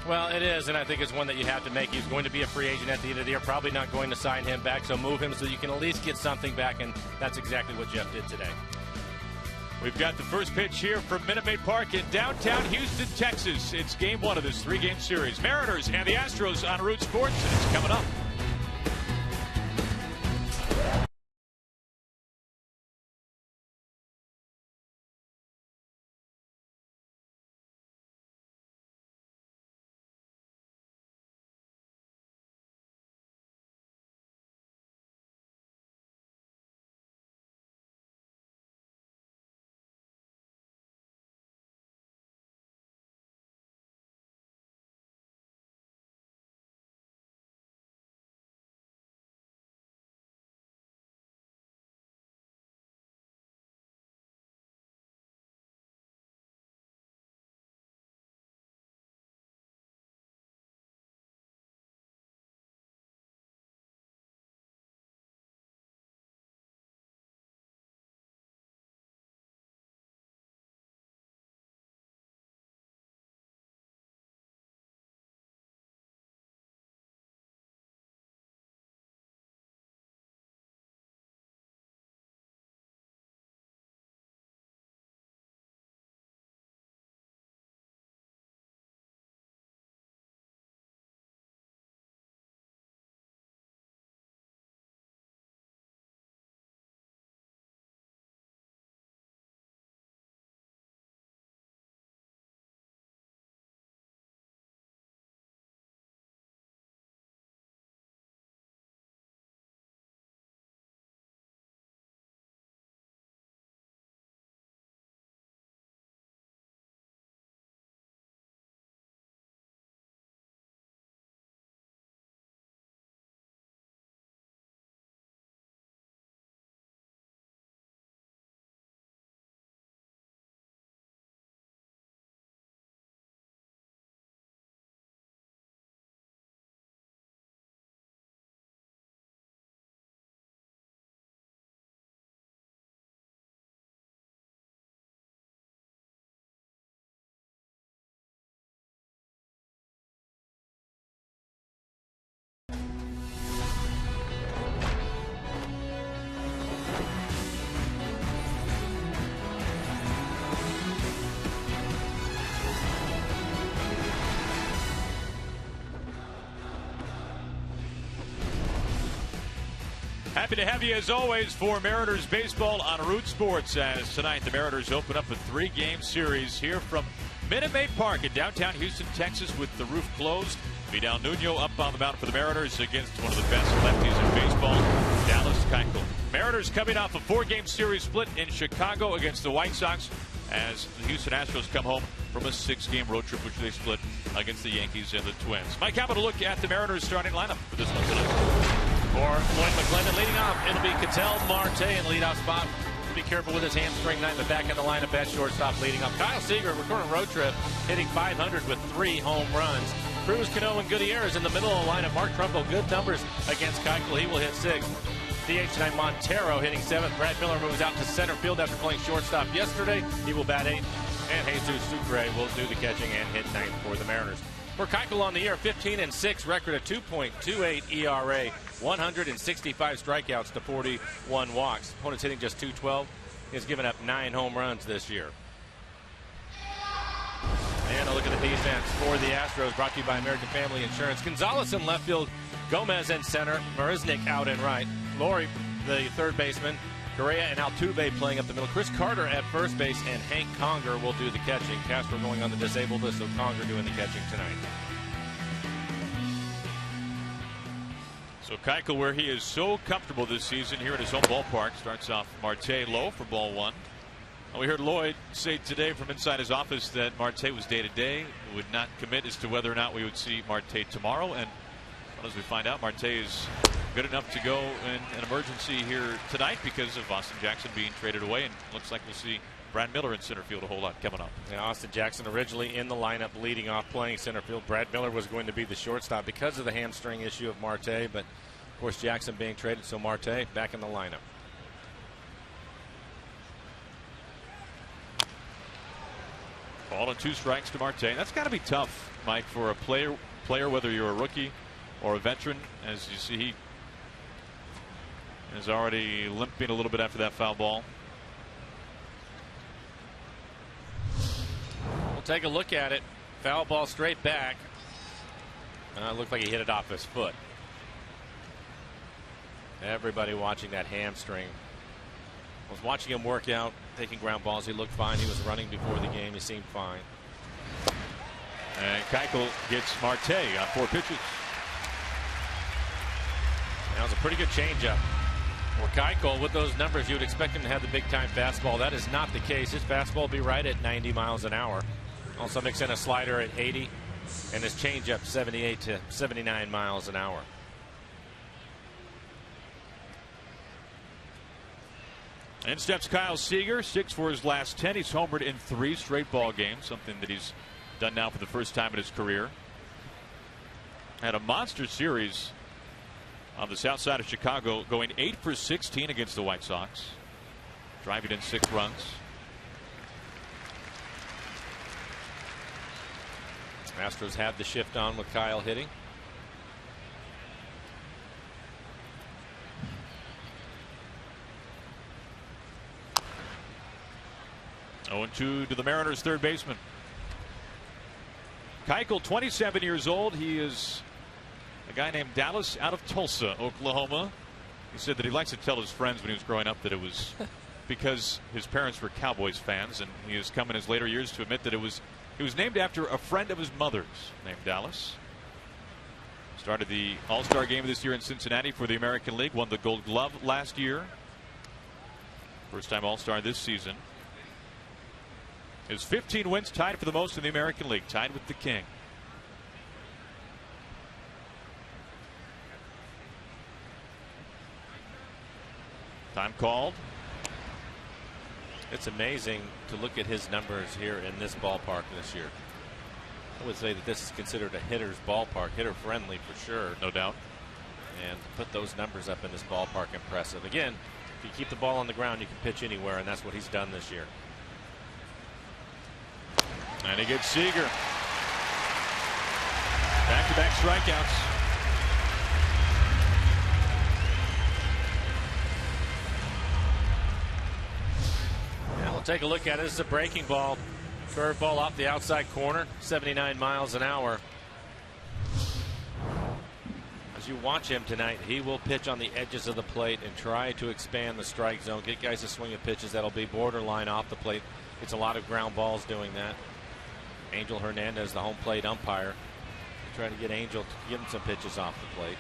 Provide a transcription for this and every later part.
Well, it is, and I think it's one that you have to make. He's going to be a free agent at the end of the year. Probably not going to sign him back, so move him so you can at least get something back, and that's exactly what Jeff did today. We've got the first pitch here from Minute Maid Park in downtown Houston, Texas. It's game one of this three-game series. Mariners and the Astros on Root Sports, and it's coming up. Happy to have you as always for Mariners baseball on Root Sports, as tonight the Mariners open up a three-game series here from Minute Maid Park in downtown Houston, Texas, with the roof closed. Vidal Nuno up on the mound for the Mariners against one of the best lefties in baseball, Dallas Keuchel. Mariners coming off a four-game series split in Chicago against the White Sox, as the Houston Astros come home from a six-game road trip, which they split against the Yankees and the Twins. Mike, have a look at the Mariners starting lineup for this one tonight. For Lloyd McClendon leading off, it'll be Ketel Marte in leadoff spot. Be careful with his hamstring night in the back of the lineup at shortstop leading up. Kyle Seager, recording road trip, hitting .500 with 3 home runs. Cruz, Cano, and Gutierrez in the middle of the lineup. Mark Trumbo, good numbers against Keuchel. He will hit 6th. DH tonight, Montero hitting 7th. Brad Miller moves out to center field after playing shortstop yesterday. He will bat 8th. And Jesus Sucre will do the catching and hit 9th for the Mariners. For Keuchel on the year, 15-6, record of 2.28 ERA, 165 strikeouts to 41 walks. Opponents hitting just .212. He has given up 9 home runs this year. And a look at the defense for the Astros, brought to you by American Family Insurance. Gonzalez in left field, Gomez in center, Marisnik out in right. Laurie, the third baseman, Correa and Altuve playing up the middle. Chris Carter at first base, and Hank Conger will do the catching. Castro going on the disabled list, so Conger doing the catching tonight. So Keuchel, where he is so comfortable this season here at his home ballpark, starts off Marte low for ball 1. And we heard Lloyd say today from inside his office that Marte was day-to-day, would not commit as to whether or not we would see Marte tomorrow. And well, as we find out, Marte is good enough to go in an emergency here tonight because of Austin Jackson being traded away, and looks like we'll see Brad Miller in center field a whole lot coming up. Yeah, Austin Jackson originally in the lineup leading off playing center field. Brad Miller was going to be the shortstop because of the hamstring issue of Marte, but of course Jackson being traded, so Marte back in the lineup. Ball and 2 strikes to Marte. That's got to be tough Mike, for a player, whether you're a rookie or a veteran. As you see, he is already limping a little bit after that foul ball. We'll take a look at it. Foul ball straight back. It looked like he hit it off his foot. Everybody watching that hamstring. I was watching him work out, taking ground balls. He looked fine. He was running before the game. He seemed fine. And Keuchel gets Marte on 4 pitches. That was a pretty good changeup. For Keuchel, with those numbers, you would expect him to have the big-time fastball. That is not the case. His fastball will be right at 90 miles an hour. Also mix in a slider at 80, and his changeup 78 to 79 miles an hour. In steps Kyle Seager, 6 for his last 10. He's homered in 3 straight ball games, something that he's done now for the first time in his career. Had a monster series on the south side of Chicago, going 8 for 16 against the White Sox, driving in 6 runs. Astros have the shift on with Kyle hitting. 0-2 to the Mariners' third baseman. Keuchel, 27 years old. He is a guy named Dallas out of Tulsa, Oklahoma. He said that he likes to tell his friends when he was growing up that it was because his parents were Cowboys fans, and he has come in his later years to admit that he was named after a friend of his mother's named Dallas. Started the All-Star game this year in Cincinnati for the American League. Won the Gold Glove last year. First time All-Star this season. His 15 wins, tied for the most in the American League, tied with the King. Time called. It's amazing to look at his numbers here in this ballpark this year. I would say that this is considered a hitter's ballpark, hitter friendly for sure. No doubt. And to put those numbers up in this ballpark, impressive. Again, if you keep the ball on the ground, you can pitch anywhere, and that's what he's done this year. And he gets Seager. Back-to-back strikeouts. Now we'll take a look at it. This is a breaking ball. Curveball off the outside corner, 79 miles an hour. As you watch him tonight, he will pitch on the edges of the plate and try to expand the strike zone. Get guys to swing at pitches that'll be borderline off the plate. It's a lot of ground balls doing that. Angel Hernandez, the home plate umpire, trying to get Angel to give him some pitches off the plate.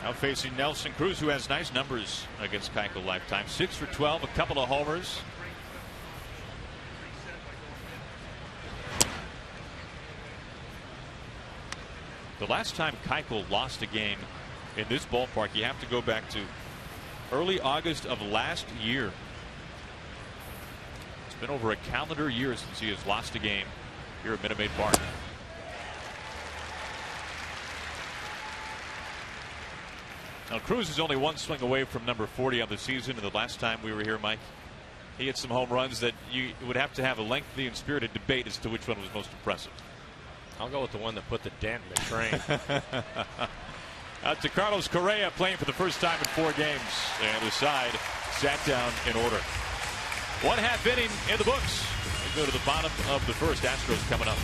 Now facing Nelson Cruz, who has nice numbers against Keuchel lifetime. 6 for 12, a couple of homers. The last time Keuchel lost a game in this ballpark, you have to go back to early August of last year. It's been over a calendar year since he has lost a game here at Minute Maid Park. Now Cruz is only one swing away from number 40 on the season, and the last time we were here, Mike, he hit some home runs that you would have to have a lengthy and spirited debate as to which one was most impressive. I'll go with the one that put the dent in the train. Out to Carlos Correa, playing for the first time in 4 games, and the side sat down in order. 1/2 inning in the books. We go to the bottom of the first. Astros coming up.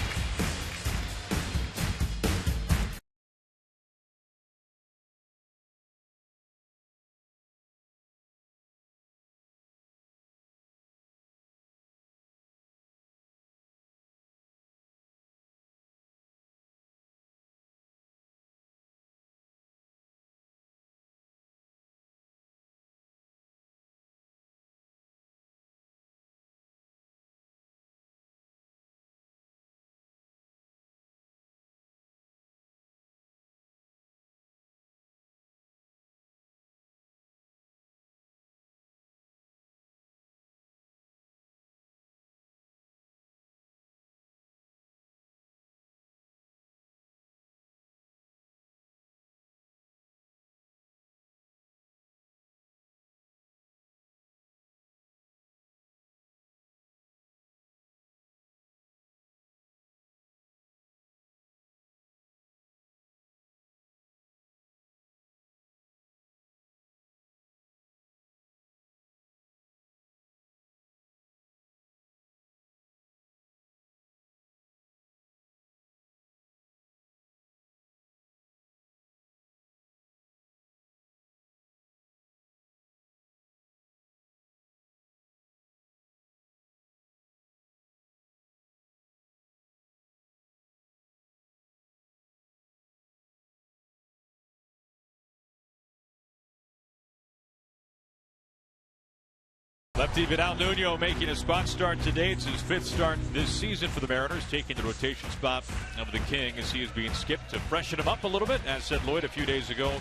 Lefty Vidal Nuno making a spot start today. It's his 5th start this season for the Mariners, taking the rotation spot of the King as he is being skipped to freshen him up a little bit, as said Lloyd a few days ago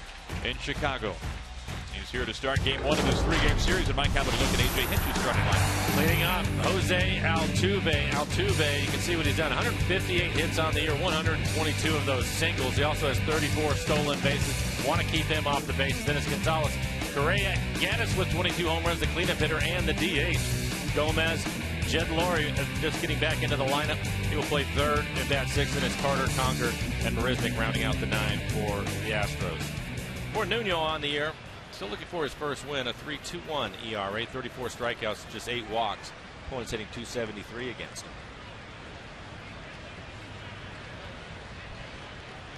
in Chicago. He's here to start game 1 of this 3-game series, and Mike, have a look at A.J. Hinch's starting lineup. Leading off, Jose Altuve. Altuve, you can see what he's done. 158 hits on the year, 122 of those singles. He also has 34 stolen bases. Want to keep him off the bases. Then it's Gonzalez. Correa, Gaddis with 22 home runs, the cleanup hitter and the DH. Gomez, Jed Laurie just getting back into the lineup. He will play third and bat 6, and it's Carter, Conger, and Marisnick rounding out the 9 for the Astros. For Nuno on the year, still looking for his first win, a 3.21 ERA, 34 strikeouts, just 8 walks. Opponents hitting .273 against him.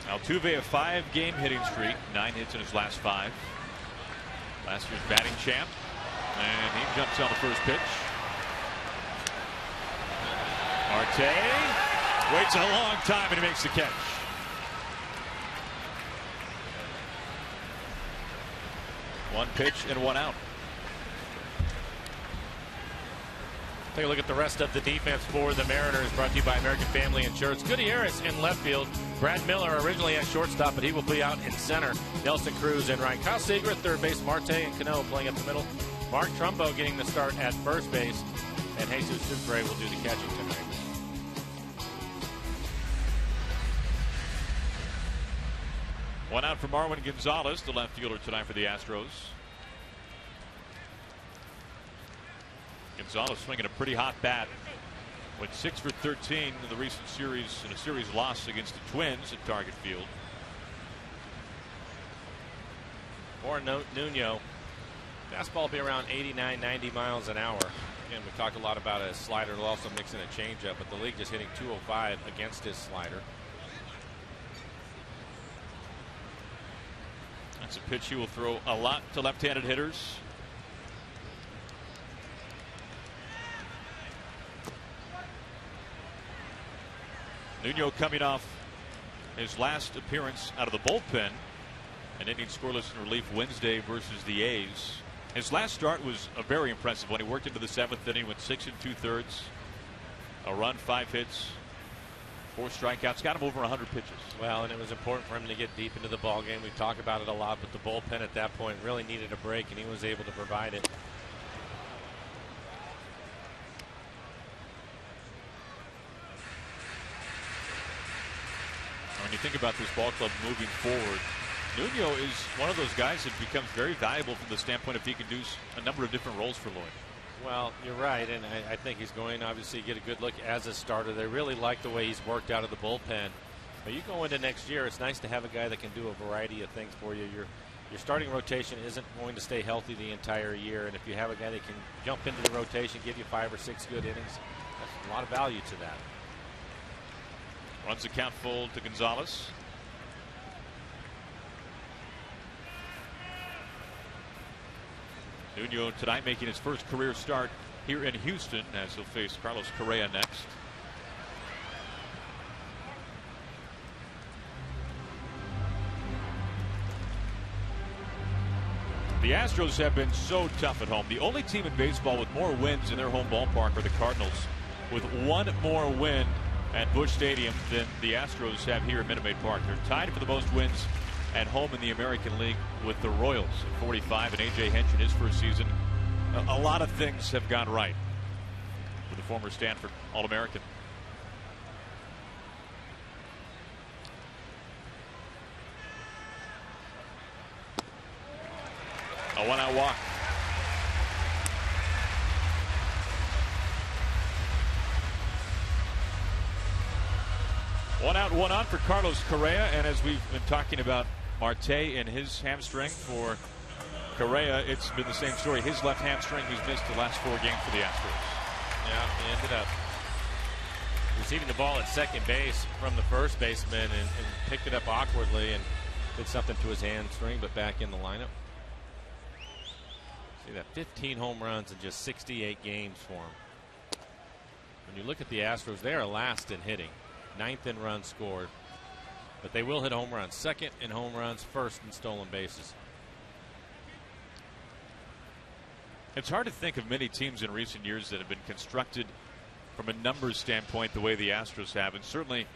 Altuve, a 5-game hitting streak, 9 hits in his last 5. Last year's batting champ, and he jumps on the first pitch. Marte waits a long time and he makes the catch. One pitch and 1 out. Take a look at the rest of the defense for the Mariners, brought to you by American Family Insurance. Gutierrez in left field. Brad Miller originally at shortstop, but he will be out in center. Nelson Cruz in right. Kyle Seager at third base. Marte and Cano playing up the middle. Mark Trumbo getting the start at first base. And Jesus Supre will do the catching tonight. One out for Marwin Gonzalez, the left fielder tonight for the Astros. Gonzalez swinging a pretty hot bat. Went 6 for 13 in the recent series, in a series loss against the Twins at Target Field. For Nuno, fastball will be around 89, 90 miles an hour. Again, we talked a lot about a slider. They'll also mix in a changeup, but the league just hitting 205 against his slider. That's a pitch he will throw a lot to left-handed hitters. Nuno coming off his last appearance out of the bullpen, and ending scoreless in relief Wednesday versus the A's. His last start was a very impressive one. He worked into the 7th inning, went 6 2/3, a run, 5 hits, 4 strikeouts, got him over 100 pitches. Well, and it was important for him to get deep into the ball game. We've talked about it a lot, but the bullpen at that point really needed a break, and he was able to provide it. When you think about this ball club moving forward, Nuno is one of those guys that becomes very valuable from the standpoint if he can do a number of different roles for Lloyd. Well, you're right, and I think he's going to obviously get a good look as a starter. They really like the way he's worked out of the bullpen. But you go into next year, it's nice to have a guy that can do a variety of things for you. Your starting rotation isn't going to stay healthy the entire year, and if you have a guy that can jump into the rotation, give you 5 or 6 good innings, that's a lot of value to that. Runs the count full to Gonzalez. Nuno tonight making his first career start here in Houston, as he'll face Carlos Correa next. The Astros have been so tough at home. The only team in baseball with more wins in their home ballpark are the Cardinals, with 1 more win at Busch Stadium than the Astros have here at Minute Maid Park. They're tied for the most wins at home in the American League with the Royals at 45, and A.J. Hinch in his first season. A lot of things have gone right for the former Stanford All-American. A 1-out walk. One out, 1 on for Carlos Correa, and as we've been talking about Marte and his hamstring, for Correa, it's been the same story. His left hamstring, he's missed the last 4 games for the Astros. Yeah, he ended up receiving the ball at second base from the first baseman and picked it up awkwardly and did something to his hamstring, but back in the lineup. See that, 15 home runs in just 68 games for him. When you look at the Astros, they are last in hitting, 9th in runs scored, but they will hit home runs, 2nd in home runs, 1st in stolen bases. It's hard to think of many teams in recent years that have been constructed from a numbers standpoint the way the Astros have, and certainly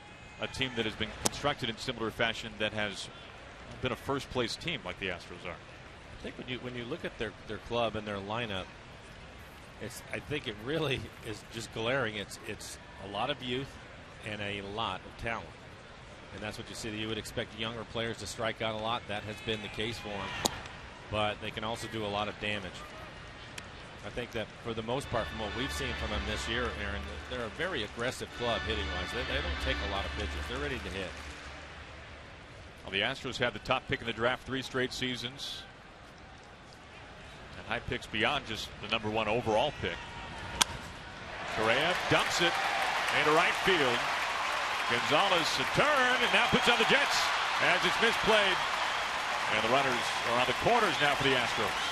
a team that has been constructed in similar fashion that has been a first place team like the Astros are. I think when you look at their club and their lineup, I think it really is just glaring. It's a lot of youth and a lot of talent, and that's what you see. You would expect younger players to strike out a lot. That has been the case for them, but they can also do a lot of damage. I think that for the most part, from what we've seen from them this year, Aaron, they're a very aggressive club hitting-wise. They don't take a lot of pitches. They're ready to hit. Well, the Astros have the top pick in the draft 3 straight seasons. And high picks beyond just the #1 overall pick. Correa dumps it into right field. Gonzalez a turn and now puts on the Jets as it's misplayed. And the runners are on the corners now for the Astros.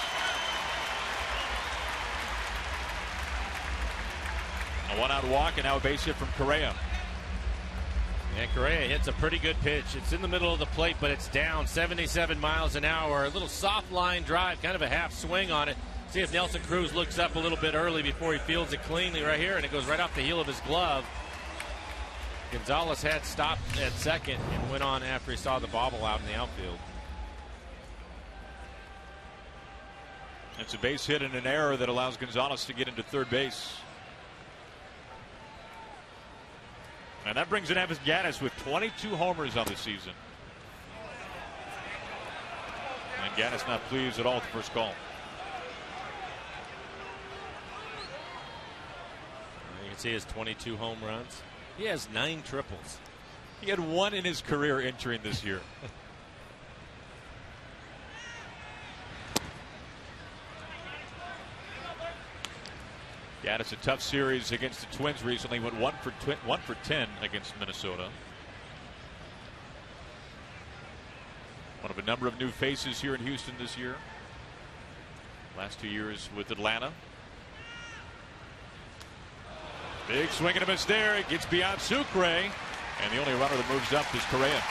A 1-out walk and now a base hit from Correa. And Correa hits a pretty good pitch. It's in the middle of the plate, but it's down 77 miles an hour. A little soft line drive, kind of a half swing on it. See if Nelson Cruz looks up a little bit early before he fields it cleanly right here, and it goes right off the heel of his glove. Gonzalez had stopped at second and went on after he saw the bobble out in the outfield. It's a base hit and an error that allows Gonzalez to get into third base. And that brings in Evan Gattis with 22 homers on the season. And Gattis not pleased at all with the first call. You can see his 22 home runs. He has 9 triples. He had 1 in his career entering this year. Gattis a tough series against the Twins recently. Went 1 for 10 against Minnesota. One of a number of new faces here in Houston this year. Last 2 years with Atlanta. Big swing and a miss there. It gets beyond Sucre. And the only runner that moves up is Correa.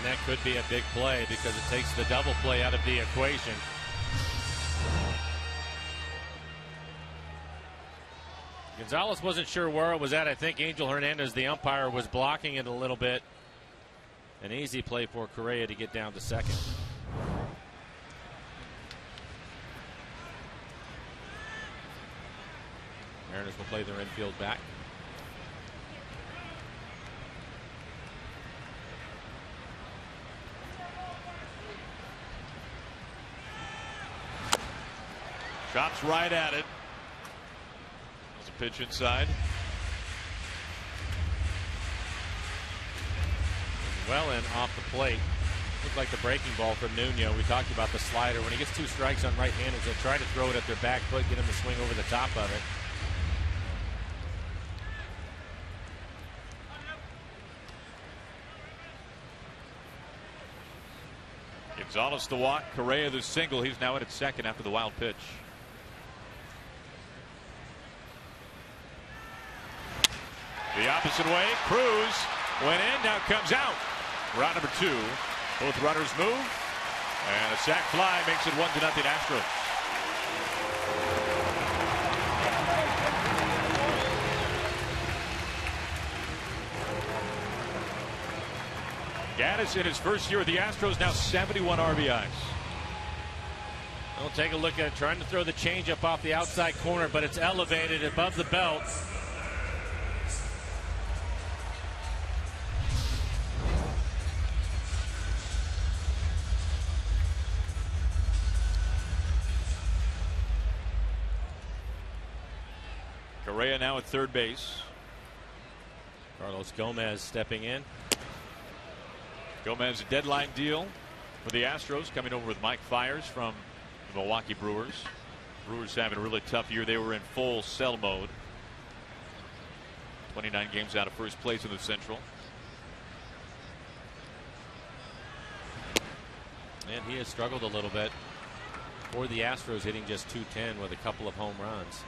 That could be a big play because it takes the double play out of the equation. Gonzalez wasn't sure where it was at. I think Angel Hernandez, the umpire, was blocking it a little bit. An easy play for Correa to get down to second. Mariners will play their infield back. Chops right at it. There's a pitch inside. Well in off the plate. Looked like the breaking ball from Nuno. We talked about the slider. When he gets 2 strikes on right-handers, they'll try to throw it at their back foot, get him to swing over the top of it. Gonzalez the walk. Correa the single. He's now at second after the wild pitch. The opposite way. Cruz went in. Now comes out. Round number 2. Both runners move. And a sac fly makes it 1-0 Astros. Gattis in his first year with the Astros now 71 RBIs. We'll take a look at it. Trying to throw the changeup off the outside corner, but it's elevated above the belt. Correa now at third base. Carlos Gomez stepping in. Gomez, a deadline deal for the Astros, coming over with Mike Fiers from the Milwaukee Brewers. Brewers having a really tough year. They were in full sell mode. 29 games out of first place in the Central. And he has struggled a little bit for the Astros, hitting just .210 with a couple of home runs.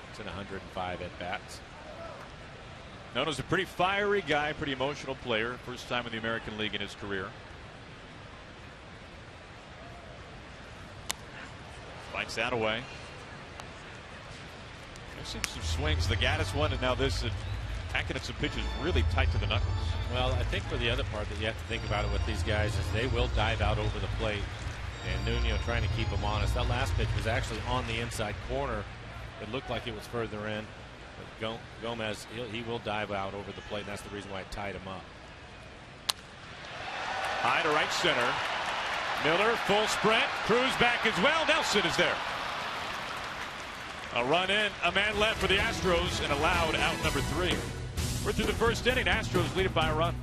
It's in 105 at bats. Known as a pretty fiery guy, pretty emotional player. First time in the American League in his career. Fights that away. I've seen some swings. The Gaddis one, and now this. Hacking at some pitches really tight to the knuckles. Well, I think for the other part that you have to think about it with these guys is they will dive out over the plate. And Nuno trying to keep him honest. That last pitch was actually on the inside corner. It looked like it was further in. But Gomez, he will dive out over the plate, and that's the reason why it tied him up. High to right center. Miller, full sprint. Cruz back as well. Nelson is there. A run in, a man left for the Astros, and allowed out number 3. We're through the first inning. Astros lead it by a run.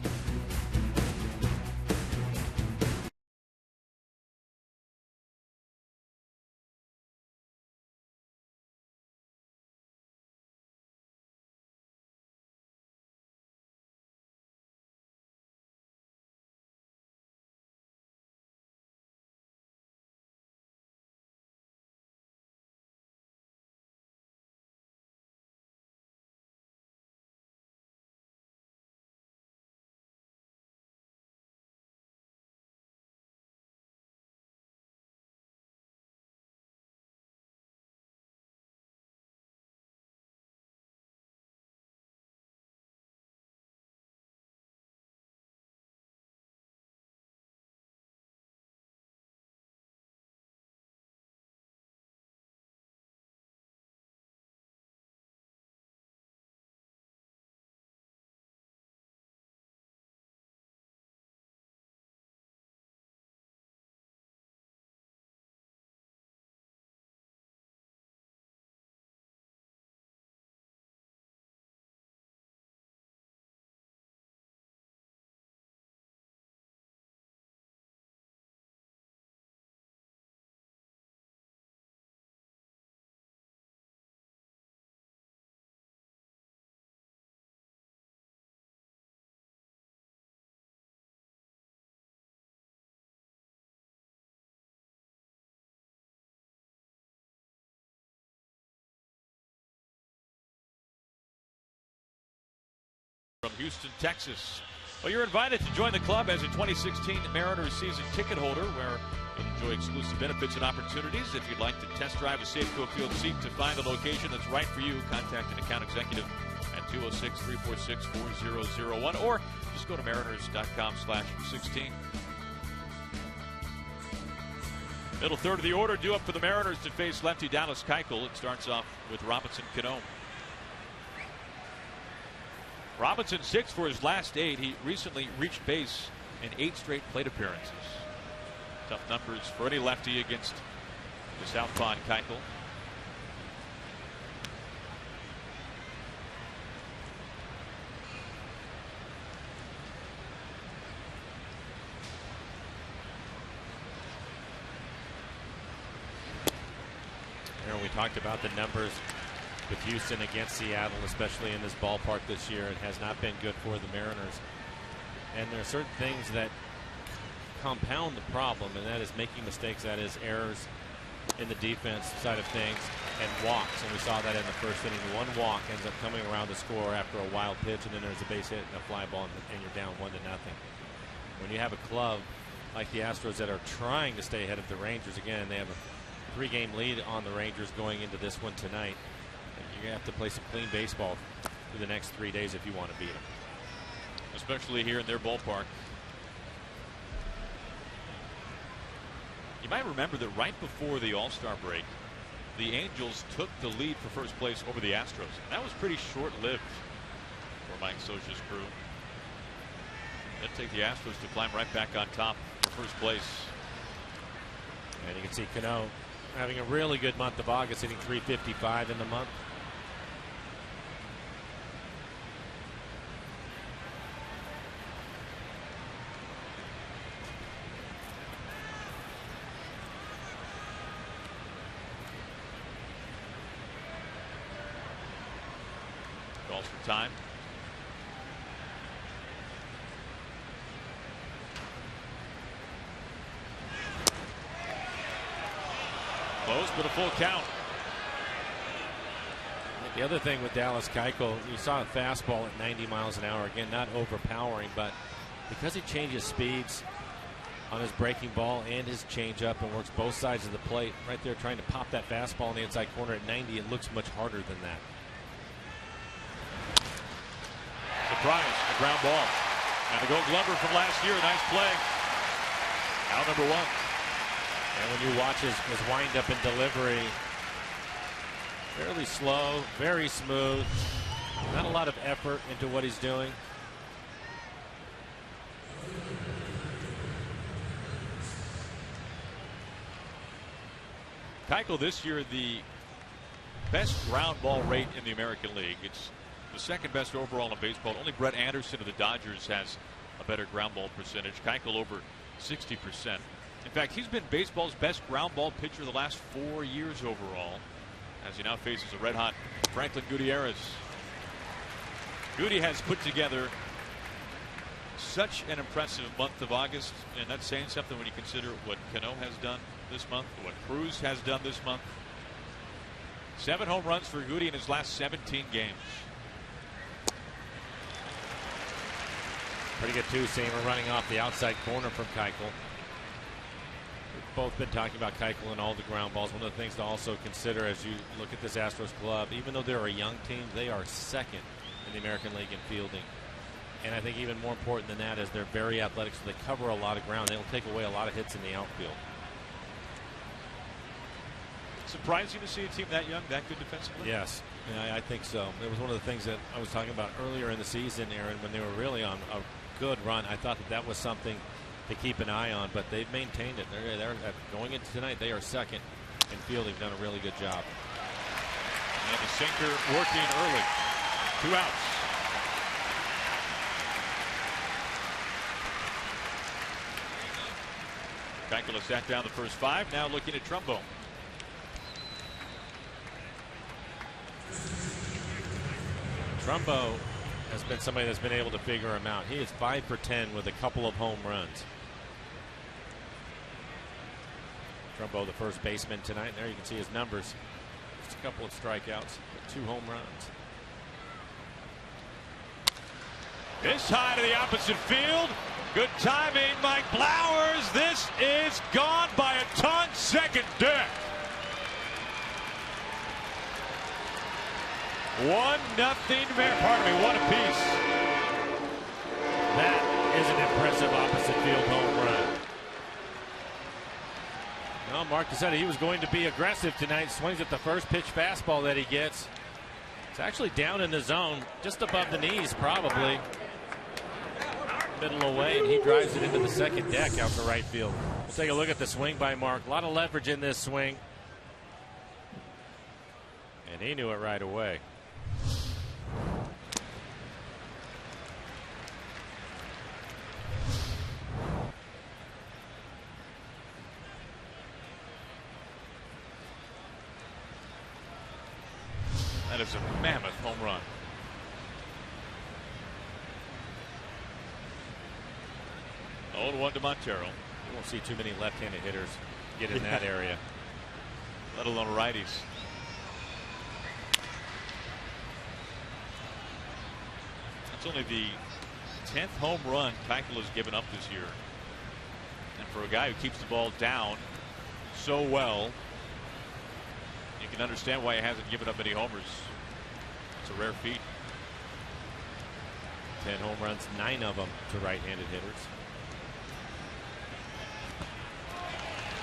From Houston, Texas. Well, you're invited to join the club as a 2016 Mariners season ticket holder, where you'll enjoy exclusive benefits and opportunities. If you'd like to test drive a Safeco Field seat to find a location that's right for you, contact an account executive at 206-346-4001, or just go to mariners.com/16. Middle third of the order, due up for the Mariners to face lefty Dallas Keuchel. It starts off with Robinson Cano. Robinson 6 for his last 8. He recently reached base in 8 straight plate appearances. Tough numbers for any lefty against the southpaw Keuchel. We talked about the numbers with Houston against Seattle, especially in this ballpark this year. It has not been good for the Mariners. And there are certain things that compound the problem, and that is making mistakes, that is errors in the defense side of things, and walks. And we saw that in the first inning. One walk ends up coming around the score after a wild pitch, and then there's a base hit and a fly ball, and you're down 1-0. When you have a club like the Astros that are trying to stay ahead of the Rangers, again, they have a 3-game lead on the Rangers going into this one tonight. You're going to have to play some clean baseball for the next 3 days if you want to beat them. Especially here in their ballpark. You might remember that right before the All-Star break, the Angels took the lead for first place over the Astros. That was pretty short-lived for Mike Scioscia's crew. That'd take the Astros to climb right back on top for first place. And you can see Cano having a really good month of August, hitting .355 in the month. Calls for time. Close, but a full count. The other thing with Dallas Keuchel, you saw a fastball at 90 miles an hour. Again, not overpowering, but because he changes speeds on his breaking ball and his changeup and works both sides of the plate, right there trying to pop that fastball in the inside corner at 90, it looks much harder than that. Surprise, a ground ball. And a Gold Glover from last year, nice play. Out number 1. And when you watch his windup and delivery, fairly slow, very smooth, not a lot of effort into what he's doing. Keuchel this year the best ground ball rate in the American League. It's the second best overall in baseball. Only Brett Anderson of the Dodgers has a better ground ball percentage. Keuchel over 60%. In fact, he's been baseball's best ground ball pitcher the last 4 years overall, as he now faces a red-hot Franklin Gutierrez. Goody has put together such an impressive month of August, and that's saying something when you consider what Cano has done this month, what Cruz has done this month. 7 home runs for Goody in his last 17 games. Pretty good two-seamer running off the outside corner from Keuchel. We've both been talking about Keuchel and all the ground balls. One of the things to also consider as you look at this Astros club, even though they're a young team, they are second in the American League in fielding. And I think even more important than that is they're very athletic, so they cover a lot of ground. They will take away a lot of hits in the outfield. Surprising to see a team that young, that good defensively? Yes, yeah, I think so. It was one of the things that I was talking about earlier in the season, Aaron, when they were really on a good run. I thought that was something to keep an eye on, but they've maintained it. They're going into tonight, they are second in fielding. Done a really good job. And the sinker working early. 2 outs. Keuchel has sat down the first 5. Now looking at Trumbo. Trumbo has been somebody that's been able to figure him out. He is 5 for 10 with a couple of home runs. Trumbo, the first baseman tonight. And there you can see his numbers. Just a couple of strikeouts, 2 home runs. This high to the opposite field. Good timing, Mike Blowers. This is gone by a ton. Second deck. 1-0. Pardon me, 1 apiece. That is an impressive opposite field home run. Well, Mark said he was going to be aggressive tonight. Swings at the first pitch fastball that he gets. It's actually down in the zone, just above the knees, probably. Middle away, and he drives it into the second deck out to right field. We'll take a look at the swing by Mark. A lot of leverage in this swing. And he knew it right away. That is a mammoth home run. Oh, 1 to Montero. You won't see too many left-handed hitters get in that area. Let alone righties. That's only the 10th home run Keuchel has given up this year. And for a guy who keeps the ball down so well, you can understand why he hasn't given up any homers. It's a rare feat. 10 home runs, 9 of them to right-handed hitters.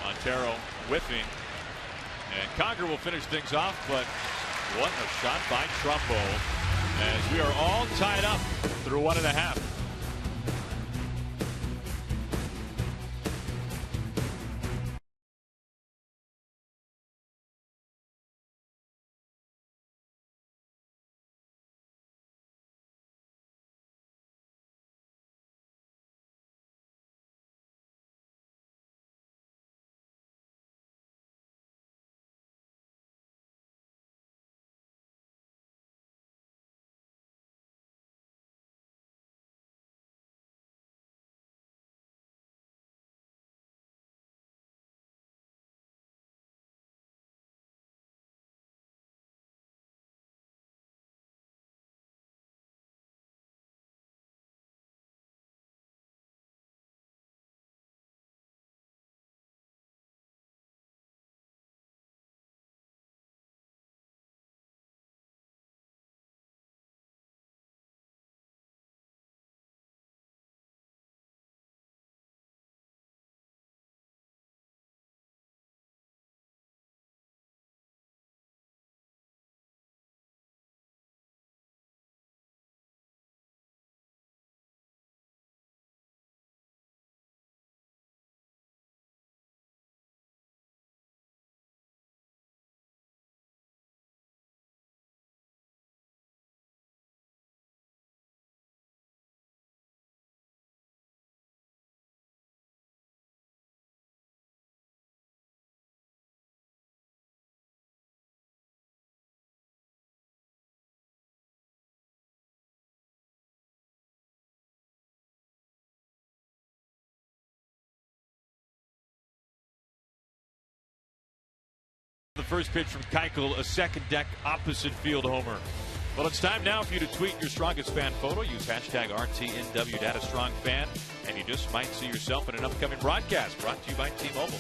Montero whiffing. And Conger will finish things off, but what a shot by Trumbo as we are all tied up through 1.5. first pitch from Keuchel, a second deck opposite field homer. Well, it's time now for you to tweet your strongest fan photo. Use hashtag RTNW @StrongFan, and you just might see yourself in an upcoming broadcast brought to you by T-Mobile.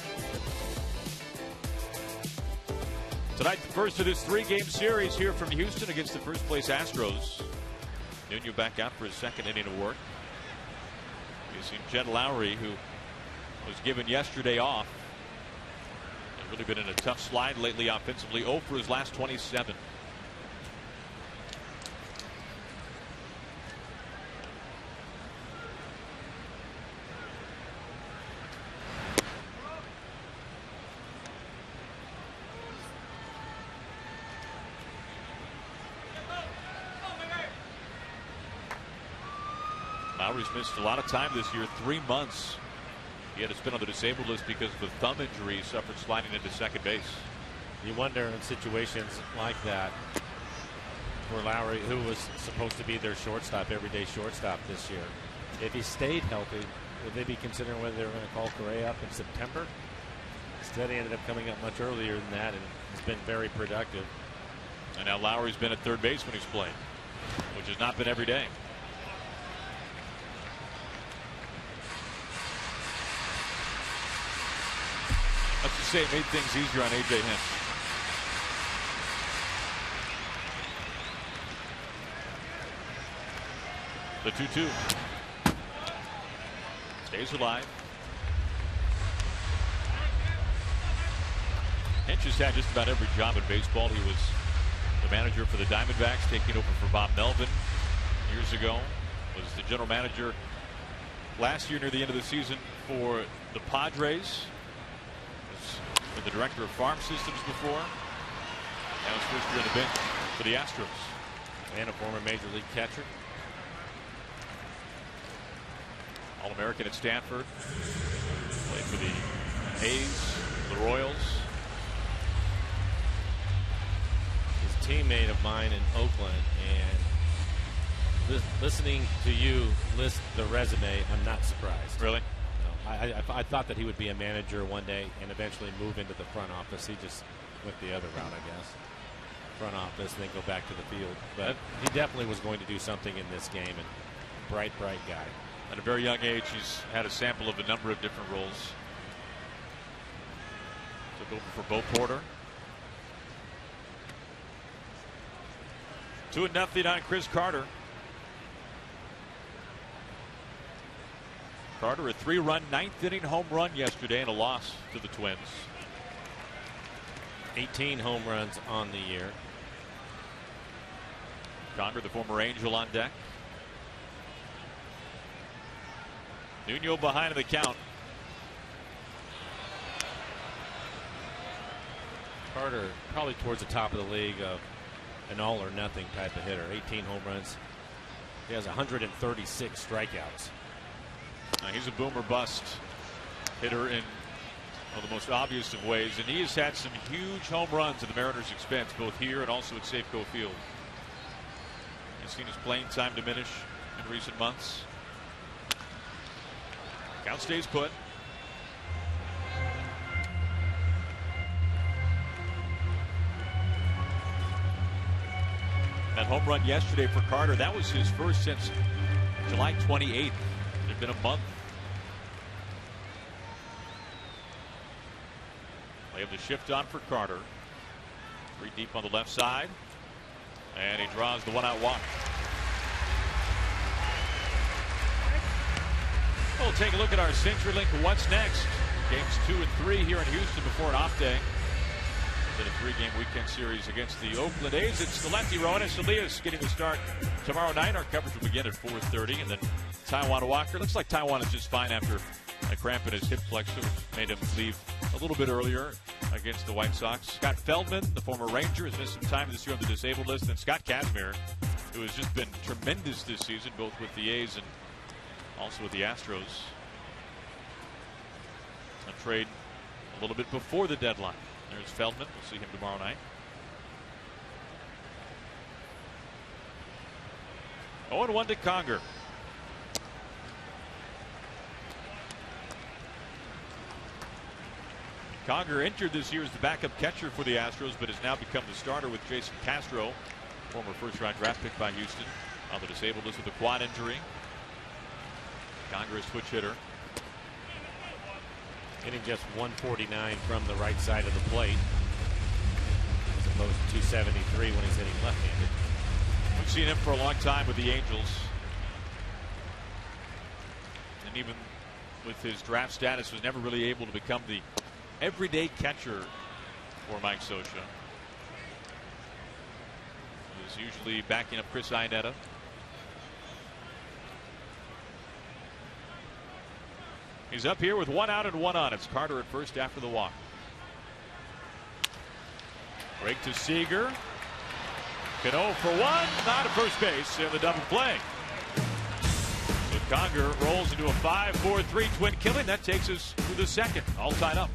Tonight, the first of this 3-game series here from Houston against the first place Astros. Nuno back out for his second inning of work. You've seen Jed Lowry, who was given yesterday off. He's really been in a tough slide lately offensively. 0 for his last 27. Lowry's missed a lot of time this year, 3 months. He had to spend on the disabled list because of a thumb injury he suffered sliding into second base. You wonder in situations like that where Lowry, who was supposed to be their shortstop, everyday shortstop this year, if he stayed healthy, would they be considering whether they were going to call Correa up in September? Instead, he ended up coming up much earlier than that and has been very productive. And now Lowry's been at third base when he's played, which has not been every day. Let's just say it made things easier on A.J. Hinch. The 2-2. Stays alive. Hinch has had just about every job in baseball. He was the manager for the Diamondbacks, taking over for Bob Melvin years ago. Was the general manager last year near the end of the season for the Padres. Was the director of farm systems before. Now his first year on the bench for the Astros. And a former major league catcher. All-American at Stanford. Played for the A's, the Royals. His teammate of mine in Oakland, and listening to you list the resume, I'm not surprised. Really? I thought that he would be a manager one day and eventually move into the front office. He just went the other route, I guess. Front office and then go back to the field. But he definitely was going to do something in this game, and bright guy. At a very young age, he's had a sample of a number of different roles. Took over for Bo Porter. 2-0 on Chris Carter. Carter, a 3-run 9th inning home run yesterday and a loss to the Twins. 18 home runs on the year. Conger, the former Angel, on deck. Nuno behind the count. Carter probably towards the top of the league of an all or nothing type of hitter. 18 home runs. He has 136 strikeouts. He's a boomer bust hitter in one of the most obvious of ways, and he has had some huge home runs at the Mariners' expense, both here and also at Safeco Field. He's seen his playing time diminish in recent months. Count stays put. That home run yesterday for Carter, that was his first since July 28th. It had been a month. They have the shift on for Carter. 3 deep on the left side. And he draws the 1-out walk. We'll take a look at our CenturyLink What's Next. Games 2 and 3 here in Houston before an off day. Then a 3-game weekend series against the Oakland A's. It's the lefty Roenis Elias getting the start tomorrow night. Our coverage will begin at 4:30. And then Taijuan Walker. Looks like Taijuan is just fine after a cramp in his hip flexor, which made him leave a little bit earlier against the White Sox. Scott Feldman, the former Ranger, has missed some time this year on the disabled list. And Scott Kazmir, who has just been tremendous this season, both with the A's and also with the Astros. A trade a little bit before the deadline. There's Feldman. We'll see him tomorrow night. 0-1 to Conger. Conger entered this year as the backup catcher for the Astros, but has now become the starter with Jason Castro, former first-round draft pick by Houston. On the disabled list with a quad injury. Conger, a switch hitter. Hitting just 149 from the right side of the plate, as opposed to 273 when he's hitting left-handed. We've seen him for a long time with the Angels. And even with his draft status, was never really able to become the everyday catcher for Mike Scioscia. He was usually backing up Chris Iannetta. He's up here with 1 out and 1 on. It's Carter at first after the walk. Break to Seager. Cano for 1, not at first base in the double play. So Conger rolls into a 5-4-3 twin killing. That takes us to the second, all tied up.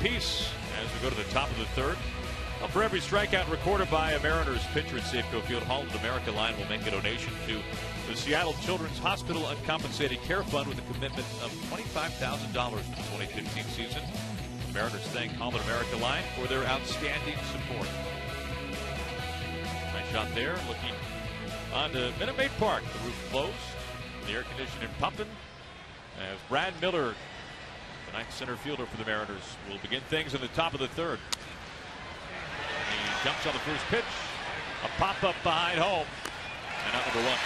Apiece as we go to the top of the third. Well, for every strikeout recorded by a Mariners pitcher at Safeco Field, Hall of America line will make a donation to the Seattle Children's Hospital Uncompensated Care Fund with a commitment of $25,000 for the 2015 season. The Mariners thank Hall of America line for their outstanding support. Nice shot there, looking onto Minute Maid Park. The roof closed, the air conditioning pumping as Brad Miller, the ninth center fielder for the Mariners, will begin things in the top of the third. He jumps on the first pitch. A pop-up behind home. And out number 1.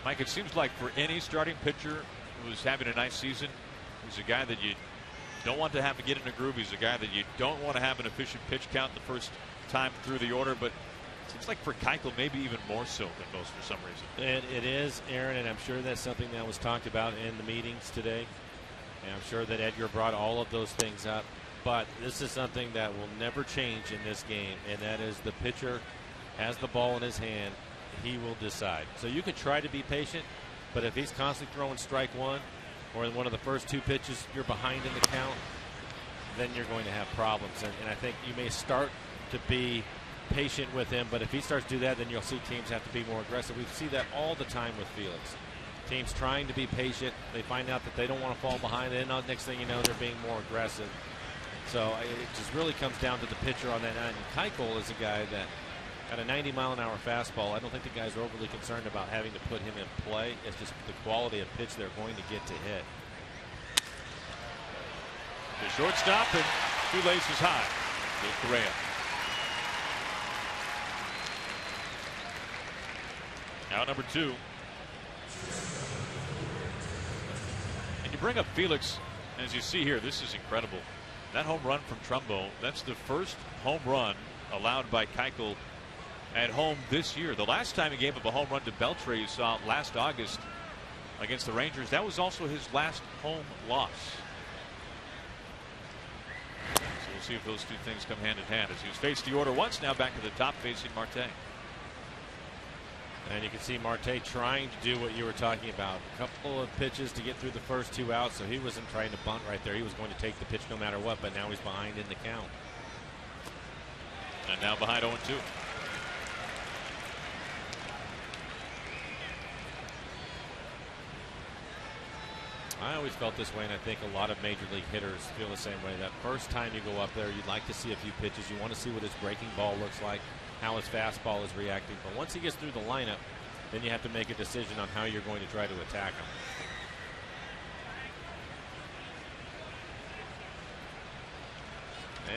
Mike, it seems like for any starting pitcher who's having a nice season, he's a guy that you don't want to have to get in a groove. He's a guy that you don't want to have an efficient pitch count the first time through the order, but it seems like for Keuchel maybe even more so than most for some reason. It is, Aaron, and I'm sure that's something that was talked about in the meetings today, and I'm sure that Edgar brought all of those things up, but this is something that will never change in this game, and that is the pitcher has the ball in his hand, he will decide. So you can try to be patient, but if he's constantly throwing strike one, or in one of the first 2 pitches you're behind in the count, then you're going to have problems, and I think you may start to be patient with him, but if he starts to do that, then you'll see teams have to be more aggressive. We see that all the time with Felix. Teams trying to be patient, they find out that they don't want to fall behind, and then next thing you know, they're being more aggressive. So it just really comes down to the pitcher on that end. And Keuchel is a guy that got a 90-mile-an-hour fastball. I don't think the guys are overly concerned about having to put him in play. It's just the quality of pitch they're going to get to hit. The shortstop and 2 laces high. With Correa. Out number 2. And you bring up Felix, as you see here, this is incredible. That home run from Trumbo, that's the first home run allowed by Keuchel at home this year. The last time he gave up a home run to Beltre, you saw last August against the Rangers. That was also his last home loss. So we'll see if those two things come hand in hand, as he's faced the order once, now back to the top facing Marte. And you can see Marte trying to do what you were talking about. A couple of pitches to get through the first 2 outs, so he wasn't trying to bunt right there. He was going to take the pitch no matter what, but now he's behind in the count. And now behind 0-2. I always felt this way, and I think a lot of major league hitters feel the same way. That first time you go up there, you'd like to see a few pitches. You want to see what his breaking ball looks like, how his fastball is reacting. But once he gets through the lineup, then you have to make a decision on how you're going to try to attack him.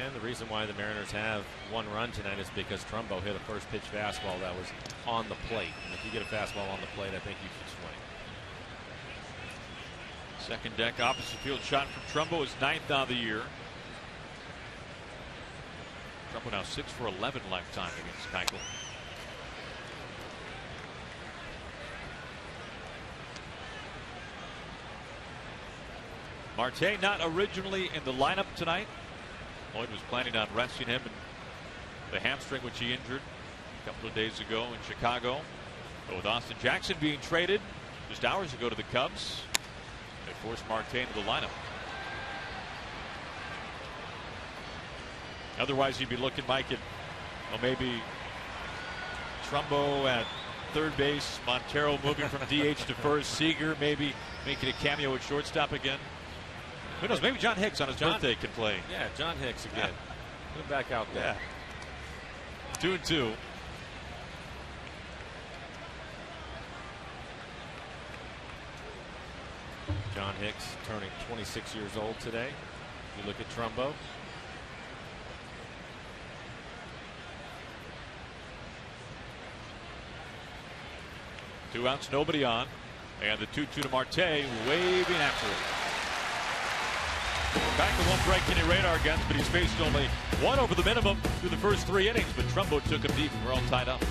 And the reason why the Mariners have 1 run tonight is because Trumbo hit a first pitch fastball that was on the plate. And if you get a fastball on the plate, I think you should swing. Second deck opposite field shot from Trumbo, his 9th on the year. Trumbo now 6 for 11 lifetime against Keuchel. Marte not originally in the lineup tonight. Lloyd was planning on resting him in the hamstring, which he injured a couple of days ago in Chicago. But with Austin Jackson being traded just hours ago to the Cubs, they forced Marte into the lineup. Otherwise, you'd be looking, Mike, at maybe Trumbo at third base, Montero moving from DH to first, Seager maybe making a cameo at shortstop again. Who knows? Maybe John Hicks on his birthday can play. Yeah, John Hicks again. Put him back out there. Yeah. 2-2. John Hicks turning 26 years old today. You look at Trumbo. Two outs, nobody on. And the 2-2 to Marte, waving after it. Back to won't break any radar guns, but he's faced only 1 over the minimum through the first 3 innings. But Trumbo took him deep, and we're all tied up.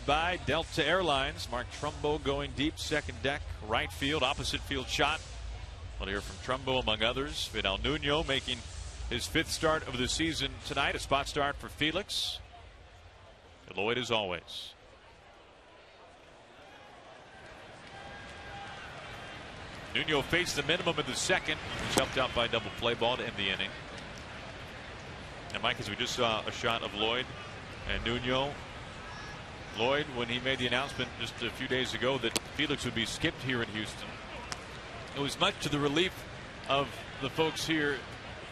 By Delta Airlines. Mark Trumbo going deep, second deck, right field, opposite field shot. We'll hear from Trumbo among others. Vidal Nuno making his 5th start of the season tonight. A spot start for Felix. Lloyd as always. Nuno faced the minimum in the second. He was helped out by a double play ball to end the inning. And Mike, as we just saw a shot of Lloyd and Nuno Lloyd, when he made the announcement just a few days ago that Felix would be skipped here in Houston, it was much to the relief of the folks here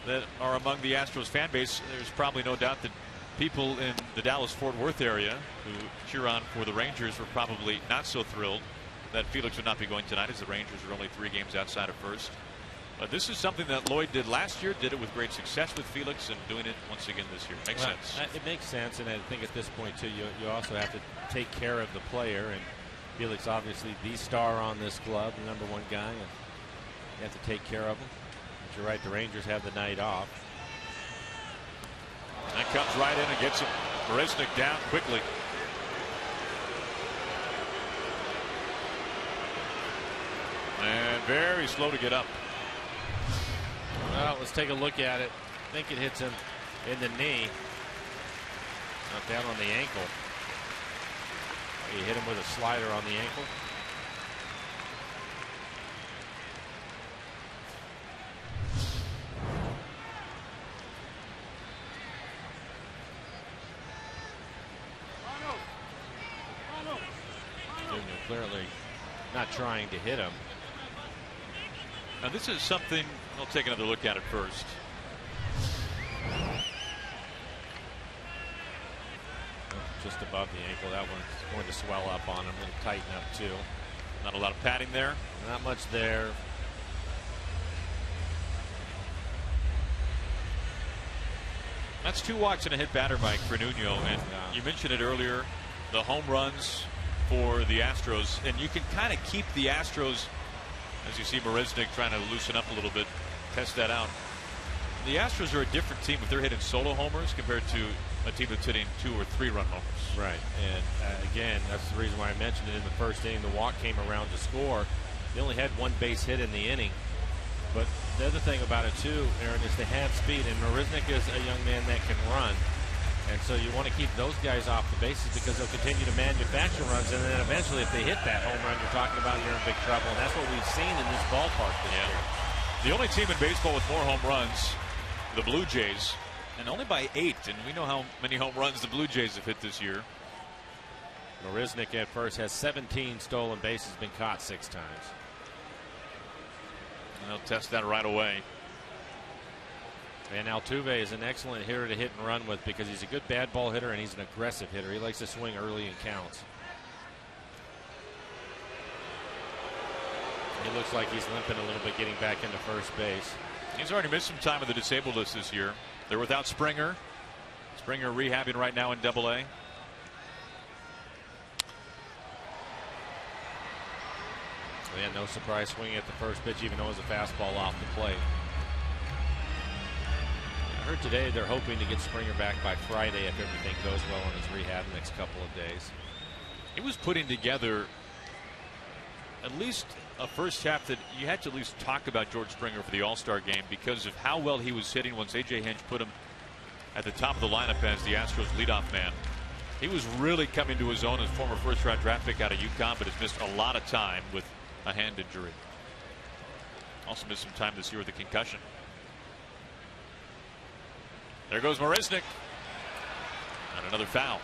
that are among the Astros fan base. There's probably no doubt that people in the Dallas-Fort Worth area who cheer on for the Rangers were probably not so thrilled that Felix would not be going tonight, as the Rangers are only 3 games outside of first. But this is something that Lloyd did last year, did it with great success with Felix, and doing it once again this year. Makes sense. It makes sense, and I think at this point too, you also have to take care of the player, and Felix obviously the star on this club, the #1 guy, and you have to take care of him. But you're right, the Rangers have the night off. That comes right in and gets him. Marisnick down quickly. And very slow to get up. Well, let's take a look at it. I think it hits him in the knee, not down on the ankle. He hit him with a slider on the ankle. Clearly not trying to hit him. Now this is something, I'll take another look at it first. Just above the ankle. That one's going to swell up on him. It'll tighten up too. Not a lot of padding there. Not much there. That's 2 walks and a hit batter, Mike, for Nuno. And you mentioned it earlier, the home runs for the Astros, and you can kind of keep the Astros, as you see Marisnick trying to loosen up a little bit, test that out. The Astros are a different team if they're hitting solo homers compared to a team that's hitting 2 or 3 run homers. Right, and again, that's the reason why I mentioned it in the first inning. The walk came around to score. They only had 1 base hit in the inning, but the other thing about it too, Aaron, is they have speed, and Marisnick is a young man that can run. And so you want to keep those guys off the bases because they'll continue to manufacture runs, and then eventually if they hit that home run you're talking about, you're in big trouble, and that's what we've seen in this ballpark this year. The only team in baseball with more home runs, the Blue Jays, and only by 8, and we know how many home runs the Blue Jays have hit this year. Marisnick at first has 17 stolen bases, been caught 6 times. And they'll test that right away. And Altuve is an excellent hitter to hit and run with because he's a good bad ball hitter and he's an aggressive hitter. He likes to swing early in counts. He looks like he's limping a little bit getting back into first base. He's already missed some time with the disabled list this year. They're without Springer. Springer rehabbing right now in Double-A. Yeah, no surprise swinging at the first pitch, even though it was a fastball off the plate. I heard today they're hoping to get Springer back by Friday if everything goes well in his rehab the next couple of days. He was putting together at least a first half that you had to at least talk about George Springer for the All-Star game because of how well he was hitting once A.J. Hinch put him at the top of the lineup as the Astros leadoff man. He was really coming to his own as former first-round draft pick out of UConn, but has missed a lot of time with a hand injury. Also missed some time this year with a concussion. There goes Marisnick. And another foul.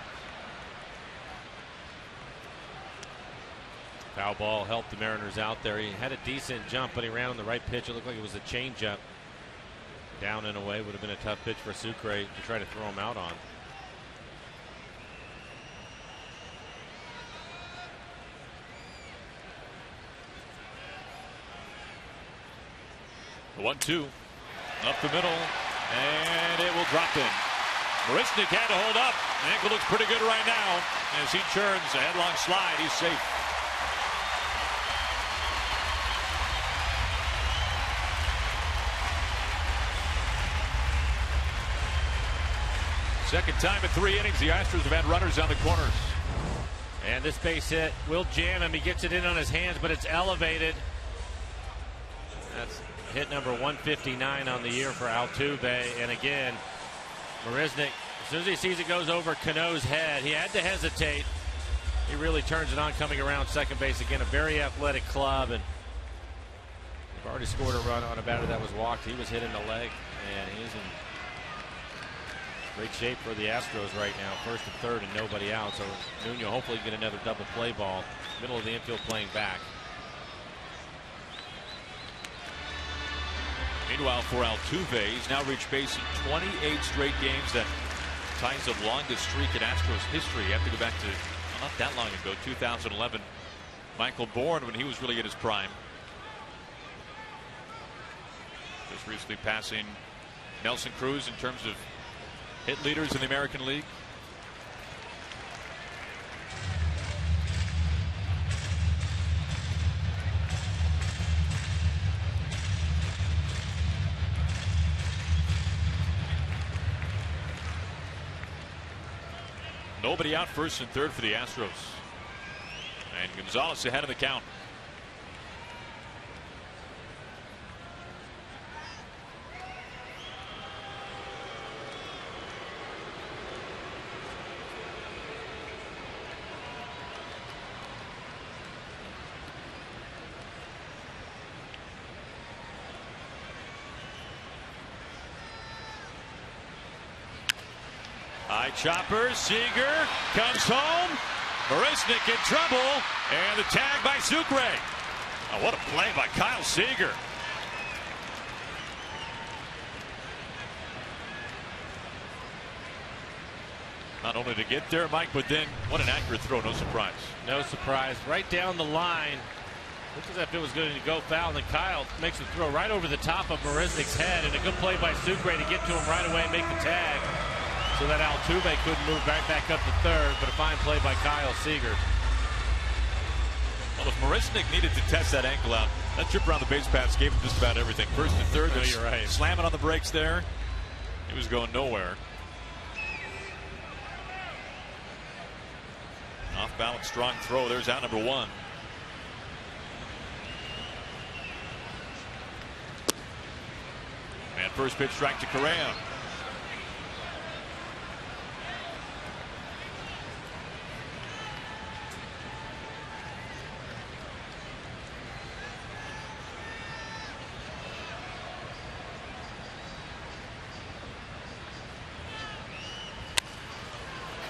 Foul ball helped the Mariners out there. He had a decent jump, but he ran on the right pitch. It looked like it was a changeup. Down and away would have been a tough pitch for Sucre to try to throw him out on. The 1-2 up the middle, and it will drop in. Marisnick had to hold up. The ankle looks pretty good right now as he churns a headlong slide. He's safe. Second time in 3 innings the Astros have had runners on the corners. And this base hit will jam him. He gets it in on his hands, but it's elevated. That's hit number 159 on the year for Altuve. And again, Marisnick, as soon as he sees it goes over Cano's head, he had to hesitate. He really turns it on coming around second base. Again, a very athletic club, and they've already scored a run on a batter that was walked. He was hit in the leg, and he's in Great shape for the Astros right now. First and third and nobody out. So Nuno hopefully get another double play ball. Middle of the infield playing back. Meanwhile, for Altuve, he's now reached base in 28 straight games. That ties the longest streak in Astros history. You have to go back to not that long ago, 2011. Michael Bourne, when he was really at his prime. Just recently passing Nelson Cruz in terms of hit leaders in the American League. Nobody out, first and third for the Astros. And Gonzalez ahead of the count. High chopper, Seager comes home. Marisnick in trouble, and the tag by Sucre. Oh, what a play by Kyle Seager. Not only to get there, Mike, but then what an accurate throw. No surprise. No surprise. Right down the line. Looks as if it was going to go foul, and Kyle makes a throw right over the top of Marisnick's head, and a good play by Sucre to get to him right away and make the tag, so that Altuve couldn't move right back up to third. But a fine play by Kyle Seager. Well, if Marisnick needed to test that ankle out, that trip around the base paths gave him just about everything. First and third, you're right. Slamming on the brakes there. He was going nowhere. Off balance, strong throw. There's out number one. And first pitch strike to Correa.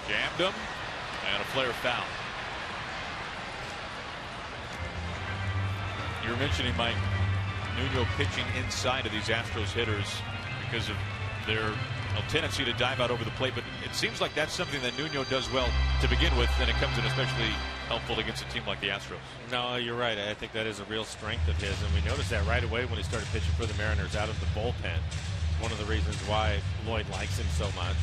Jammed him, and a flare foul. You were mentioning, Mike, Nuno pitching inside of these Astros hitters because of their tendency to dive out over the plate, but it seems like that's something that Nuno does well to begin with, and it comes in especially helpful against a team like the Astros. No, you're right. I think that is a real strength of his, and we noticed that right away when he started pitching for the Mariners out of the bullpen. One of the reasons why Lloyd likes him so much.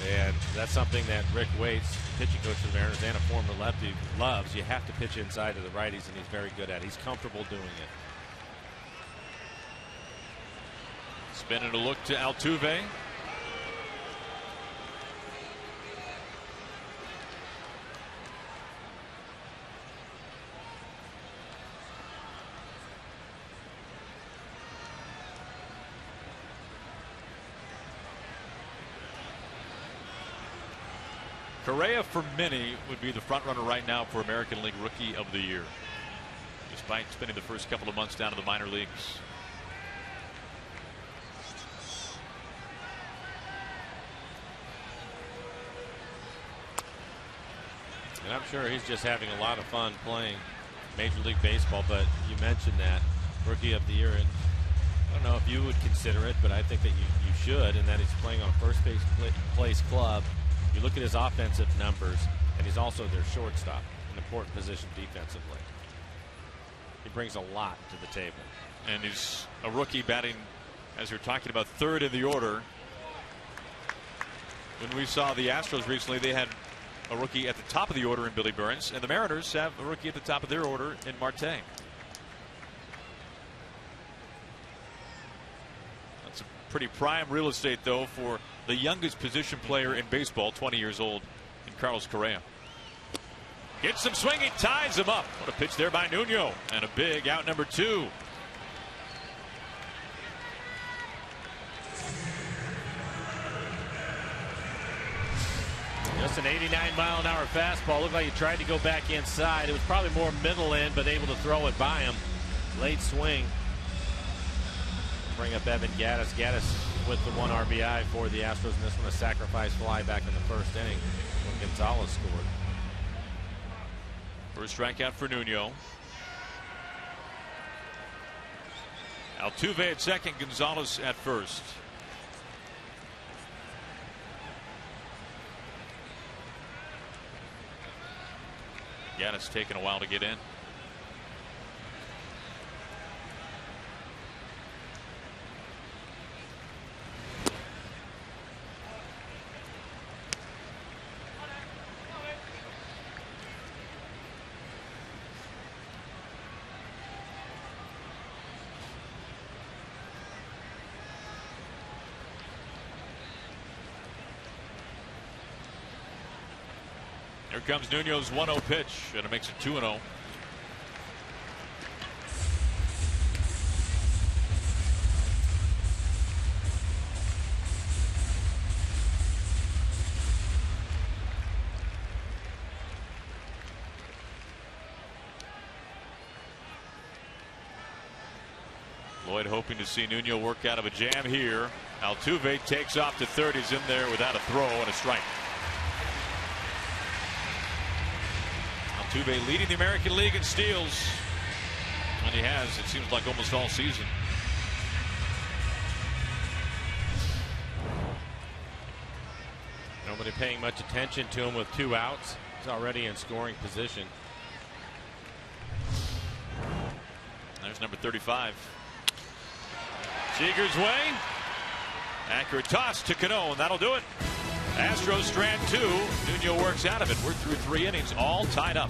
And that's something that Rick Waits, pitching coach of the Mariners and a former lefty, loves. You have to pitch inside of the righties, and he's very good at it. He's comfortable doing it. Spinning a look to Altuve. Correa, for many, would be the front runner right now for American League Rookie of the Year, despite spending the first couple of months down in the minor leagues. And I'm sure he's just having a lot of fun playing Major League Baseball, but you mentioned that Rookie of the Year, and I don't know if you would consider it, but I think that you should, and that he's playing on a first place club. You look at his offensive numbers, and he's also their shortstop, an important position defensively. He brings a lot to the table. And he's a rookie batting, as you're talking about, third in the order. When we saw the Astros recently, they had a rookie at the top of the order in Billy Burns, and the Mariners have a rookie at the top of their order in Marte. That's a pretty prime real estate, though, for the youngest position player in baseball, 20 years old, in Carlos Correa. Gets some swinging, ties him up. What a pitch there by Nuno, and a big out number two. Just an 89-mile-an-hour fastball. Looked like he tried to go back inside. It was probably more middle end, but able to throw it by him. Late swing. Bring up Evan Gattis. Gattis with the 1 RBI for the Astros, and this one a sacrifice fly back in the first inning when Gonzalez scored. First strikeout for Nuno. Altuve at second, Gonzalez at first. Yeah, it's taken a while to get in. Here comes Nuno's 1-0 pitch, and it makes it 2-0. Lloyd hoping to see Nuno work out of a jam here. Altuve takes off to third. He's in there without a throw and a strike. Altuve leading the American League in steals, and he has, it seems like, almost all season. Nobody paying much attention to him with 2 outs. He's already in scoring position. There's number 35. Seager's way. Accurate toss to Cano, and that'll do it. Astros strand 2. Nuno works out of it. We're through 3 innings, all tied up.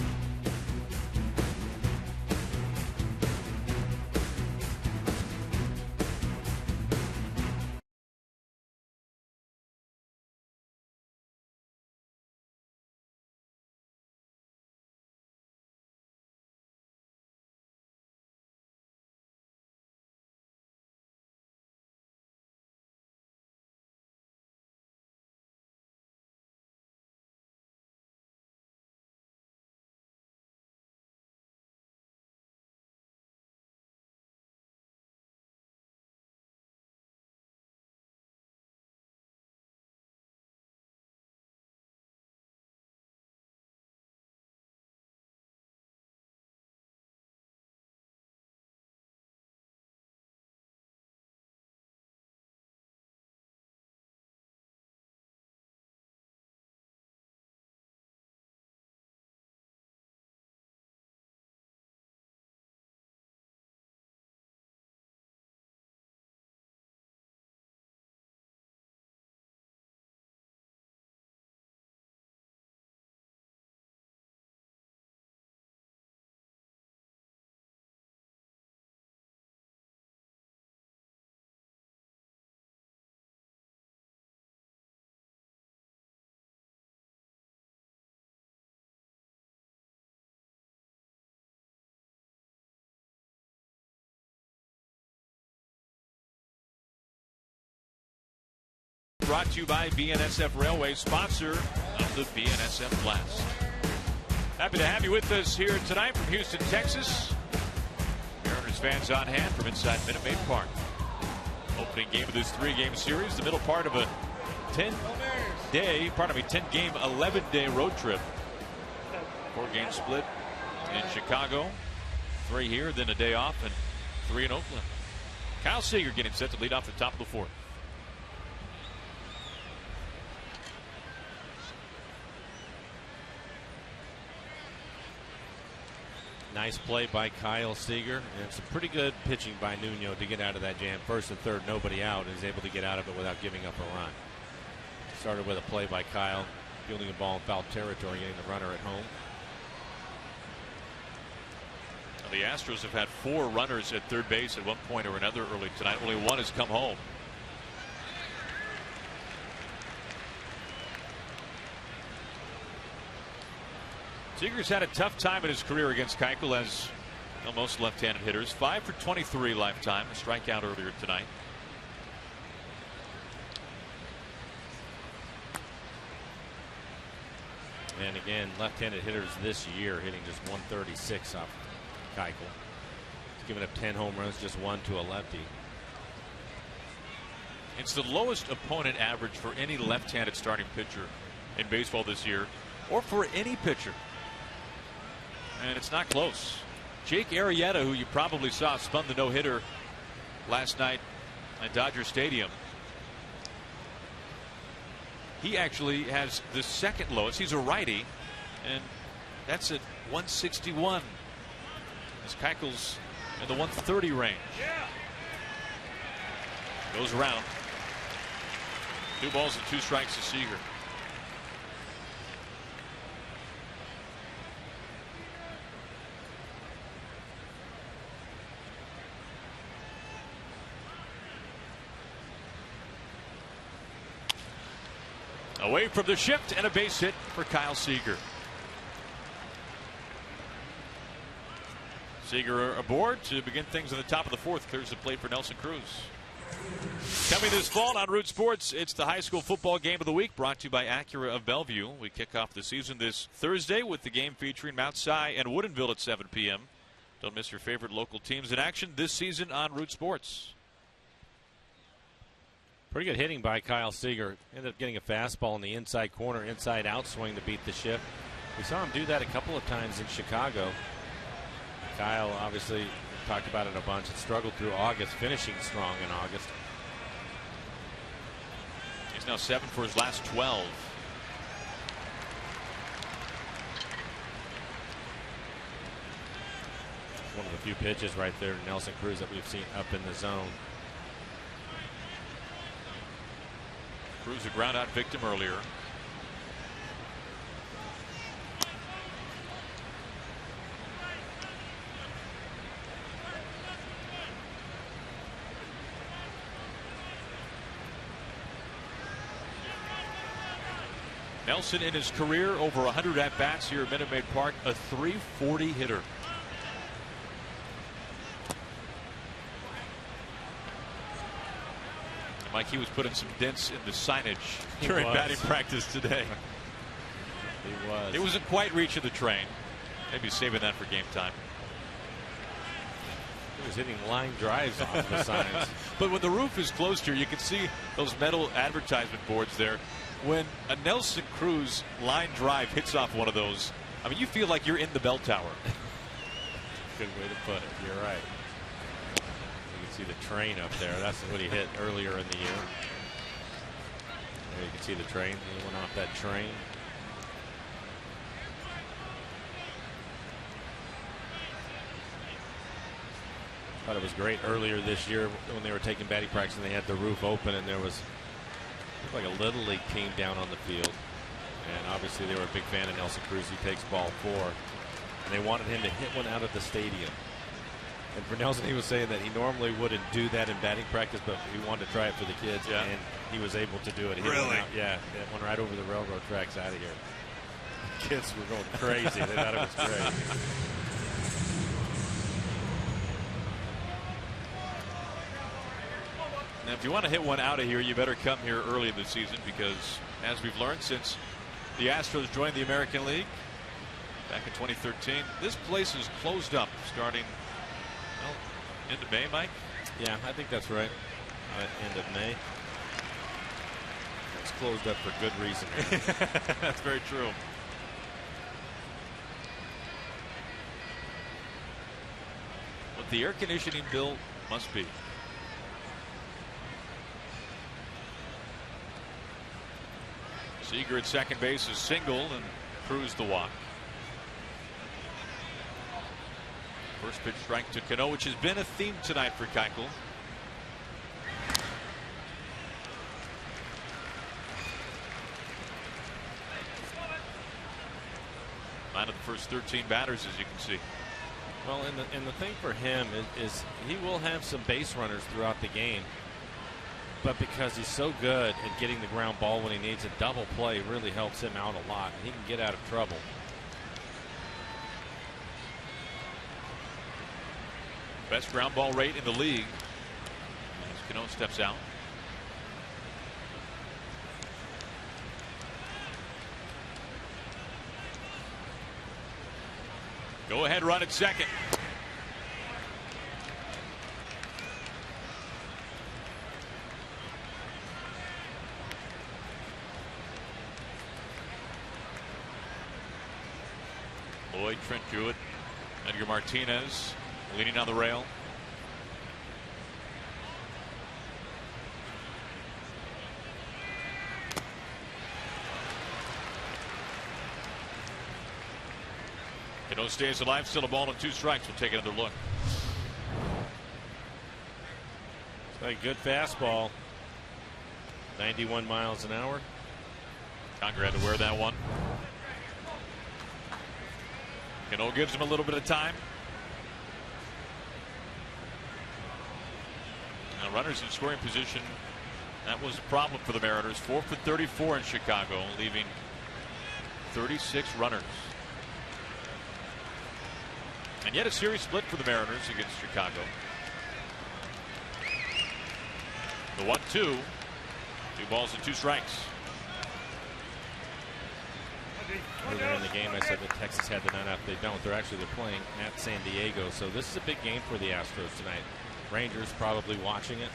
Brought to you by BNSF Railway, sponsor of the BNSF Blast. Happy to have you with us here tonight from Houston, Texas. Mariners fans on hand from inside Minute Maid Park. Opening game of this 3-game series, the middle part of a 10-game, 11-day road trip. 4-game split in Chicago, 3 here, then a day off, and 3 in Oakland. Kyle Seager getting set to lead off the top of the 4th. Nice play by Kyle Seager, and some pretty good pitching by Nuno to get out of that jam. First and third, nobody out, and is able to get out of it without giving up a run. Started with a play by Kyle, fielding a ball in foul territory, getting the runner at home. Now, the Astros have had 4 runners at third base at one point or another early tonight. Only 1 has come home. Seager's had a tough time in his career against Keuchel, as most left-handed hitters. 5 for 23 lifetime. A strikeout earlier tonight. And again, left-handed hitters this year hitting just 136 off Keuchel. He's given up 10 home runs, just 1 to a lefty. It's the lowest opponent average for any left-handed starting pitcher in baseball this year, or for any pitcher. And it's not close. Jake Arrieta, who you probably saw spun the no-hitter last night at Dodger Stadium, he actually has the second lowest. He's a righty, and that's at 161. As Keuchel's in the 130 range. Goes around. 2 balls and 2 strikes to Seager. Away from the shift, and a base hit for Kyle Seager. Seager aboard to begin things in the top of the 4th. Clears the plate for Nelson Cruz. Coming this fall on Root Sports, it's the high school football game of the week, brought to you by Acura of Bellevue. We kick off the season this Thursday with the game featuring Mount Si and Woodinville at 7 p.m. Don't miss your favorite local teams in action this season on Root Sports. Pretty good hitting by Kyle Seager. Ended up getting a fastball in the inside corner, inside out swing to beat the shift. We saw him do that a couple of times in Chicago. Kyle, obviously, talked about it a bunch. It struggled through August, finishing strong in August. He's now 7 for his last 12. One of the few pitches right there to Nelson Cruz that we've seen up in the zone. Cruz a ground out victim earlier. Nelson in his career over 100 at-bats here at Minute Maid Park, a .340 hitter. Mike, he was putting some dents in the signage during batting practice today. He was. It wasn't quite reaching the train. Maybe saving that for game time. He was hitting line drives off the signs. But when the roof is closed here, you can see those metal advertisement boards there. When a Nelson Cruz line drive hits off one of those, I mean, you feel like you're in the bell tower. Good way to put it. You're right. You can see the train up there. That's what he hit earlier in the year. There you can see the train. He went off that train. Thought it was great earlier this year when they were taking batting practice and they had the roof open and there was like a little league team down on the field, and obviously they were a big fan of Nelson Cruz. He takes ball 4, and they wanted him to hit one out of the stadium. And for Nelson, he was saying that he normally wouldn't do that in batting practice, but he wanted to try it for the kids, and he was able to do it. He really? It went right over the railroad tracks out of here. Kids were going crazy. They thought it was great. Now, if you want to hit one out of here, you better come here early in the season, because as we've learned since the Astros joined the American League back in 2013, this place is closed up starting into May, Mike? Yeah, I think that's right. End of May. It's closed up for good reason. That's very true. What the air conditioning bill must be. Seager at second base is single, and Cruz the walk. First pitch strike to Cano, which has been a theme tonight for Keuchel. Line of the first 13 batters, as you can see. Well, and the thing for him is he will have some base runners throughout the game. But because he's so good at getting the ground ball when he needs a double play, really helps him out a lot. He can get out of trouble. Best ground ball rate in the league as Cano steps out. Go ahead run at second. Lloyd, Trent Jewett, Edgar Martinez leaning on the rail. Cano stays alive, still a ball and 2 strikes. We'll take another look. A good fastball. 91 miles an hour. Conger had to wear that one. Cano gives him a little bit of time. Now runners in scoring position. That was a problem for the Mariners. 4 for 34 in Chicago, leaving 36 runners. And yet a series split for the Mariners against Chicago. The 1-2. 2 balls and 2 strikes. Earlier in the game, I said that Texas had the 9 out. They don't. They're playing at San Diego. So this is a big game for the Astros tonight. Rangers probably watching it.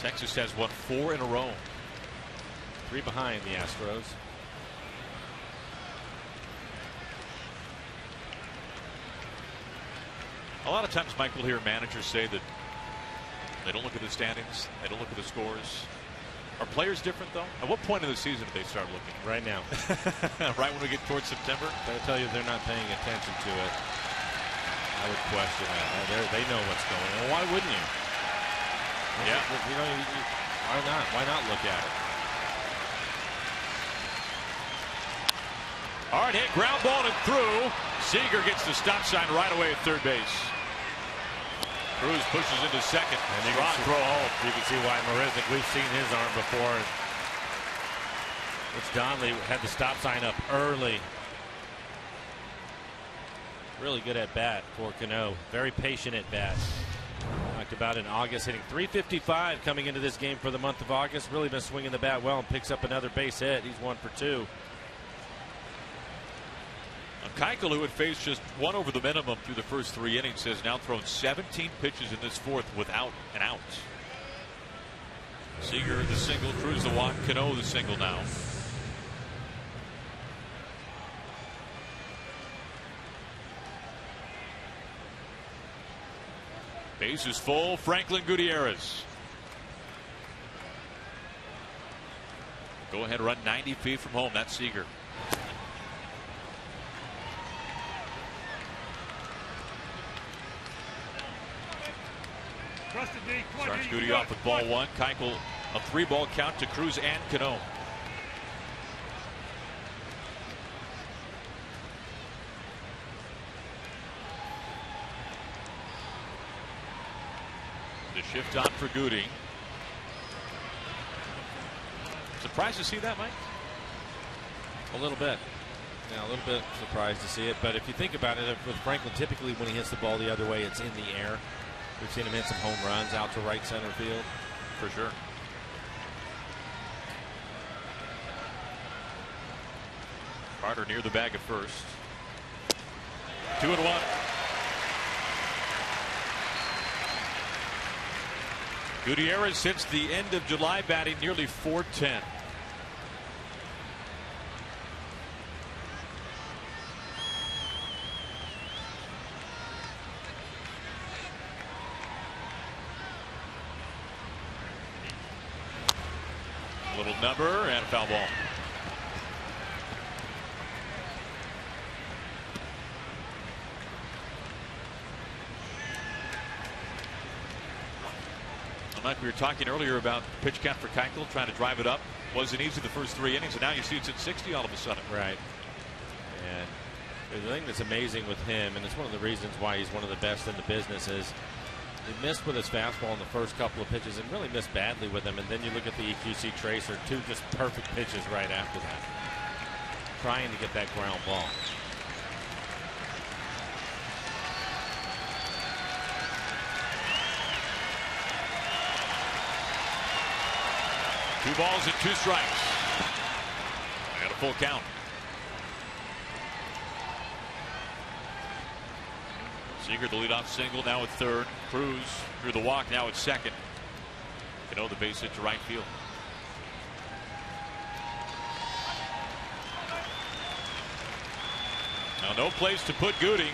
Texas has won 4 in a row. 3 behind the Astros. A lot of times, Mike, will hear managers say that they don't look at the standings, they don't look at the scores. Are players different, though? At what point in the season do they start looking? Right now. Right when we get towards September? They'll tell you they're not paying attention to it. I would question that. They know what's going on. Why wouldn't you? Yeah. Why not? Why not look at it? Hard hit, ground ball and through. Seager gets the stop sign right away at third base. Cruz pushes into second. And you can throw home. You can see why Marisnik, we've seen his arm before. Which Donnelly had the stop sign up early. Really good at bat for Cano. Very patient at bat. Talked about in August, hitting .355 coming into this game for the month of August. Really been swinging the bat well and picks up another base hit. He's 1 for 2. Keuchel, who had faced just 1 over the minimum through the first 3 innings, has now thrown 17 pitches in this 4th without an out. Seager the single, Cruz the walk, Cano the single now. Base is full. Franklin Gutierrez. Go ahead, run 90 feet from home. That's Seager. Starts Goody off with ball 1. Keuchel, a 3-ball count to Cruz and Cano. The shift on for Goody. Surprised to see that, Mike? A little bit. Yeah, a little bit surprised to see it. But if you think about it, with Franklin, typically when he hits the ball the other way, it's in the air. We've seen him hit some home runs out to right center field. For sure. Carter near the bag at first. 2-1. Gutierrez since the end of July batting nearly .410. Little number and foul ball. Mike, we were talking earlier about pitch count for Keuchel, trying to drive it up. Wasn't easy the first 3 innings, and now you see it's at 60 all of a sudden. Right. And the thing that's amazing with him, and it's one of the reasons why he's one of the best in the business, is he missed with his fastball in the first couple of pitches and really missed badly with him. And then you look at the EQC tracer, 2 just perfect pitches right after that. Trying to get that ground ball. Two balls and 2 strikes. And a full count. Seager the leadoff single, now at third. Cruz through the walk, now at second. Cano the base hit to right field. Now no place to put Goody.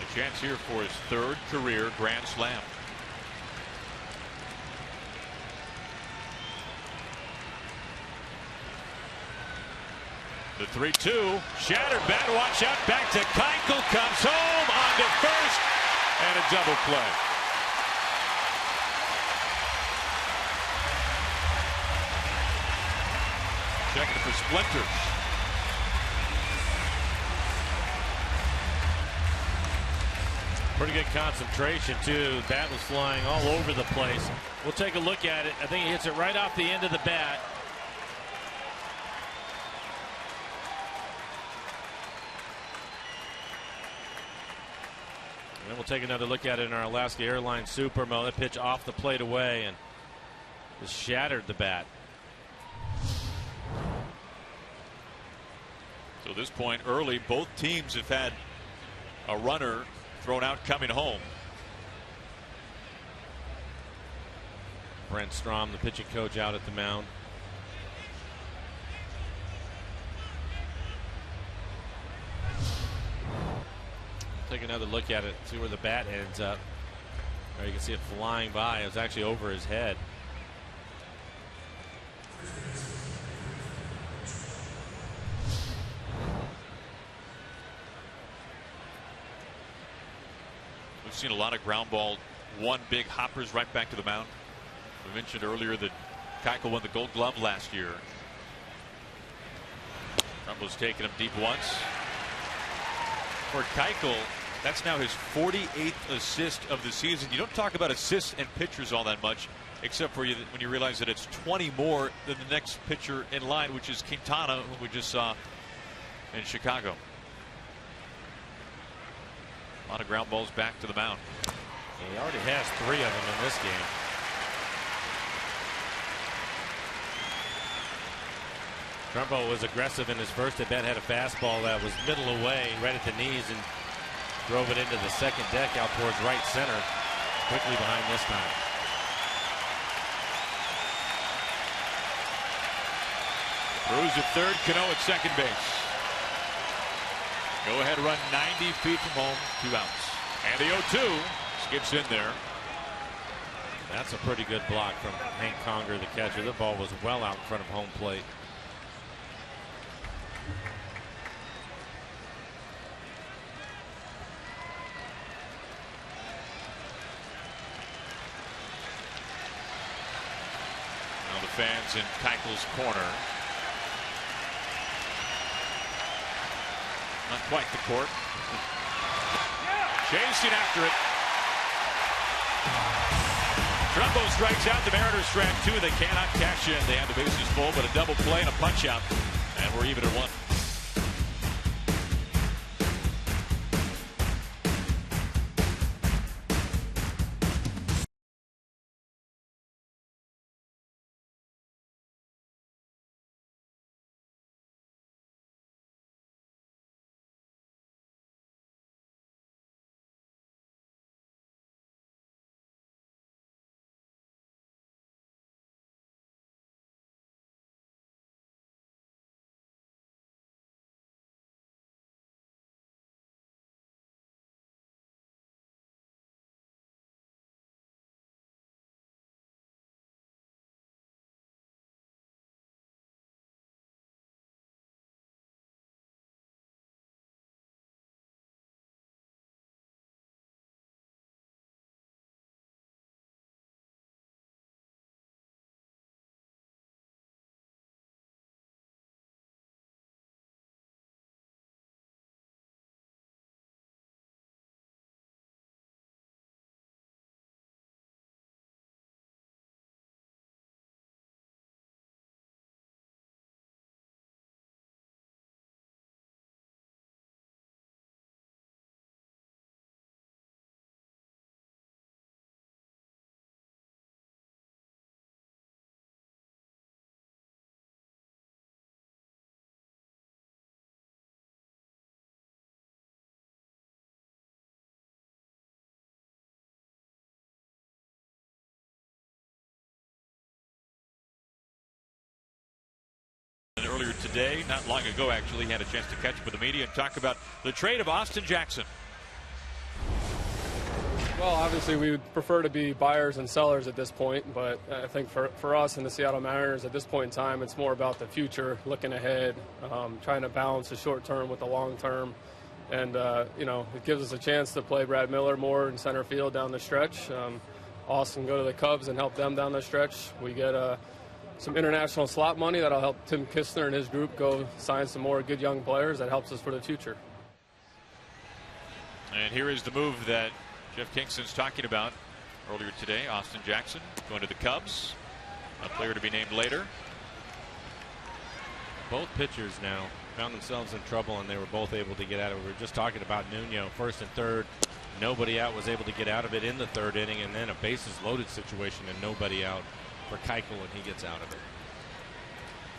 A chance here for his third career grand slam. The 3-2 shattered bat. Watch out. Back to Keuchel. Comes home on to first and a double play. Checking for splinters. Pretty good concentration too. Bat was flying all over the place. We'll take a look at it. I think he hits it right off the end of the bat. And we'll take another look at it in our Alaska Airlines Supermo. That pitch off the plate away and just shattered the bat. So at this point early, both teams have had a runner thrown out coming home. Brent Strom, the pitching coach, out at the mound. Take another look at it, see where the bat ends up. There you can see it flying by. It was actually over his head. We've seen a lot of ground ball, one big hoppers right back to the mound. We mentioned earlier that Keuchel won the Gold Glove last year. Trumbo's taken him deep once. For Keuchel, that's now his 48th assist of the season. You don't talk about assists and pitchers all that much, except for when you realize that it's 20 more than the next pitcher in line, which is Quintana, who we just saw in Chicago. A lot of ground balls back to the mound. He already has 3 of them in this game. Trumbo was aggressive in his first at bat, had a fastball that was middle away, right at the knees, and drove it into the second deck out towards right center. Quickly behind this time. Cruz at third, Cano at second base. Go ahead run 90 feet from home, 2 outs. And the 0-2 skips in there. That's a pretty good block from Hank Conger, the catcher. The ball was well out in front of home plate. Now the fans in Keichel's corner. Not quite the court. Chasing after it. Trumbo strikes out. The Mariners strand 2. They cannot cash in. They have the bases full, but a double play and a punch out. And we're even at 1. today, not long ago actually, had a chance to catch up with the media and talk about the trade of Austin Jackson. Well, obviously we would prefer to be buyers and sellers at this point, but I think for us and the Seattle Mariners at this point in time, it's more about the future, looking ahead, trying to balance the short term with the long term. And, it gives us a chance to play Brad Miller more in center field down the stretch. Austin go to the Cubs and help them down the stretch. We get some international slot money that'll help Tim Kistner and his group go sign some more good young players. That helps us for the future. And here is the move that Jeff Kingston's talking about earlier today. Austin Jackson going to the Cubs. A player to be named later. Both pitchers now found themselves in trouble, and they were both able to get out of it. We were just talking about Nuno, first and third. Nobody out, was able to get out of it in the third inning, and then a bases loaded situation and nobody out for Keuchel, and he gets out of it.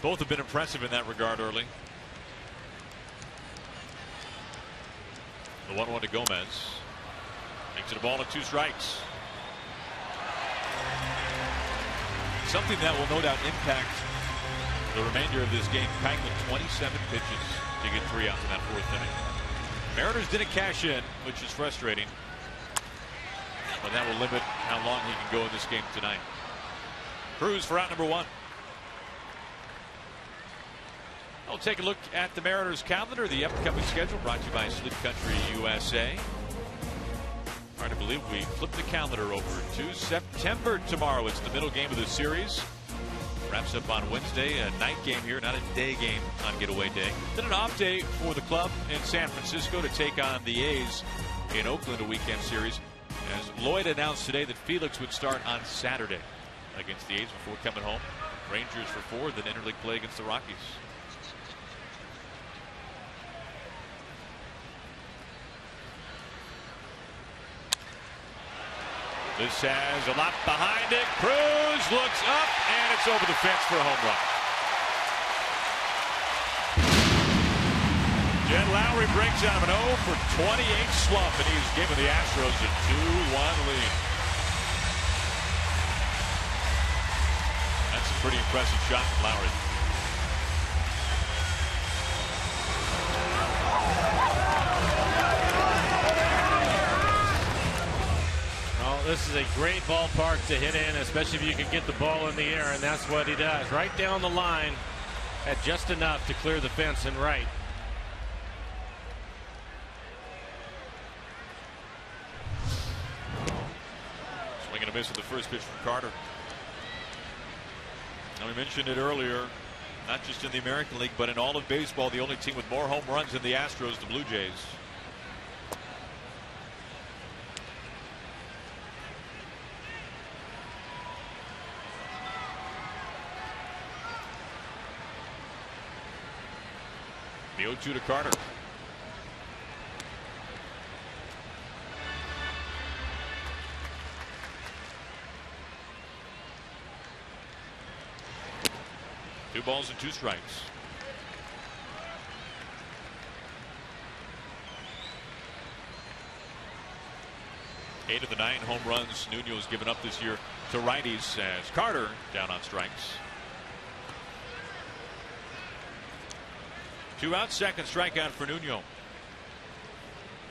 Both have been impressive in that regard early. The 1-1 to Gomez. Makes it a ball and 2 strikes. Something that will no doubt impact the remainder of this game. Keuchel 27 pitches to get 3 outs in that 4th inning. Mariners didn't cash in, which is frustrating. But that will limit how long he can go in this game tonight. Cruz for out number 1. I'll take a look at the Mariners calendar, the upcoming schedule brought to you by Sleep Country USA. Hard to believe we flipped the calendar over to September tomorrow. It's the middle game of the series. Wraps up on Wednesday, a night game here, not a day game on getaway day. Then an off day for the club in San Francisco to take on the A's in Oakland, a weekend series. As Lloyd announced today that Felix would start on Saturday against the A's before coming home. Rangers for 4, then interleague play against the Rockies. This has a lot behind it. Cruz looks up, and it's over the fence for a home run. Jed Lowry breaks out of an 0 for 28 slump, and he's given the Astros a 2-1 lead. That's a pretty impressive shot from Lowry. This is a great ballpark to hit in, especially if you can get the ball in the air, and that's what he does. Right down the line, at just enough to clear the fence and right. Swing and a miss at the first pitch from Carter. Now, we mentioned it earlier, not just in the American League, but in all of baseball, the only team with more home runs than the Astros, the Blue Jays. The 0-2 to Carter. Two balls and 2 strikes. Eight of the 9 home runs Nuno's given up this year to righties, as Carter down on strikes. 2 out, second strikeout for Nuno.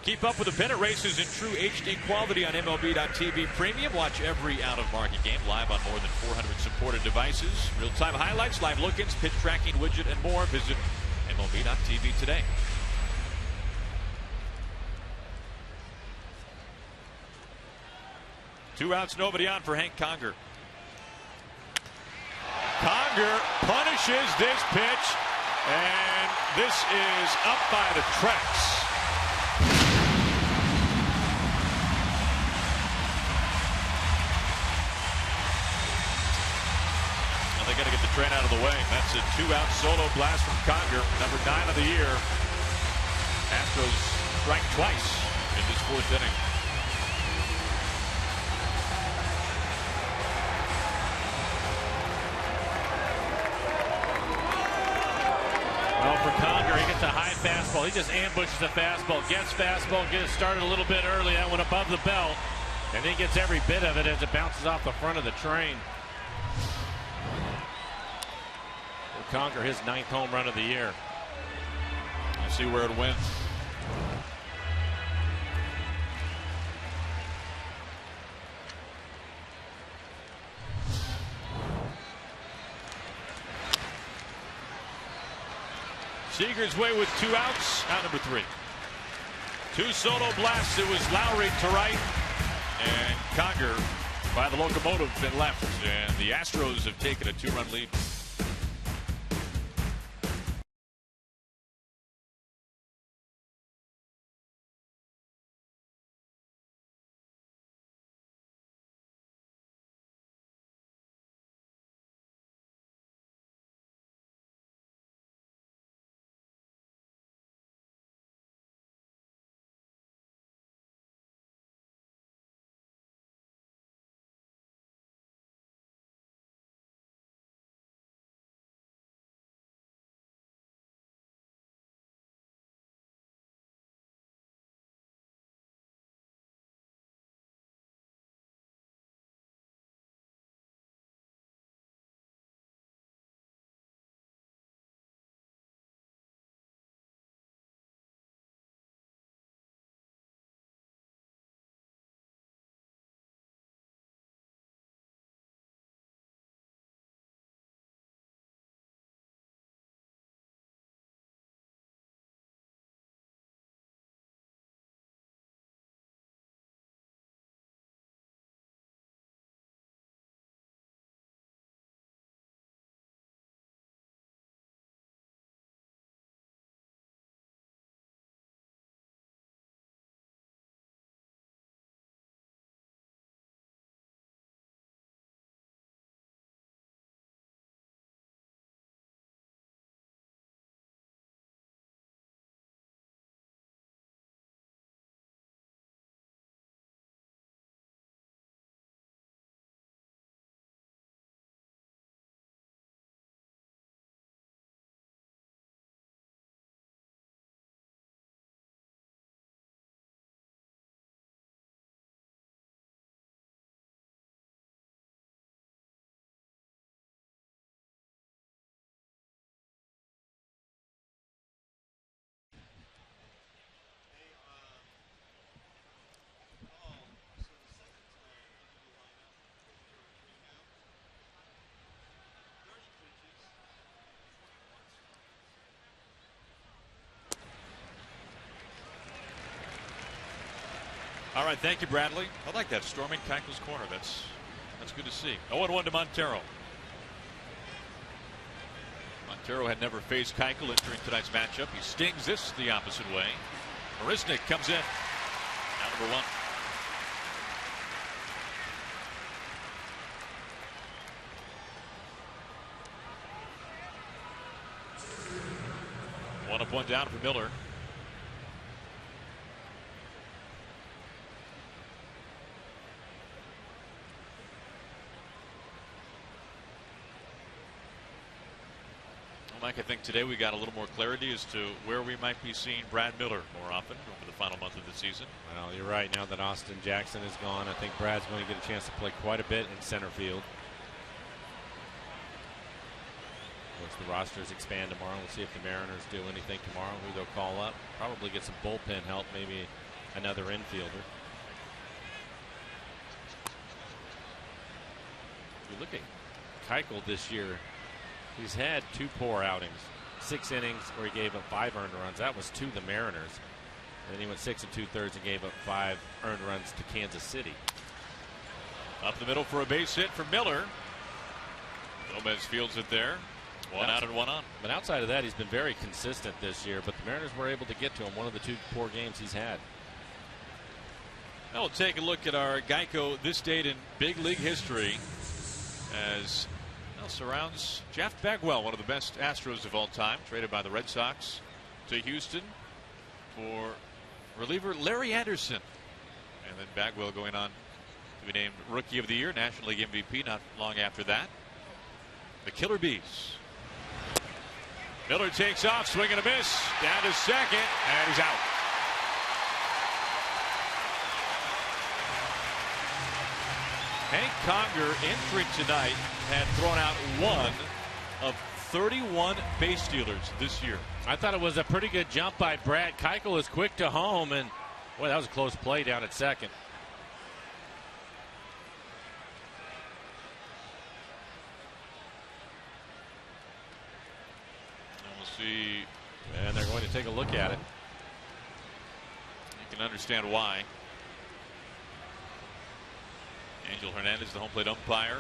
Keep up with the pennant races in true HD quality on MLB.TV Premium. Watch every out-of-market game live on more than 400 supported devices. Real-time highlights, live look-ins, pitch tracking widget, and more. Visit MLB.TV today. Two outs, nobody on for Hank Conger. Conger punishes this pitch. And this is up by the tracks. Well, they got to get the train out of the way. That's a 2-out solo blast from Conger, number 9 of the year. Astros strike twice in this 4th inning. Well, for Conger, he gets a high fastball. He just ambushes the fastball, gets fastball, gets it started a little bit early. That went above the belt, and then gets every bit of it as it bounces off the front of the train. Conger his 9th home run of the year. We'll see where it went. Seager's way with 2 outs. Out number 3. 2 solo blasts. It was Lowry to right and Conger by the locomotive in left. And the Astros have taken a 2-run lead. All right, thank you, Bradley. I like that storming Keuchel's corner. That's good to see. 0-1 to Montero. Montero had never faced Keuchel entering tonight's matchup. He stings this the opposite way. Marisnik comes in. Now number 1. One up, one down for Miller. Mike, I think today we got a little more clarity as to where we might be seeing Brad Miller more often over the final month of the season. Well, you're right. Now that Austin Jackson is gone, I think Brad's going to get a chance to play quite a bit in center field. Once the rosters expand tomorrow, we'll see if the Mariners do anything tomorrow, who they'll call up. Probably get some bullpen help, maybe another infielder. If you look at Keuchel this year, he's had 2 poor outings. 6 innings where he gave up 5 earned runs. That was to the Mariners. And then he went 6 2/3 and gave up 5 earned runs to Kansas City. Up the middle for a base hit for Miller. Gomez fields it there. 1 out and 1 on. But outside of that, he's been very consistent this year. But the Mariners were able to get to him. One of the 2 poor games he's had. Now we'll take a look at our Geico this date in big league history as surrounds Jeff Bagwell, one of the best Astros of all time, traded by the Red Sox to Houston for reliever Larry Anderson. And then Bagwell going on to be named Rookie of the Year, National League MVP not long after that. The Killer Bees. Miller takes off, swing and a miss, down to second, and he's out. Hank Conger entering tonight had thrown out 1 of 31 base stealers this year. I thought it was a pretty good jump by Brad. Keuchel is quick to home, and boy, that was a close play down at second. And we'll see. And they're going to take a look at it. You can understand why. Angel Hernandez, the home plate umpire.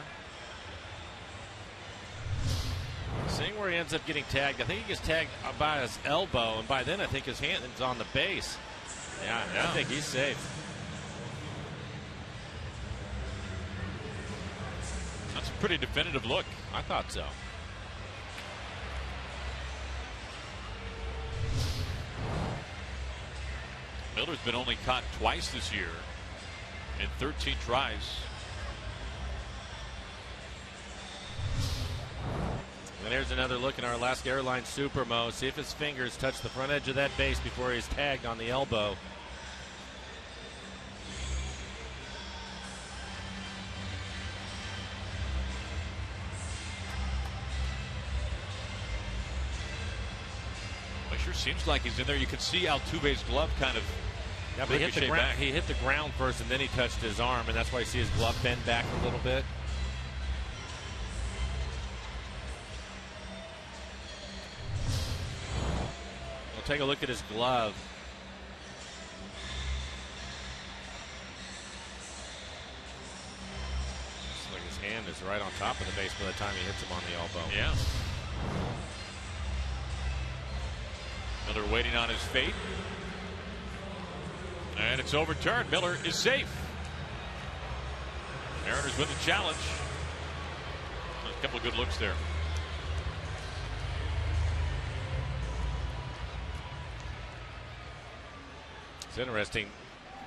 Seeing where he ends up getting tagged, I think he gets tagged by his elbow, and by then I think his hand is on the base. Yeah, I think he's safe. That's a pretty definitive look. I thought so. Miller's been only caught twice this year in 13 tries. And there's another look in our Alaska Airlines Supermo. See if his fingers touch the front edge of that base before he's tagged on the elbow. Well, it sure seems like he's in there. You can see Altuve's glove kind of. Yeah, but he hit the ground first, and then he touched his arm, and that's why you see his glove bend back a little bit. We'll take a look at his glove. Looks like his hand is right on top of the base by the time he hits him on the elbow. Yeah. Miller waiting on his fate. And it's overturned. Miller is safe. Mariners win the challenge. A couple of good looks there. It's interesting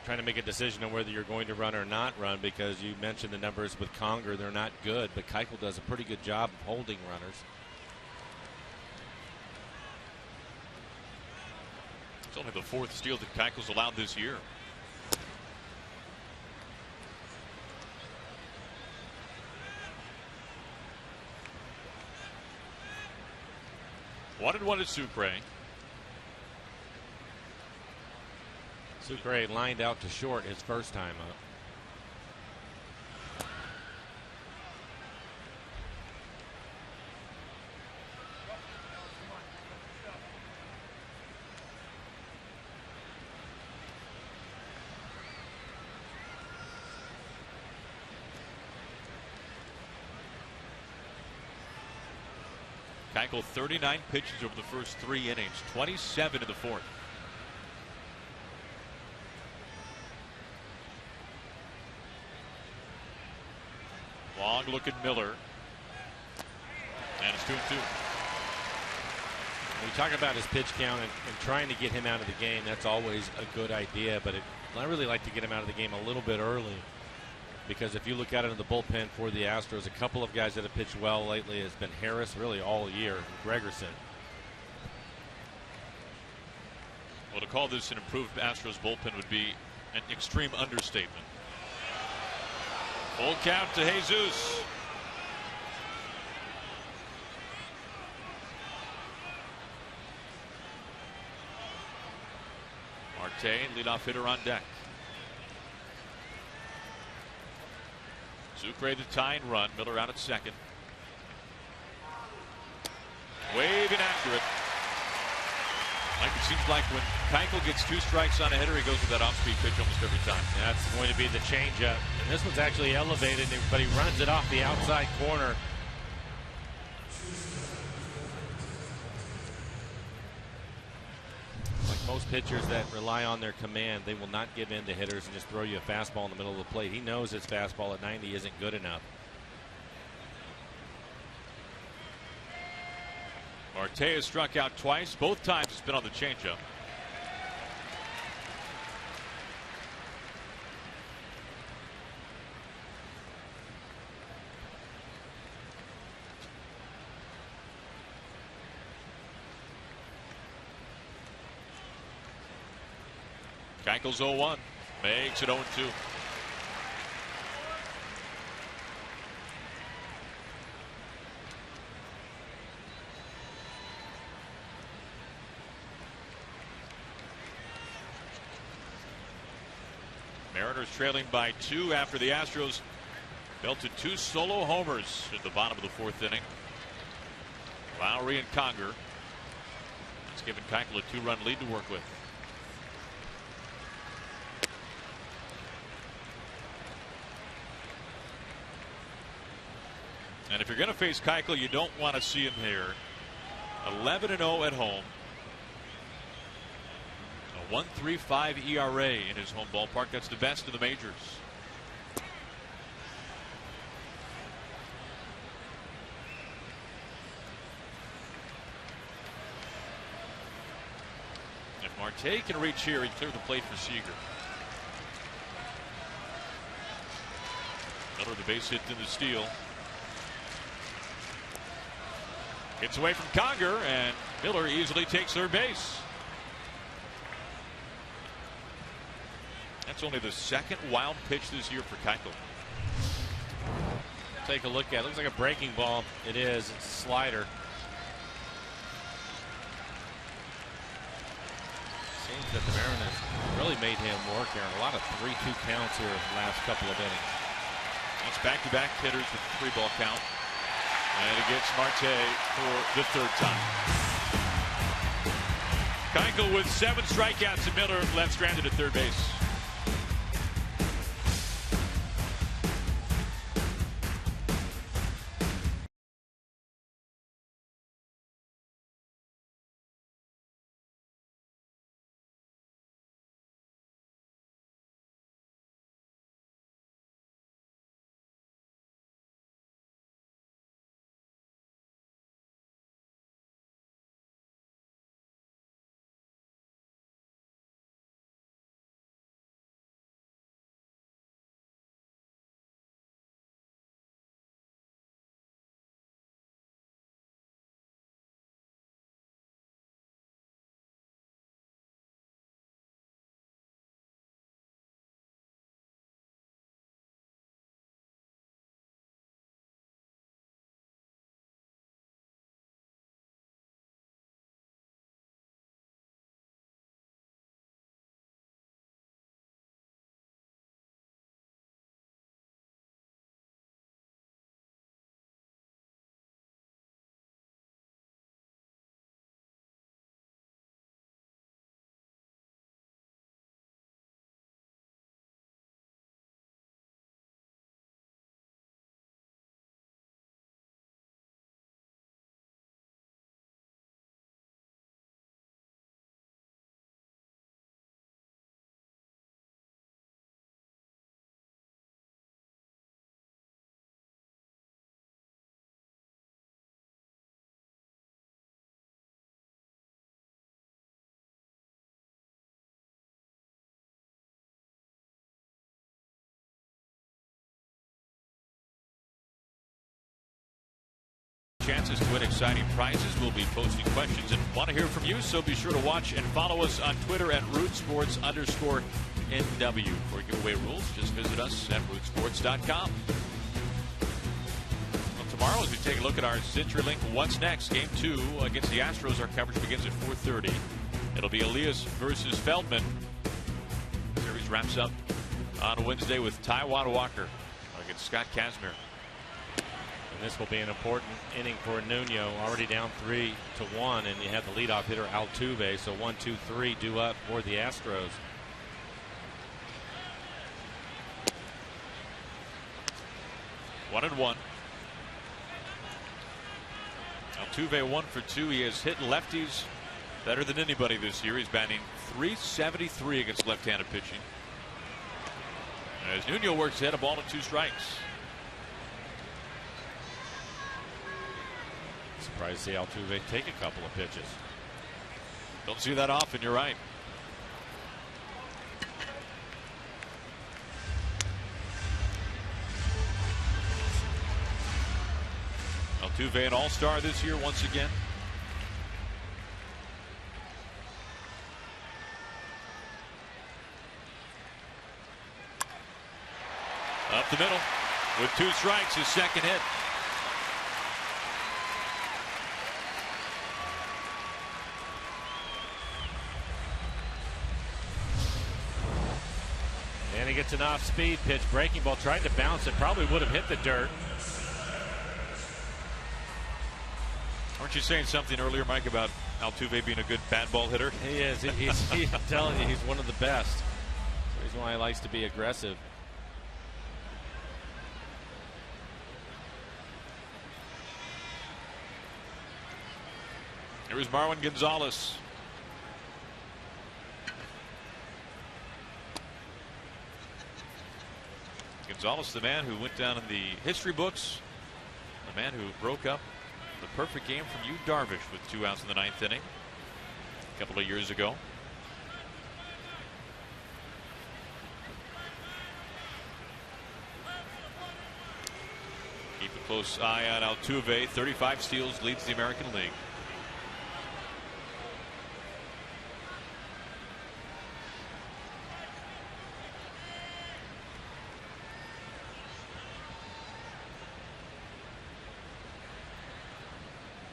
trying to make a decision on whether you're going to run or not run, because you mentioned the numbers with Conger. They're not good, but Keuchel does a pretty good job of holding runners. It's only the fourth steal that Keuchel's allowed this year. One and one is Sucre. Sucre lined out to short his first time up. Keuchel 39 pitches over the first 3 innings, 27 in the fourth. Long look at Miller. And it's 2-2. When you talk about his pitch count and trying to get him out of the game, that's always a good idea, but I really like to get him out of the game a little bit early. Because if you look at it in the bullpen for the Astros, a couple of guys that have pitched well lately has been Harris, really all year, and Gregerson. Well, to call this an improved Astros bullpen would be an extreme understatement. Full count to Jesus. Marte, leadoff hitter on deck. Sucre the tying run. Miller out at second. Wave inaccurate. Like it seems like when Keuchel gets 2 strikes on a hitter, he goes with that off-speed pitch almost every time. That's going to be the changeup. And this one's actually elevated, but he runs it off the outside corner. Like most pitchers that rely on their command, they will not give in to hitters and just throw you a fastball in the middle of the plate. He knows his fastball at 90 isn't good enough. Marte has struck out twice. Both times it's been on the changeup. Keuchel's 0-1. Makes it 0-2. Mariners trailing by 2 after the Astros belted 2 solo homers at the bottom of the 4th inning. Lowry and Conger. It's given Keuchel a 2-run lead to work with. And if you're going to face Keuchel, you don't want to see him here. 11-0 at home. A 1.35 ERA in his home ballpark. That's the best in the majors. If Marte can reach here, he'd clear the plate for Seager. Miller the base hit in the steal. Gets away from Conger, and Miller easily takes third base. That's only the 2nd wild pitch this year for Keuchel. Take a look at it. Looks like a breaking ball. It is. It's a slider. Seems that the Mariners really made him work here. A lot of 3-2 counts here in the last couple of innings. It's back-to-back hitters with the 3-ball count. And it gets Marte for the 3rd time. Keuchel with 7 strikeouts, and Miller left stranded at third base. Chances to win exciting prizes. We'll be posting questions and want to hear from you, so be sure to watch and follow us on Twitter at RootSports_NW. For giveaway rules, just visit us at rootsports.com. Well, tomorrow, as we take a look at our CenturyLink What's Next, Game 2 against the Astros, our coverage begins at 4:30. It'll be Elias versus Feldman. The series wraps up on Wednesday with Taijuan Walker against Scott Kazmir. And this will be an important inning for Nuno, already down 3-1, and you have the leadoff hitter Altuve, so 1-2-3 due up for the Astros. One and one. Altuve 1 for 2. He has hit lefties better than anybody this year. He's batting .373 against left-handed pitching. As Nuno works ahead, a ball and 2 strikes. Surprised to see Altuve take a couple of pitches. Don't see that often, you're right. Altuve an all-star this year once again. Up the middle with 2 strikes, his second hit. And he gets an off-speed pitch, breaking ball, tried to bounce it, probably would have hit the dirt. Aren't you saying something earlier, Mike, about Altuve being a good bat ball hitter? He is. He's telling you, he's one of the best. That's the reason why he likes to be aggressive. Here is Marwin Gonzalez. Gonzalez, the man who went down in the history books, the man who broke up the perfect game from Yu Darvish with 2 outs in the 9th inning a couple of years ago. Keep a close eye on Altuve. 35 steals, leads the American League.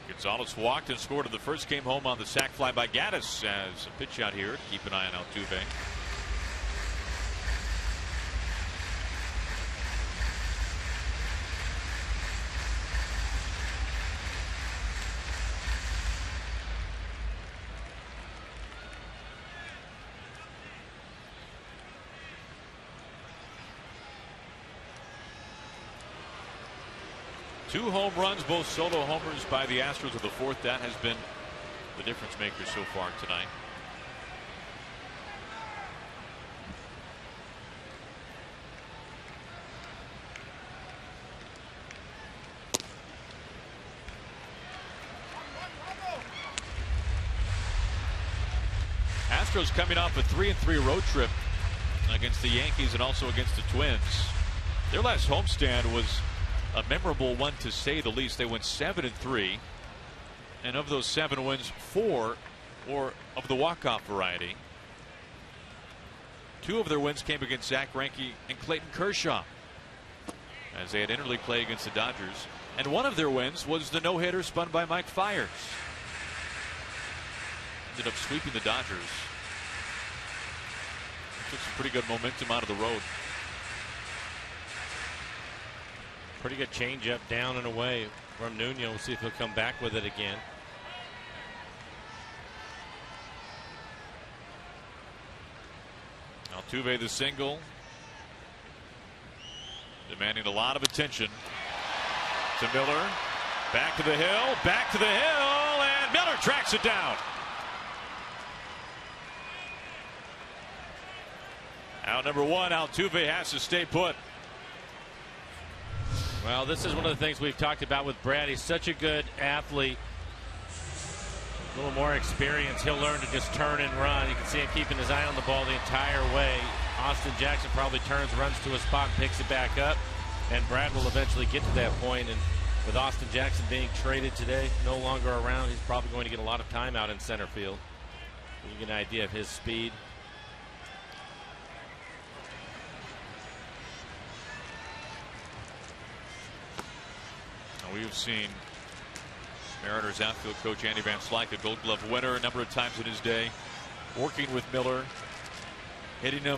Gonzalez walked and scored in the first game home on the sac fly by Gaddis. As a pitch out here, keep an eye on Altuve. Two home runs, both solo homers by the Astros of the 4th. That has been the difference maker so far tonight. Astros coming off a 3-3 road trip against the Yankees and also against the Twins. Their last homestand was a memorable one, to say the least. They went 7-3, and of those 7 wins, 4 were of the walk-off variety. 2 of their wins came against Zach Greinke and Clayton Kershaw, as they had interleague play against the Dodgers. And one of their wins was the no-hitter spun by Mike Fiers. Ended up sweeping the Dodgers. Took some pretty good momentum out of the road. Pretty good changeup down and away from Nuno. We'll see if he'll come back with it again. Altuve the single, demanding a lot of attention. To Miller, back to the hill, and Miller tracks it down. Out number 1, Altuve has to stay put. Well, this is one of the things we've talked about with Brad. He's such a good athlete. A little more experience. He'll learn to just turn and run. You can see him keeping his eye on the ball the entire way. Austin Jackson probably turns, runs to a spot, and picks it back up. And Brad will eventually get to that point. And with Austin Jackson being traded today, no longer around, he's probably going to get a lot of time out in center field. You get an idea of his speed. We've seen Mariners outfield coach Andy Van Slyke, a Gold Glove winner, a number of times in his day, working with Miller, hitting him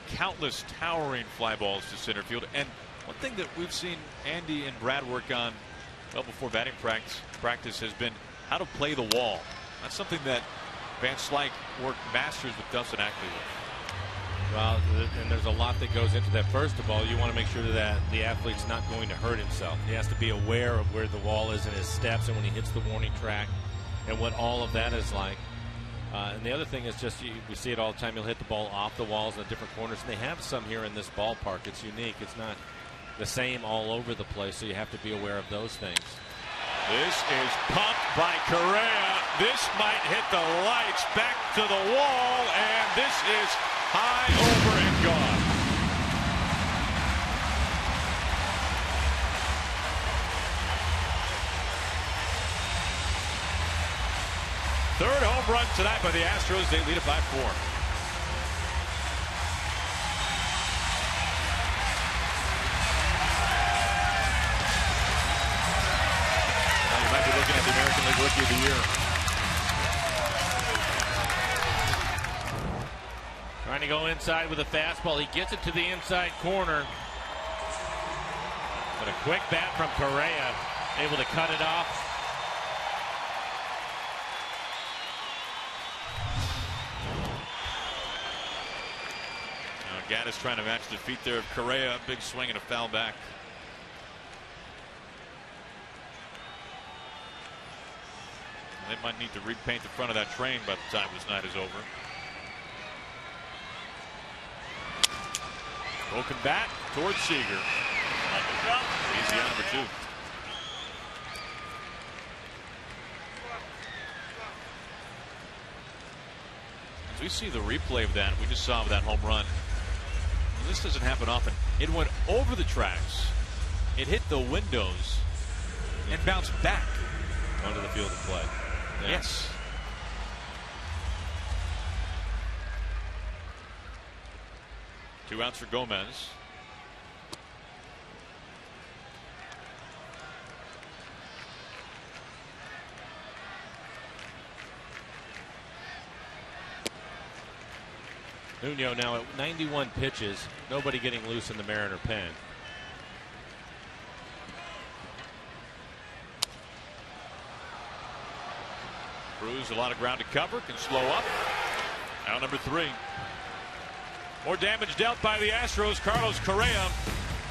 countless towering fly balls to center field. And one thing that we've seen Andy and Brad work on well before batting practice has been how to play the wall. That's something that Van Slyke worked masters with Dustin Ackley with. Well, and there's a lot that goes into that. First of all, you want to make sure that the athlete's not going to hurt himself. He has to be aware of where the wall is in his steps and when he hits the warning track and what all of that is like. And the other thing is just we see it all the time. He'll hit the ball off the walls in the different corners. And they have some here in this ballpark. It's unique. It's not the same all over the place, so you have to be aware of those things. This is pumped by Correa. This might hit the lights, back to the wall, and this is high, over, and gone. Third home run tonight by the Astros. They lead it by 4. Now you might be looking at the American League Rookie of the Year. Trying Trying to go inside with a fastball. He gets it to the inside corner. But a quick bat from Correa, able to cut it off. Now Gaddis trying to match the feet there of Correa. Big swing and a foul back. They might need to repaint the front of that train by the time this night is over. Broken bat towards Seager. Easy on number 2. As we see the replay of that, we just saw that home run. This doesn't happen often. It went over the tracks. It hit the windows and bounced back onto the field of play. Yeah. Yes. Two outs for Gomez. Nuno now at 91 pitches. Nobody getting loose in the Mariner pen. Cruz, a lot of ground to cover, can slow up. Out number 3. More damage dealt by the Astros. Carlos Correa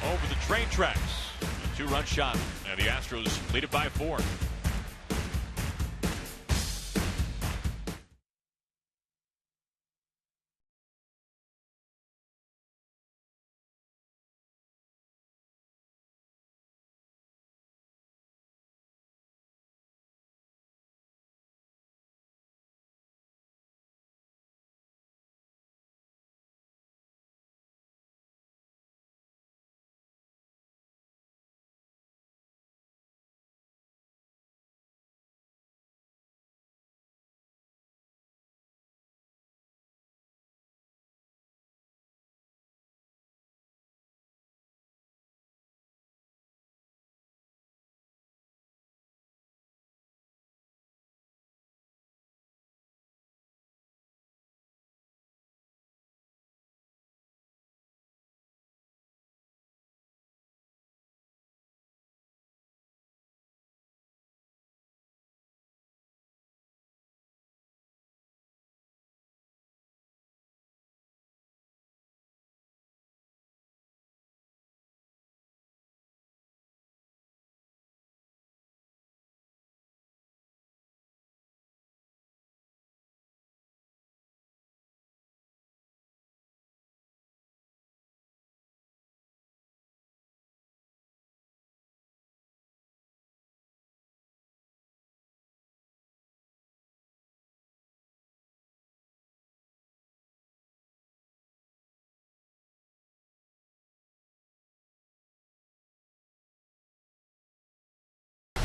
over the train tracks. A 2-run shot, and the Astros lead it by 4.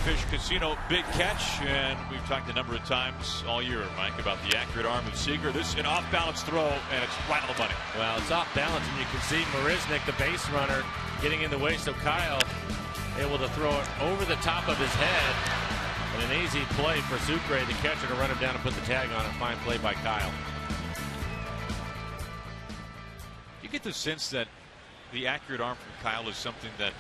Fish Casino big catch, and we've talked a number of times all year, Mike, about the accurate arm of Seager. This an off-balance throw, and it's right on the money. Well, it's off balance, and you can see Marisnik, the base runner, getting in the way. So Kyle able to throw it over the top of his head, and an easy play for Sucre to catch it and run him down and put the tag on it. Fine play by Kyle. You get the sense that the accurate arm from Kyle is something that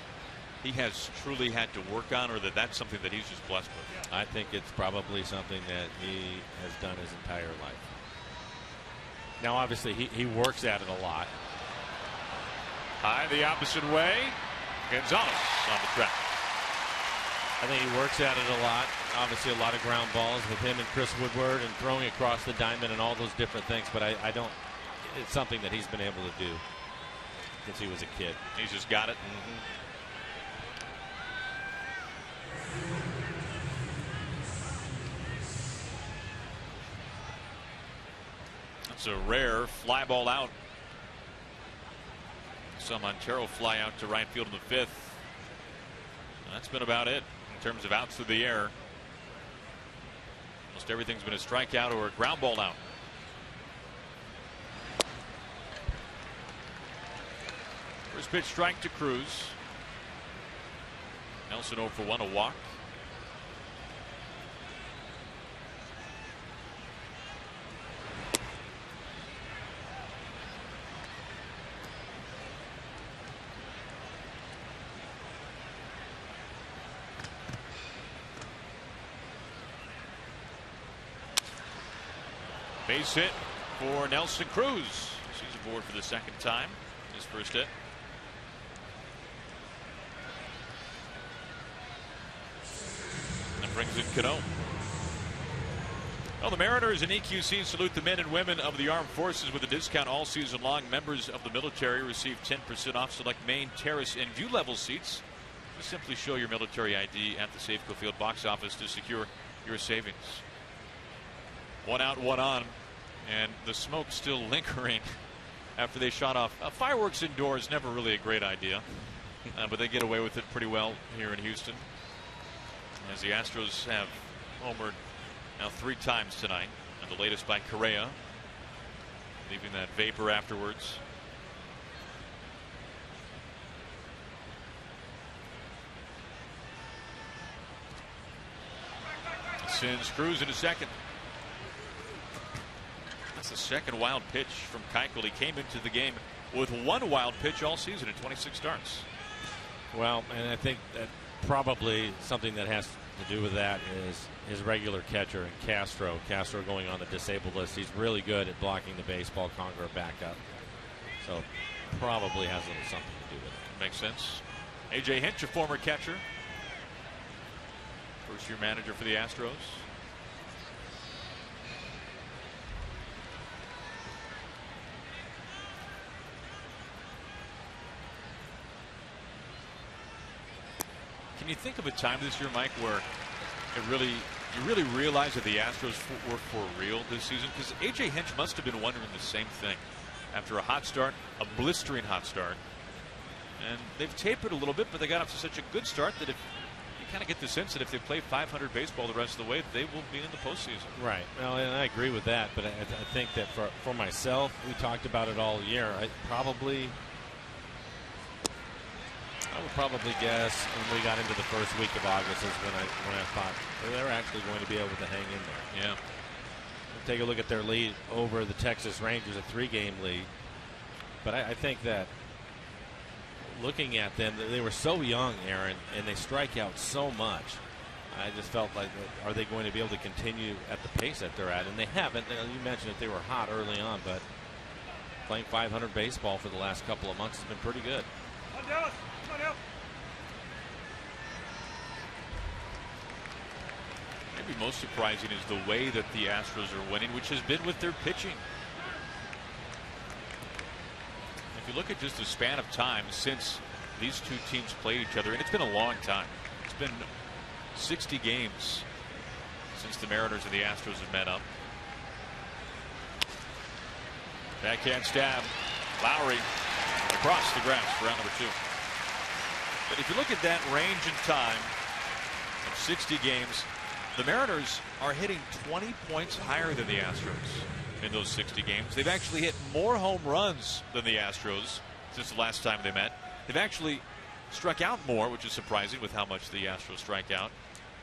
he has truly had to work on, or that's something that he's just blessed with? I think it's probably something that he has done his entire life. Now, obviously, he works at it a lot. High the opposite way. Gonzalez on the track. I think he works at it a lot. Obviously, a lot of ground balls with him and Chris Woodward and throwing across the diamond and all those different things. But I don't. It's something that he's been able to do since he was a kid. He's just got it. That's a rare fly ball out. Some Montero fly out to right field in the 5th. That's been about it in terms of outs through the air. Almost everything's been a strikeout or a ground ball out. First pitch strike to Cruz. Nelson 0 for 1, a walk. Base hit for Nelson Cruz. He's aboard for the second time. His first hit. That brings in Cano. Well, the Mariners and EQC salute the men and women of the armed forces with a discount all season long. Members of the military receive 10% off select main, terrace, and view level seats. Just simply show your military ID at the Safeco Field box office to secure your savings. One out, one on, and the smoke still lingering after they shot off. Fireworks indoors, never really a great idea, but they get away with it pretty well here in Houston. As the Astros have homered now 3 times tonight, and the latest by Correa, leaving that vapor afterwards. Sends Cruz into second. That's the second wild pitch from Keuchel. He came into the game with 1 wild pitch all season in 26 starts. Well, and I think that probably something that has to do with that is his regular catcher and Castro. Castro going on the disabled list. He's really good at blocking the baseball. Conger back up. So probably has a little something to do with it. Makes sense. AJ Hinch, a former catcher. First year manager for the Astros. Can you think of a time this year, Mike, where you really realize that the Astros were for real this season? Because AJ Hinch must have been wondering the same thing after a hot start, a blistering hot start. And they've tapered a little bit, but they got off to such a good start that if you kind of get the sense that if they play 500 baseball the rest of the way, they will be in the postseason. Right. Well, and I agree with that, but I think that for myself, we talked about it all year. I would probably guess when we got into the first week of August is when I thought they're actually going to be able to hang in there. Yeah. Take a look at their lead over the Texas Rangers, a 3-game lead. But I think that looking at them, they were so young, Aaron, and they strike out so much. I just felt like, are they going to be able to continue at the pace that they're at? And they haven't. You mentioned that they were hot early on, but playing 500 baseball for the last couple of months has been pretty good. Maybe most surprising is the way that the Astros are winning, which has been with their pitching. If you look at just the span of time since these two teams played each other, and it's been a long time. It's been 60 games since the Mariners and the Astros have met up. Backhand stab. Lowry across the grass for round number 2. But if you look at that range in time of 60 games, the Mariners are hitting 20 points higher than the Astros in those 60 games. They've actually hit more home runs than the Astros since the last time they met. They've actually struck out more, which is surprising with how much the Astros strike out.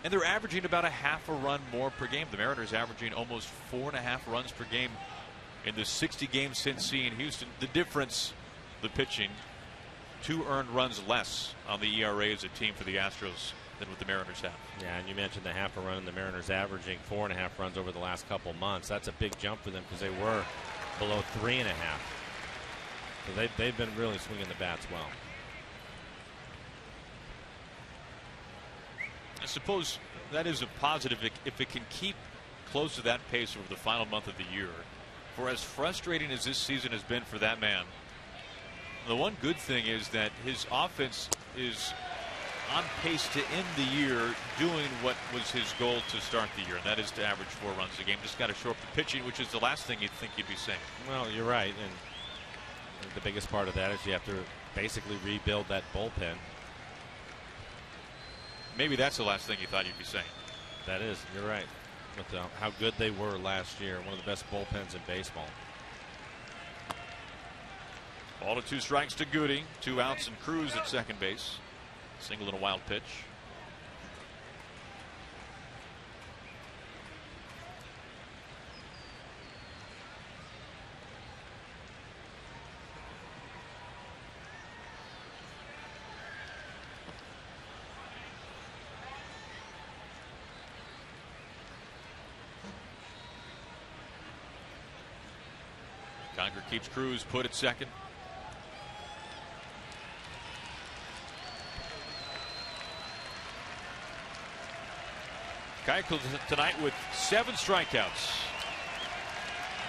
And they're averaging about a half a run more per game. The Mariners averaging almost 4.5 runs per game in the 60 games since seeing Houston. The difference, the pitching, 2 earned runs less on the ERA as a team for the Astros than what the Mariners have. Yeah, and you mentioned the half a run, and the Mariners averaging 4.5 runs over the last couple months. That's a big jump for them because they were below 3.5. So they've been really swinging the bats well. I suppose that is a positive if it can keep close to that pace over the final month of the year. For as frustrating as this season has been for that man, the one good thing is that his offense is on pace to end the year doing what was his goal to start the year, and that is to average 4 runs a game. Just got to shore up the pitching, which is the last thing you'd think you'd be saying. Well, you're right, and the biggest part of that is you have to basically rebuild that bullpen. Maybe that's the last thing you thought you'd be saying. That is, you're right. With how good they were last year, one of the best bullpens in baseball. Ball to 2 strikes to Goody, 2 outs and Cruz at second base. Single and a wild pitch. Conger keeps Cruz put at second. Keuchel tonight with 7 strikeouts.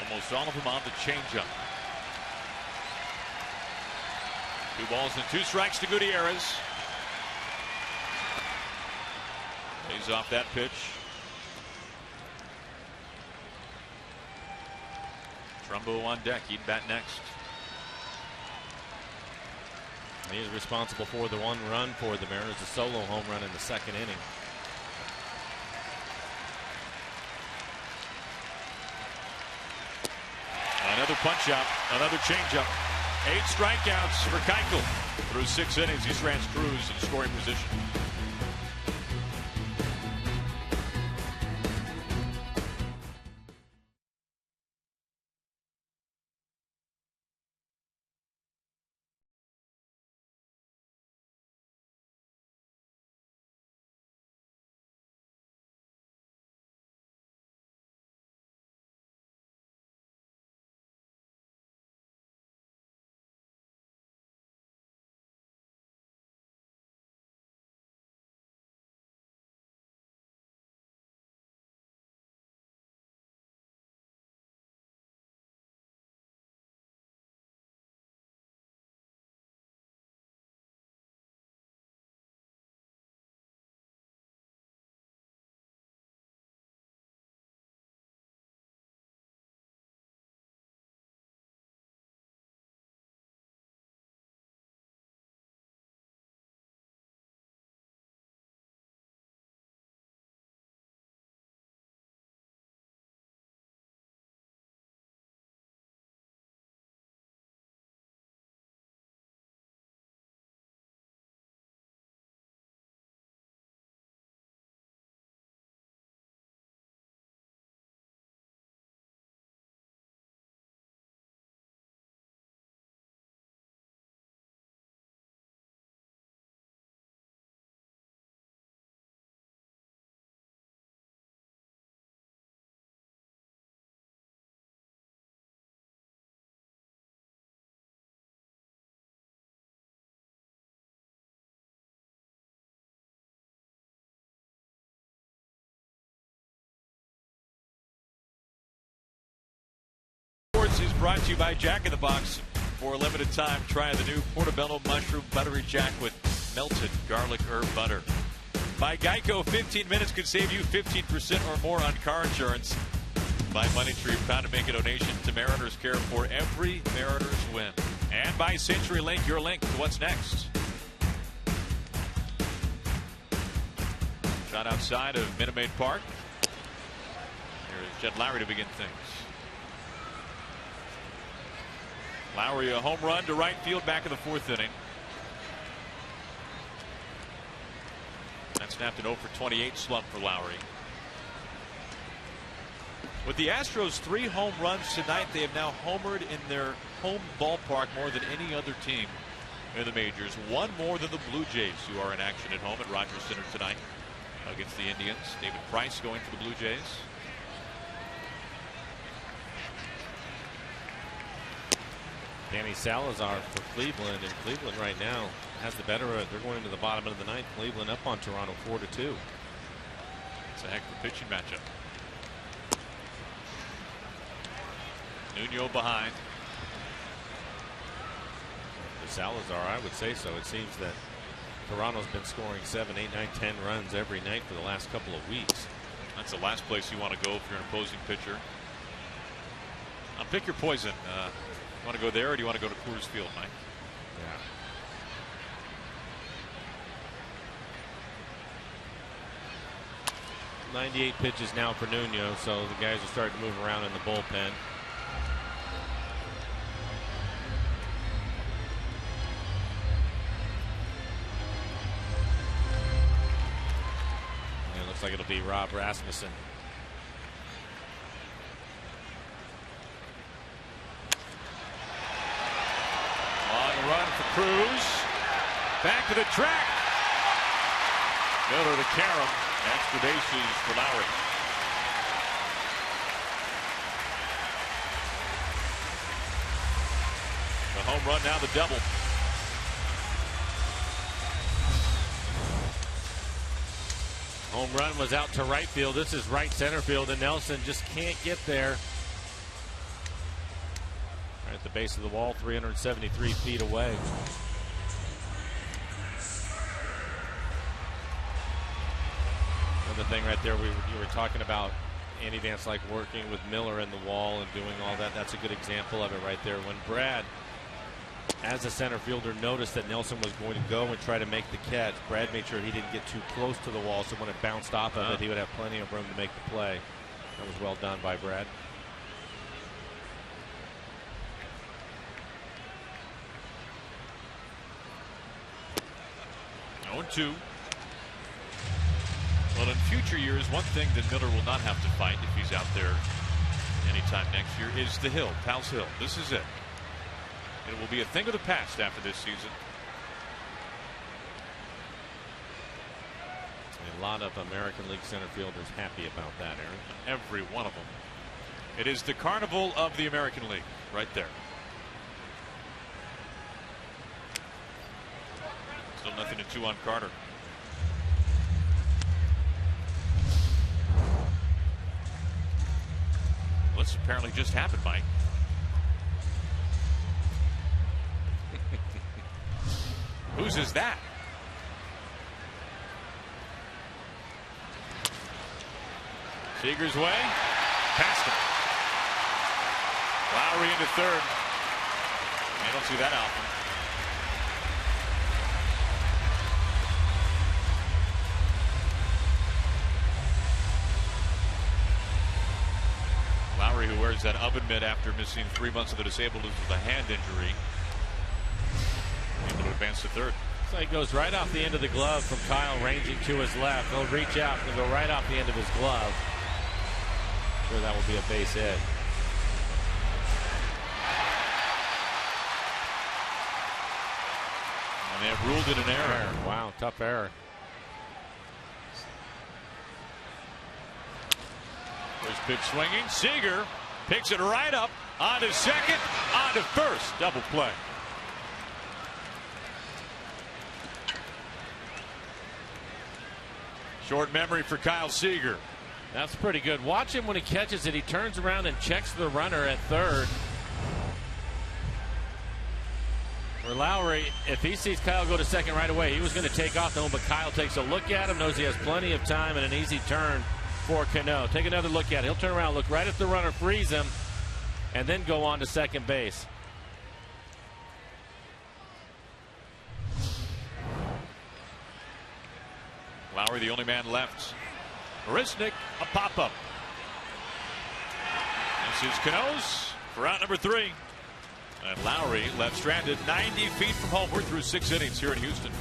Almost all of them on the changeup. 2 balls and 2 strikes to Gutierrez. He's off that pitch. Trumbo on deck. He'd bat next. He is responsible for the 1 run for the Mariners, a solo home run in the 2nd inning. Another punch out, another changeup. 8 strikeouts for Keuchel. Through 6 innings, he's ran Cruz in scoring position. Is brought to you by Jack in the Box. For a limited time, try the new Portobello Mushroom Buttery Jack with melted garlic herb butter. By Geico, 15 minutes could save you 15% or more on car insurance. By Money Tree, proud to make a donation to Mariners Care for every Mariners win. And by CenturyLink, your link to what's next. Shot outside of Minute Maid Park. Here's Jed Lowry to begin things. Lowry, a home run to right field back in the 4th inning. That snapped an 0 for 28 slump for Lowry. With the Astros' 3 home runs tonight, they have now homered in their home ballpark more than any other team in the majors. 1 more than the Blue Jays, who are in action at home at Rogers Center tonight against the Indians. David Price going for the Blue Jays. Danny Salazar for Cleveland, and Cleveland right now has the better. They're going into the bottom of the 9th. Cleveland up on Toronto 4-2. It's a heck of a pitching matchup. Nuno behind. For Salazar, I would say so. It seems that Toronto's been scoring 7, 8, 9, 10 runs every night for the last couple of weeks. That's the last place you want to go if you're an opposing pitcher. Pick your poison. You want to go there, or do you want to go to Coors Field, Mike? Yeah. 98 pitches now for Nuno, so the guys are starting to move around in the bullpen. And it looks like it'll be Rob Rasmussen. Run for Cruz. Back to the track. Miller to Karam. Extra bases for Lowry. home run, now the double. Home run was out to right field. This is right center field, and Nelson just can't get there. Right at the base of the wall, 373 feet away. Another thing right there, you were talking about Andy Vance like working with Miller in the wall and doing all that. That's a good example of it right there. When Brad, as a center fielder, noticed that Nelson was going to go and try to make the catch, Brad made sure he didn't get too close to the wall, so when it bounced off of it, he would have plenty of room to make the play. That was well done by Brad. Oh, 2. Well, in future years, one thing that Miller will not have to fight if he's out there anytime next year is the hill, Pals Hill. This is it. It will be a thing of the past after this season. A lot of American League center fielders happy about that, Aaron. Every one of them. It is the carnival of the American League right there. Still nothing to 2 on Carter. Well, this apparently just happened, Mike. Whose is that? Seager's way. Past him. Lowry into third. I don't see that often. Lowry, who wears that oven mitt after missing 3 months of the disabled with a hand injury, able to advance to third. So he goes right off the end of the glove from Kyle, ranging to his left. He'll reach out and go right off the end of his glove. Sure, that will be a base hit. And they have ruled it an error. Wow, tough error. First pitch swinging. Seager picks it right up onto second, onto first. Double play. Short memory for Kyle Seager. That's pretty good. Watch him when he catches it. He turns around and checks the runner at third. For Lowry, if he sees Kyle go to second right away, he was going to take off, though, but Kyle takes a look at him, knows he has plenty of time and an easy turn for Cano. Take another look at it. He'll turn around, look right at the runner, freeze him, and then go on to second base. Lowry, the only man left. Marisnik, a pop-up. This is Cano's for out number 3. And Lowry left stranded 90 feet from home. We're through 6 innings here in Houston.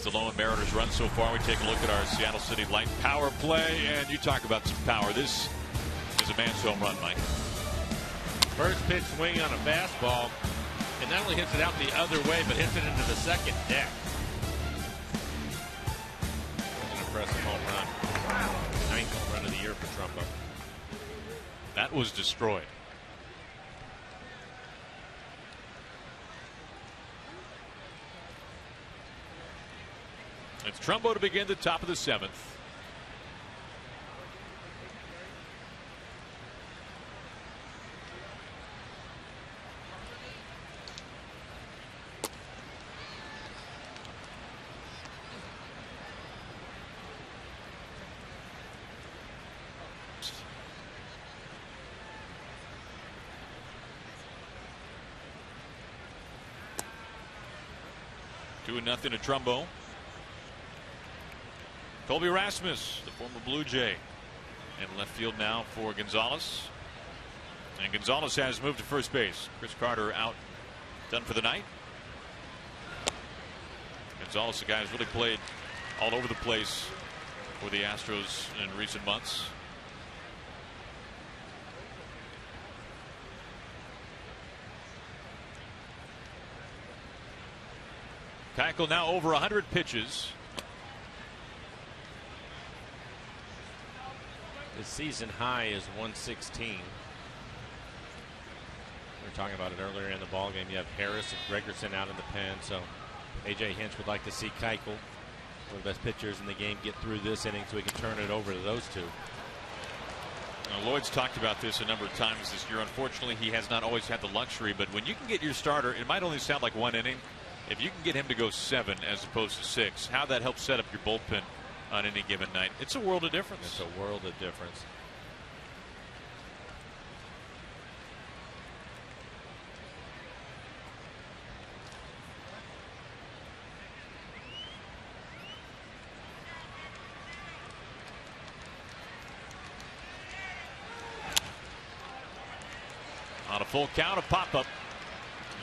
The lone Mariners run so far. We take a look at our Seattle City Light power play, and you talk about some power. This is a man's home run, Mike. First pitch swing on a fastball, and not only hits it out the other way, but hits it into the second deck. An impressive home run. 9th home run of the year for Trumbo. That was destroyed. It's Trumbo to begin the top of the 7th. Doing nothing to Trumbo. Colby Rasmus, the former Blue Jay, in left field now for Gonzalez. And Gonzalez has moved to first base. Chris Carter out, done for the night. Gonzalez, the guy who's really played all over the place for the Astros in recent months. Keuchel now over 100 pitches. His season high is 116. We were talking about it earlier in the ballgame. You have Harris and Gregerson out in the pen, so A.J. Hinch would like to see Keuchel, one of the best pitchers in the game, get through this inning so he can turn it over to those two. Now, Lloyd's talked about this a number of times this year. Unfortunately, he has not always had the luxury, but when you can get your starter, it might only sound like one inning. If you can get him to go 7 as opposed to 6, how that helps set up your bullpen on any given night, it's a world of difference. It's a world of difference. On a full count, a pop-up.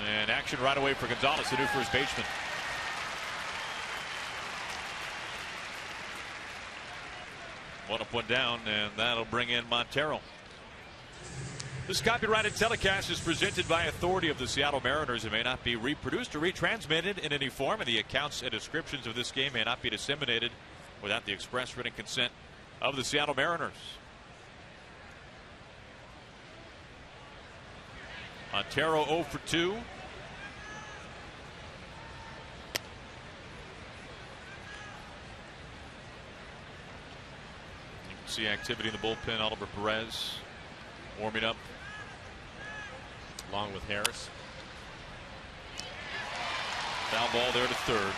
And action right away for Gonzalez, the new first baseman. One up, one down, and that'll bring in Montero. This copyrighted telecast is presented by authority of the Seattle Mariners. It may not be reproduced or retransmitted in any form, and the accounts and descriptions of this game may not be disseminated without the express written consent of the Seattle Mariners. Montero 0 for 2. You can see activity in the bullpen. Oliver Perez warming up along with Harris. Foul ball there to third.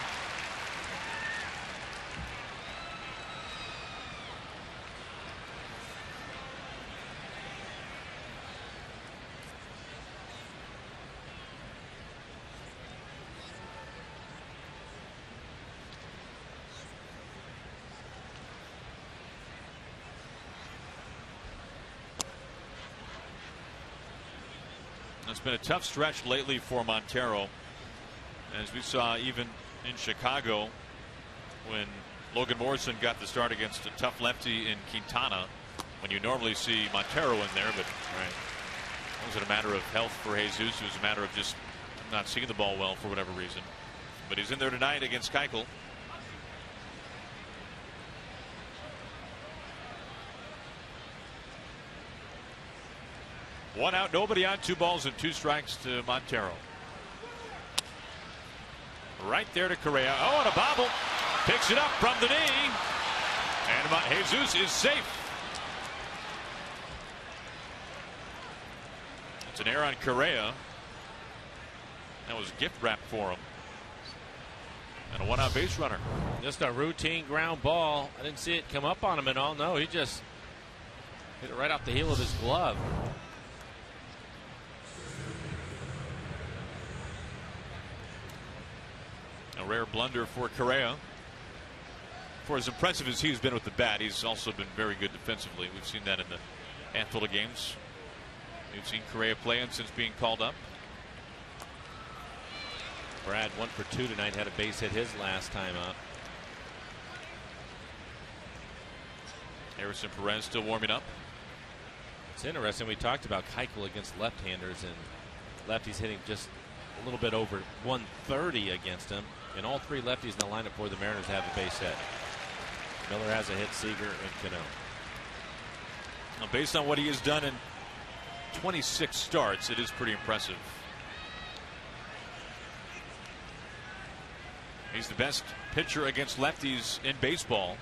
It's been a tough stretch lately for Montero, as we saw even in Chicago when Logan Morrison got the start against a tough lefty in Quintana, when you normally see Montero in there. But was it a matter of health for Jesus? It was a matter of just not seeing the ball well for whatever reason. But he's in there tonight against Keuchel. One out, nobody on, 2 balls and 2 strikes to Montero. Right there to Correa. Oh, and a bobble. Picks it up from the knee. And Jesus is safe. It's an error on Correa. That was gift wrap for him. And a 1-out base runner. Just a routine ground ball. I didn't see it come up on him at all. No, he just hit it right off the heel of his glove. A rare blunder for Correa. For as impressive as he's been with the bat, he's also been very good defensively. We've seen that in the handful of games we've seen Correa playing since being called up. Brad 1 for 2 tonight, had a base hit his last time up. Harrison Perez still warming up. It's interesting. We talked about Keuchel against left-handers, and lefties hitting just a little bit over 130 against him. And all three lefties in the lineup for the Mariners have a base hit. Miller has a hit, Seager and Cano. Now, based on what he has done in 26 starts, it is pretty impressive. He's the best pitcher against lefties in baseball.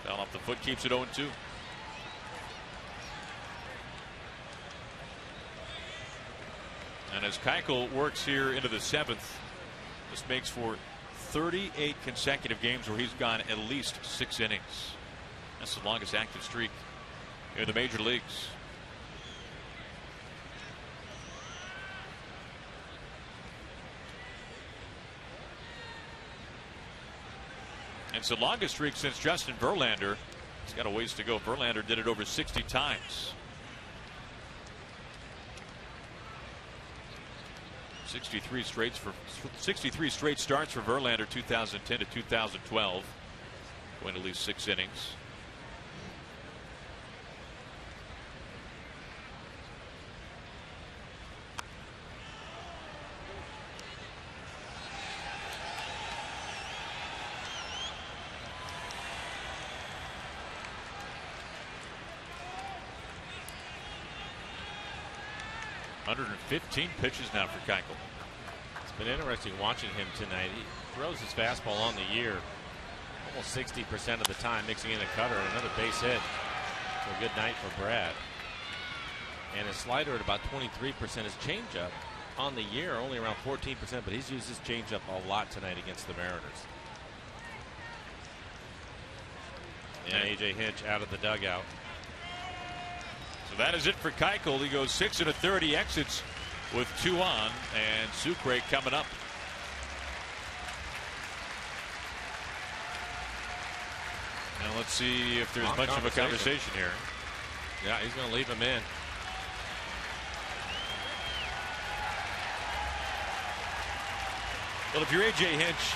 Down off the foot, keeps it 0-2. And as Keuchel works here into the 7th, this makes for 38 consecutive games where he's gone at least 6 innings. That's the longest active streak in the major leagues. It's the longest streak since Justin Verlander. He's got a ways to go. Verlander did it over 60 times. 63 straight starts for Verlander, 2010 to 2012. Going to least 6 innings. .115 pitches now for Keuchel. It's been interesting watching him tonight. He throws his fastball on the year almost 60% of the time, mixing in a cutter and another base hit. So a good night for Brad. And his slider at about 23%. His changeup on the year only around 14%, but he's used his changeup a lot tonight against the Mariners. And AJ Hinch out of the dugout. So that is it for Keuchel. He goes 6 1/3. He exits with 2 on, and Sucre coming up. Now let's see if there's much of a conversation here. Yeah, he's going to leave him in. Well, if you're AJ Hinch,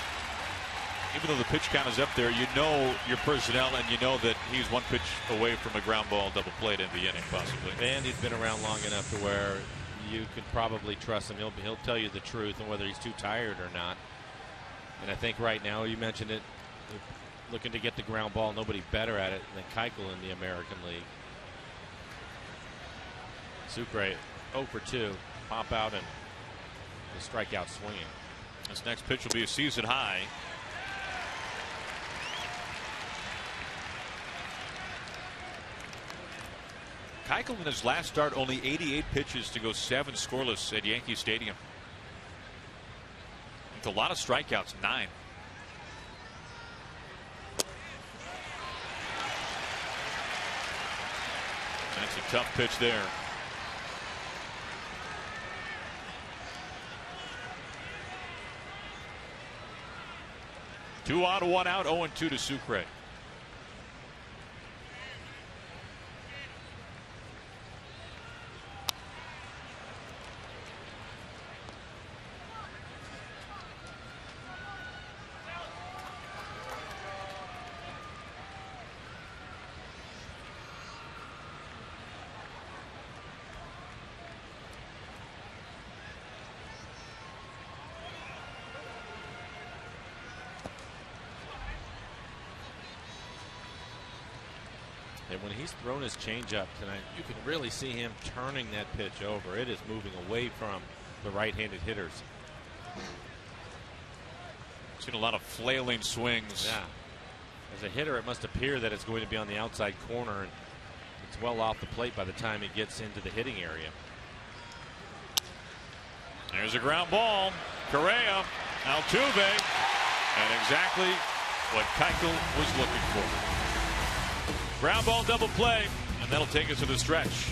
even though the pitch count is up there, you know your personnel, and you know that he's 1 pitch away from a ground ball double play in the inning, possibly. And he's been around long enough to where you could probably trust him. He'll tell you the truth and whether he's too tired or not. And I think right now, you mentioned it, looking to get the ground ball. Nobody better at it than Keuchel in the American League. Sucre 0 for 2. Pop out and the strikeout swinging. This next pitch will be a season high. Keuchel in his last start only 88 pitches to go 7 scoreless at Yankee Stadium. With a lot of strikeouts, 9. That's a tough pitch there. Two on, 1 out, 0-2 to Sucre. And when he's thrown his changeup tonight, you can really see him turning that pitch over. It is moving away from the right-handed hitters. Seen a lot of flailing swings. Yeah. As a hitter, it must appear that it's going to be on the outside corner, and it's well off the plate by the time he gets into the hitting area. There's a ground ball. Correa, Altuve, and exactly what Keuchel was looking for. Ground ball double play, and that'll take us to the stretch.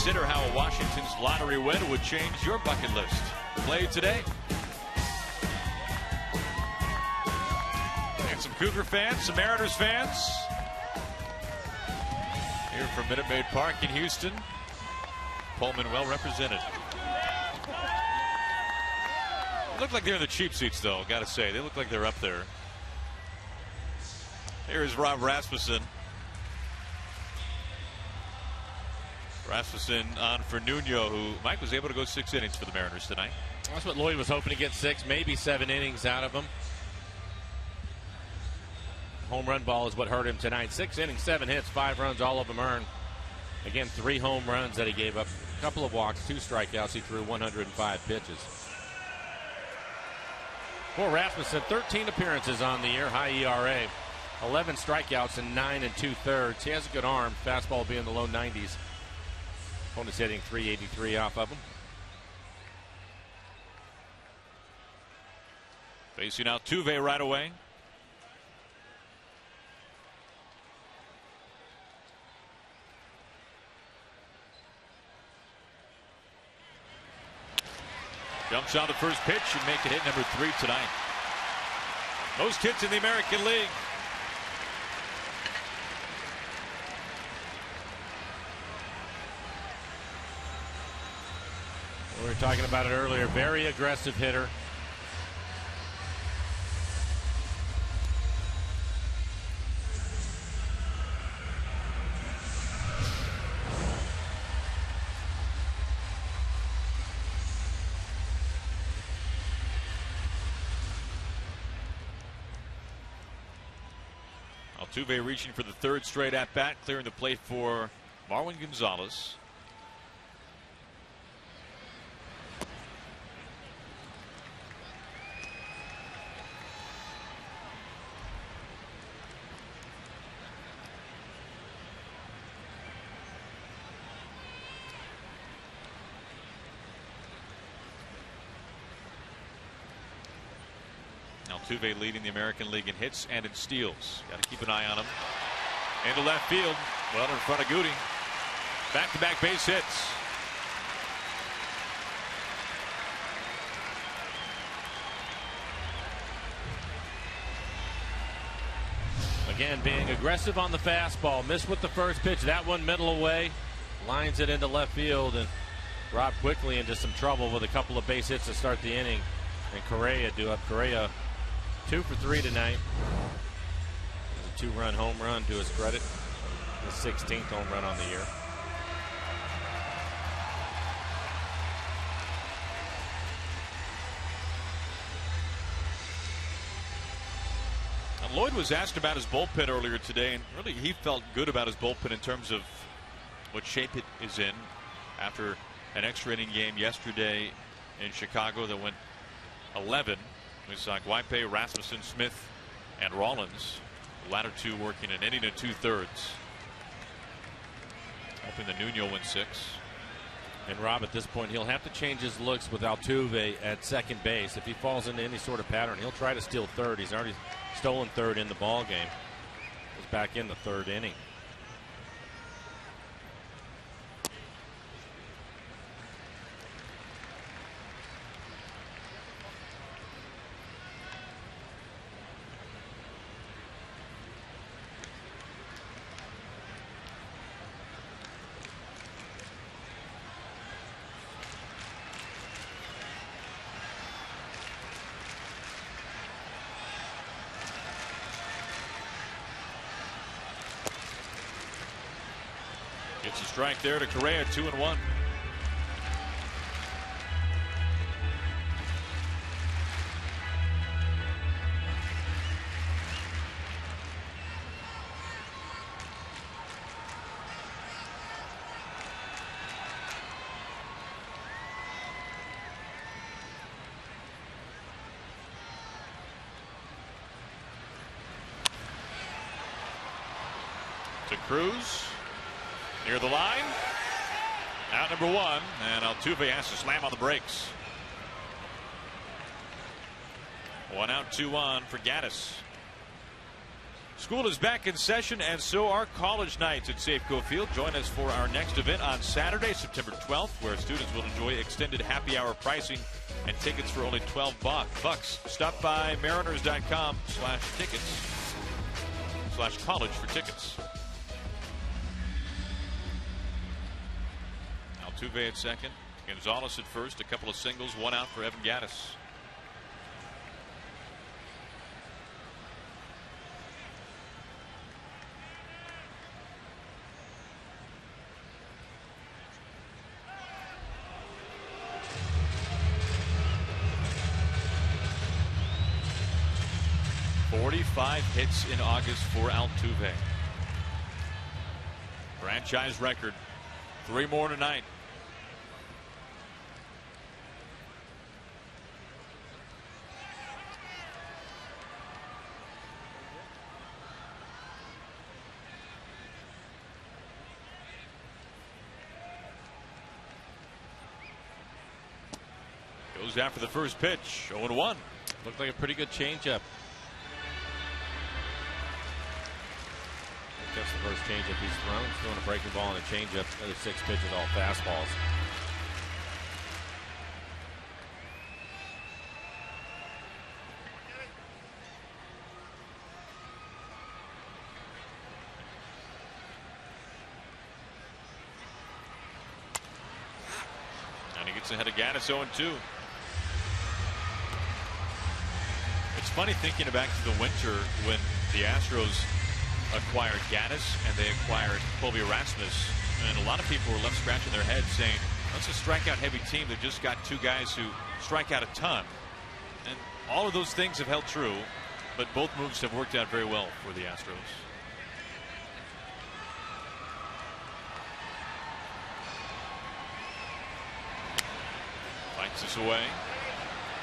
consider how Washington's lottery win would change your bucket list. Play today. And some Cougar fans, some Mariners fans. Here from Minute Maid Park in Houston. Pullman well represented. They look like they're in the cheap seats, though, gotta say. They look like they're up there. Here's Rob Rasmussen. Rasmussen on for Nuno, who Mike was able to go 6 innings for the Mariners tonight. That's what Lloyd was hoping to get, 6, maybe 7 innings out of him. Home run ball is what hurt him tonight. 6 innings, 7 hits, 5 runs, all of them earned. Again, 3 home runs that he gave up. A couple of walks, 2 strikeouts. He threw 105 pitches. For Rasmussen, 13 appearances on the year, high ERA. 11 strikeouts and 9 2/3. He has a good arm. Fastball will be in the low 90s. Opponent's hitting .383 off of him. Facing Altuve right away. Jumps on the first pitch and make it hit number 3 tonight. Most hits in the American League. We were talking about it earlier. Very aggressive hitter. Altuve reaching for the 3rd straight at bat, clearing the plate for Marwin Gonzalez. Altuve leading the American League in hits and in steals. Got to keep an eye on him. Into left field. Well in front of Goody. Back-to-back base hits. Again, being aggressive on the fastball. Missed with the first pitch. That one middle away. Lines it into left field and dropped quickly into some trouble with a couple of base hits to start the inning. And Correa 2 for 3 tonight. A 2-run home run to his credit. His 16th home run on the year. Now, Lloyd was asked about his bullpen earlier today, and really he felt good about his bullpen in terms of what shape it is in after an extra inning game yesterday in Chicago that went 11. We saw Guipe, Rasmussen, Smith, and Rollins. The latter 2 working an inning and 2/3. Hoping the Nuno wins 6. And Rob, at this point, he'll have to change his looks with Altuve at second base. If he falls into any sort of pattern, he'll try to steal third. He's already stolen third in the ball game. He's back in the 3rd inning. Gets a strike there to Correa, 2-1. To Cruz. Near the line. Out number 1, and Altuve has to slam on the brakes. 1 out, 2 on for Gaddis. School is back in session, and so are college nights at Safeco Field. Join us for our next event on Saturday, September 12th, where students will enjoy extended happy hour pricing and tickets for only $12. Stop by mariners.com/tickets/college for tickets. Altuve at second, Gonzalez at first, a couple of singles, one out for Evan Gattis. Five hits in August for Altuve. Franchise record. 3 more tonight. Goes after the first pitch. 0-1. Looked like a pretty good changeup. That's the first changeup he's thrown. He's throwing a breaking ball and a changeup. Other 6 pitches, all fastballs. And he gets ahead of Gattis 0-2. It's funny thinking back to the winter when the Astros acquired Gattis and they acquired Colby Rasmus, and a lot of people were left scratching their heads saying, that's a strikeout heavy team that just got 2 guys who strike out a ton. And all of those things have held true, but both moves have worked out very well for the Astros. Fights this away.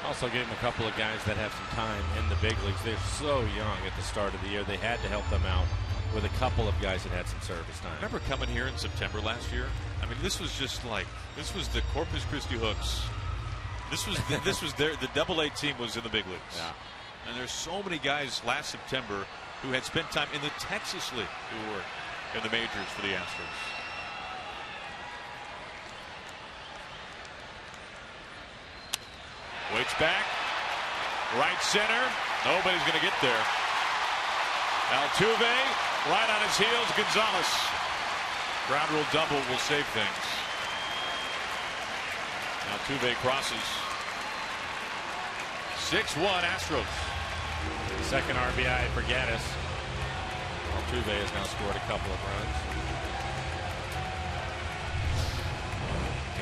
Also gave him a couple of guys that have some time in the big leagues. They're so young at the start of the year. They had to help them out with a couple of guys that had some service time. Remember coming here in September last year? I mean, this was just like, this was the Corpus Christi Hooks. This was the Double-A team was in the big leagues. Yeah. And there's so many guys last September who had spent time in the Texas League who were in the majors for the Astros. Waits back, right center. Nobody's going to get there. Altuve, right on his heels. Gonzalez. Ground rule double will save things. Altuve crosses. 6-1 Astros. Second RBI for Gattis. Altuve has now scored a couple of runs.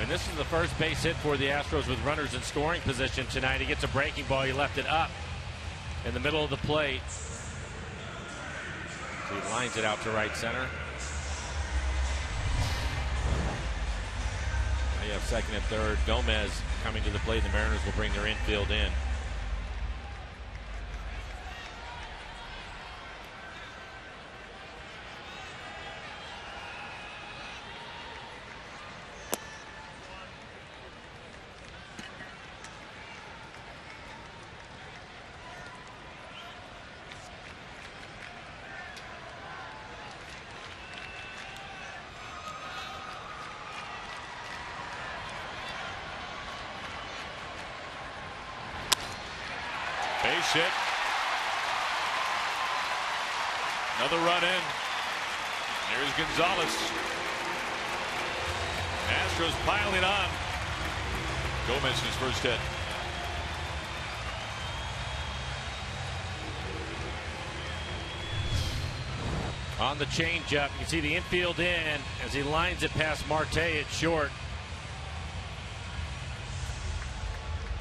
And this is the first base hit for the Astros with runners in scoring position tonight. He gets a breaking ball. He left it up in the middle of the plate. So he lines it out to right center. Now you have second and third. Gomez coming to the plate. The Mariners will bring their infield in. Base hit. Another run in. There's Gonzalez. Astros piling on. Gomez his first hit. On the changeup, you can see the infield in as he lines it past Marte at short.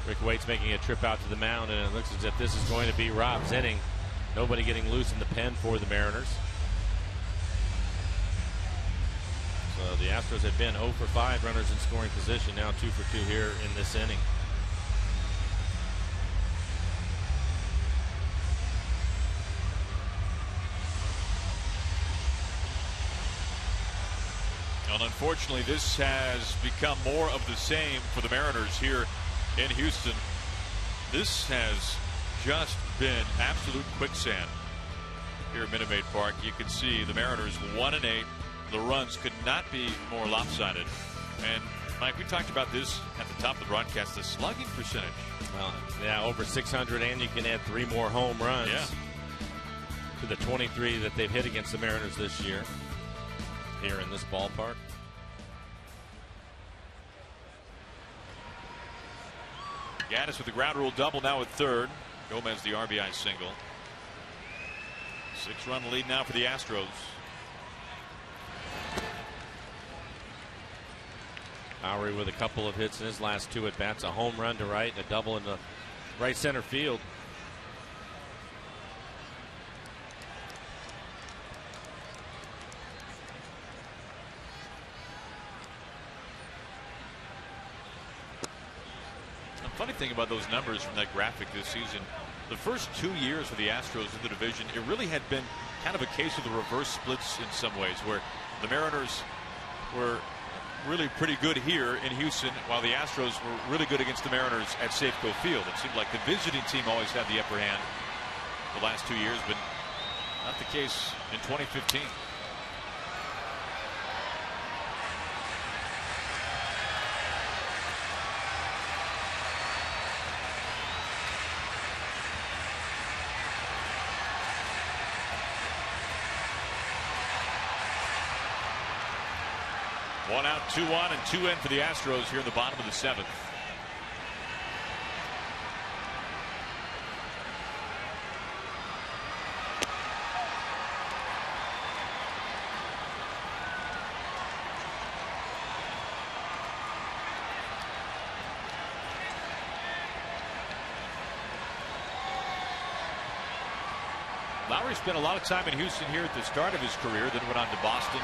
Rick Waite's making a trip out to the mound, and it looks as if this is going to be Rob's inning. Nobody getting loose in the pen for the Mariners. So the Astros have been 0 for 5 runners in scoring position, now 2 for 2 here in this inning. And unfortunately, this has become more of the same for the Mariners here in Houston. This has just been absolute quicksand. here at Minute Maid Park. You can see the Mariners 1-8. The runs could not be more lopsided. And Mike, we talked about this at the top of the broadcast, the slugging percentage. Well, yeah, over 600, and you can add 3 more home runs to the 23 that they've hit against the Mariners this year here in this ballpark. Gaddis with the ground rule double now at third. Gomez the RBI single. 6-run lead now for the Astros. Lowry with a couple of hits in his last 2 at bats, a home run to right and a double in the right center field. The funny thing about those numbers from that graphic this season, the first 2 years for the Astros in the division, it really had been kind of a case of the reverse splits in some ways, where the Mariners were really pretty good here in Houston, while the Astros were really good against the Mariners at Safeco Field. It seemed like the visiting team always had the upper hand the last 2 years, but not the case in 2015. One out, 2 on, and 2 in for the Astros here in the bottom of the 7th. Lowry spent a lot of time in Houston here at the start of his career, then went on to Boston,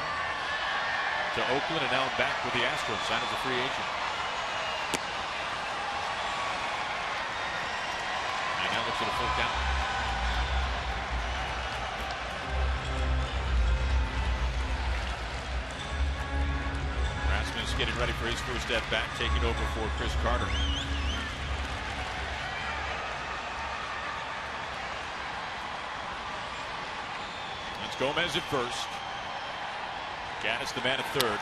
to Oakland, and now back with the Astros, signed as a free agent. And now looks at a full count. Rasmus getting ready for his first at bat, taking over for Chris Carter. That's Gomez at first. Gaddis the man at third.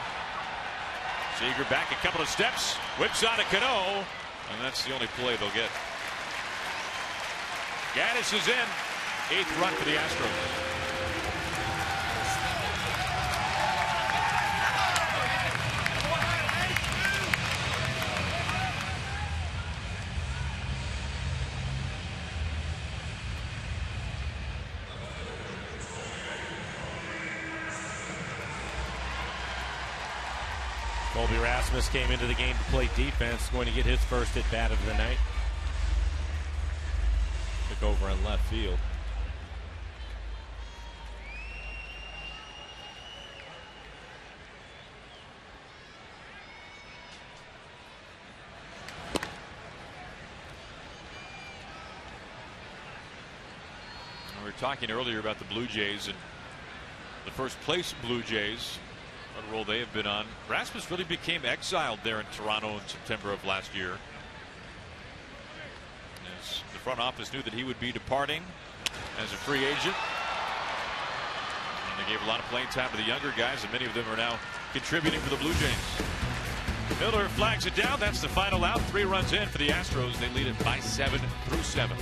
Seager back a couple of steps, whips out a Cano, and that's the only play they'll get. Gaddis is in. 8th run for the Astros. Colby Rasmus came into the game to play defense, going to get his first at bat of the night. Took over on left field. We were talking earlier about the Blue Jays and the first place Blue Jays. What role they have been on. Rasmus really became exiled there in Toronto in September of last year, as the front office knew that he would be departing as a free agent, and they gave a lot of playing time to the younger guys, and many of them are now contributing for the Blue Jays. Miller flags it down. That's the final out. 3 runs in for the Astros. They lead it by 7 through 7.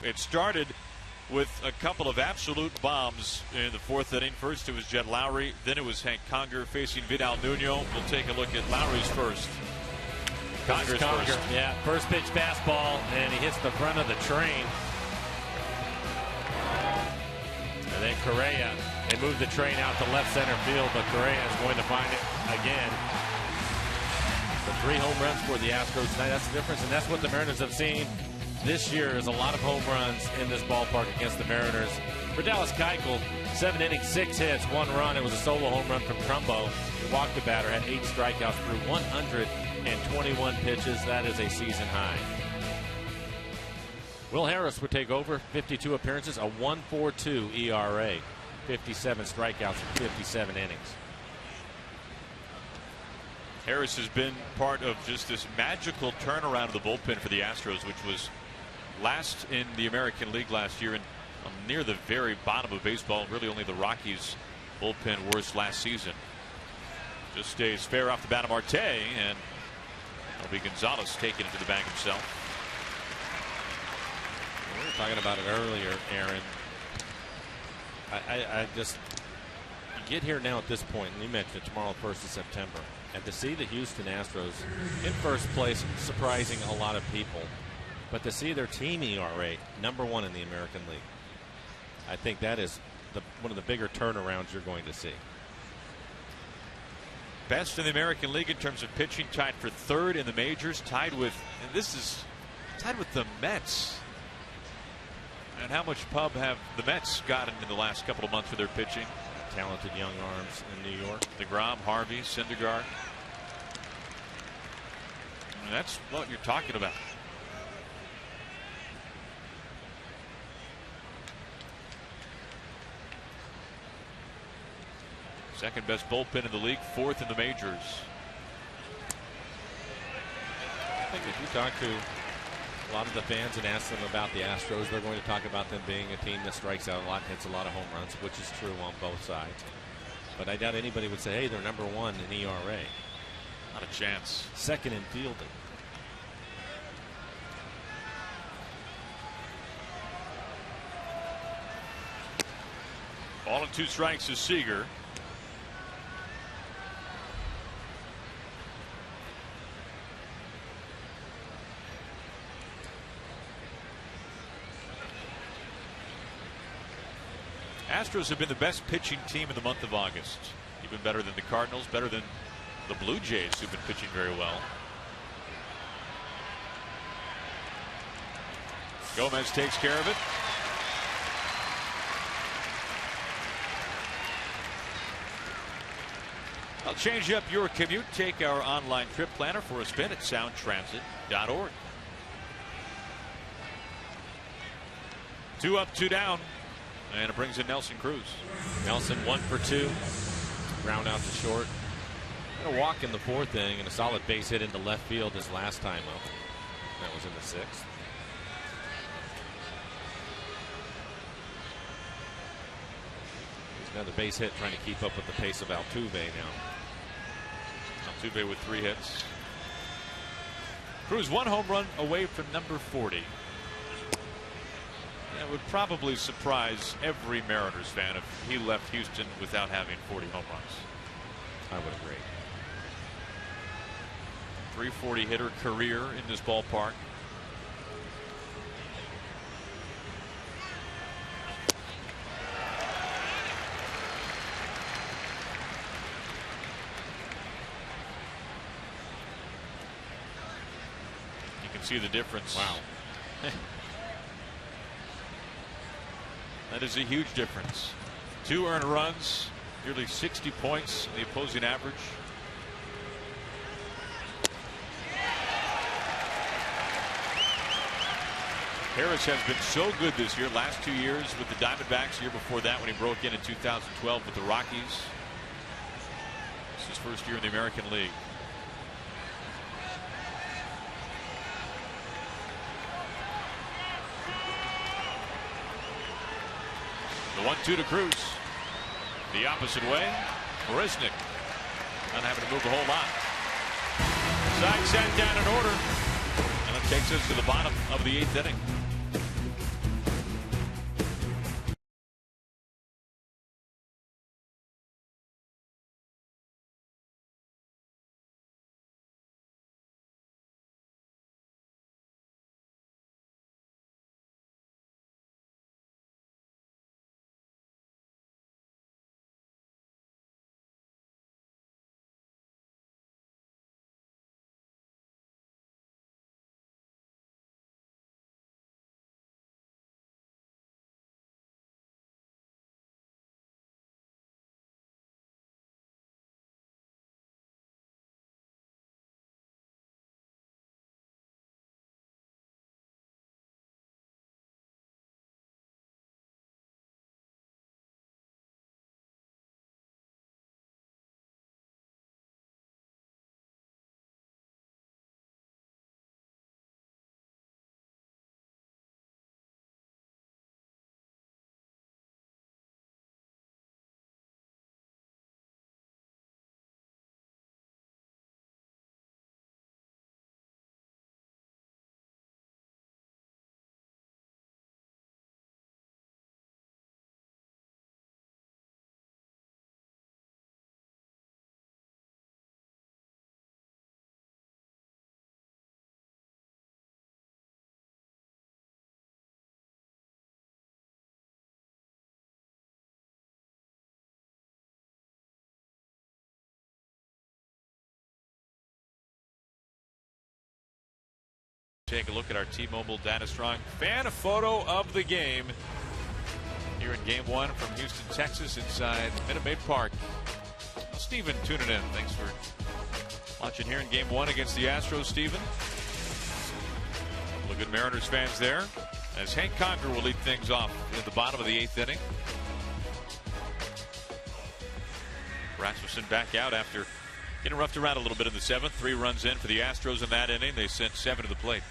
It started with a couple of absolute bombs in the fourth inning. First it was Jed Lowry, then it was Hank Conger facing Vidal Nuno. We'll take a look at Lowry's first. Conger's first. Yeah, first pitch fastball, and he hits the front of the train. And then Correa, they moved the train out to left center field, but Correa is going to find it again. The 3 home runs for the Astros tonight. That's the difference, and that's what the Mariners have seen this year, is a lot of home runs in this ballpark against the Mariners. For Dallas Keuchel, 7 innings, 6 hits, 1 run. It was a solo home run from Trumbo. He walked the batter, had 8 strikeouts through 121 pitches. That is a season high. Will Harris would take over, 52 appearances, a 1.42 ERA, 57 strikeouts in 57 innings. Harris has been part of just this magical turnaround of the bullpen for the Astros, which was last in the American League last year and near the very bottom of baseball. Really only the Rockies bullpen worse last season. Just stays fair off the bat of Marte, and it'll be Gonzalez taking it to the bank himself. We were talking about it earlier, Aaron. I just, you get here now at this point, and you mentioned it, tomorrow, 1st of September, and to see the Houston Astros in first place, surprising a lot of people. But to see their team ERA #1 in the American League, I think that is one of the bigger turnarounds you're going to see. Best in the American League in terms of pitching, tied for 3rd in the majors, tied with the Mets. And how much pub have the Mets gotten in the last couple of months for their pitching? Talented young arms in New York. DeGrom, Harvey, Syndergaard. And that's what you're talking about. Second best bullpen in the league, 4th in the majors. I think if you talk to a lot of the fans and ask them about the Astros, they're going to talk about them being a team that strikes out a lot, hits a lot of home runs, which is true on both sides. But I doubt anybody would say, hey, they're #1 in ERA. Not a chance. 2nd in fielding. Ball and 2 strikes is Seager. Astros have been the best pitching team in the month of August. Even better than the Cardinals, better than the Blue Jays, who've been pitching very well. Gomez takes care of it. I'll change up your commute. Take our online trip planner for a spin at soundtransit.org. 2 up, 2 down. And it brings in Nelson Cruz. Nelson 1 for 2. Ground out to short. And a walk in the 4th inning and a solid base hit into left field his last time up. That was in the 6th. He's another base hit, trying to keep up with the pace of Altuve now. Altuve with 3 hits. Cruz 1 home run away from number 40. It would probably surprise every Mariners fan if he left Houston without having 40 home runs. I would agree. 340 hitter career in this ballpark. You can see the difference. Wow. That is a huge difference. 2 earned runs, nearly 60 points in the opposing average. Harris has been so good this year. Last 2 years with the Diamondbacks. Year before that when he broke in 2012 with the Rockies. It's his first year in the American League. The 1-2 to Cruz. The opposite way. Marisnik not having to move a whole lot. Side sent down in order. And it takes us to the bottom of the 8th inning. take a look at our T-Mobile Data Strong fan photo of the game here in Game 1 from Houston, Texas, inside Minute Maid Park. Steven tuning in. Thanks for watching here in Game 1 against the Astros, Steven. Look at Mariners fans there as Hank Conger will lead things off in the bottom of the 8th inning. Rasmussen back out after getting roughed around a little bit in the 7th. 3 runs in for the Astros in that inning. They sent 7 to the plate.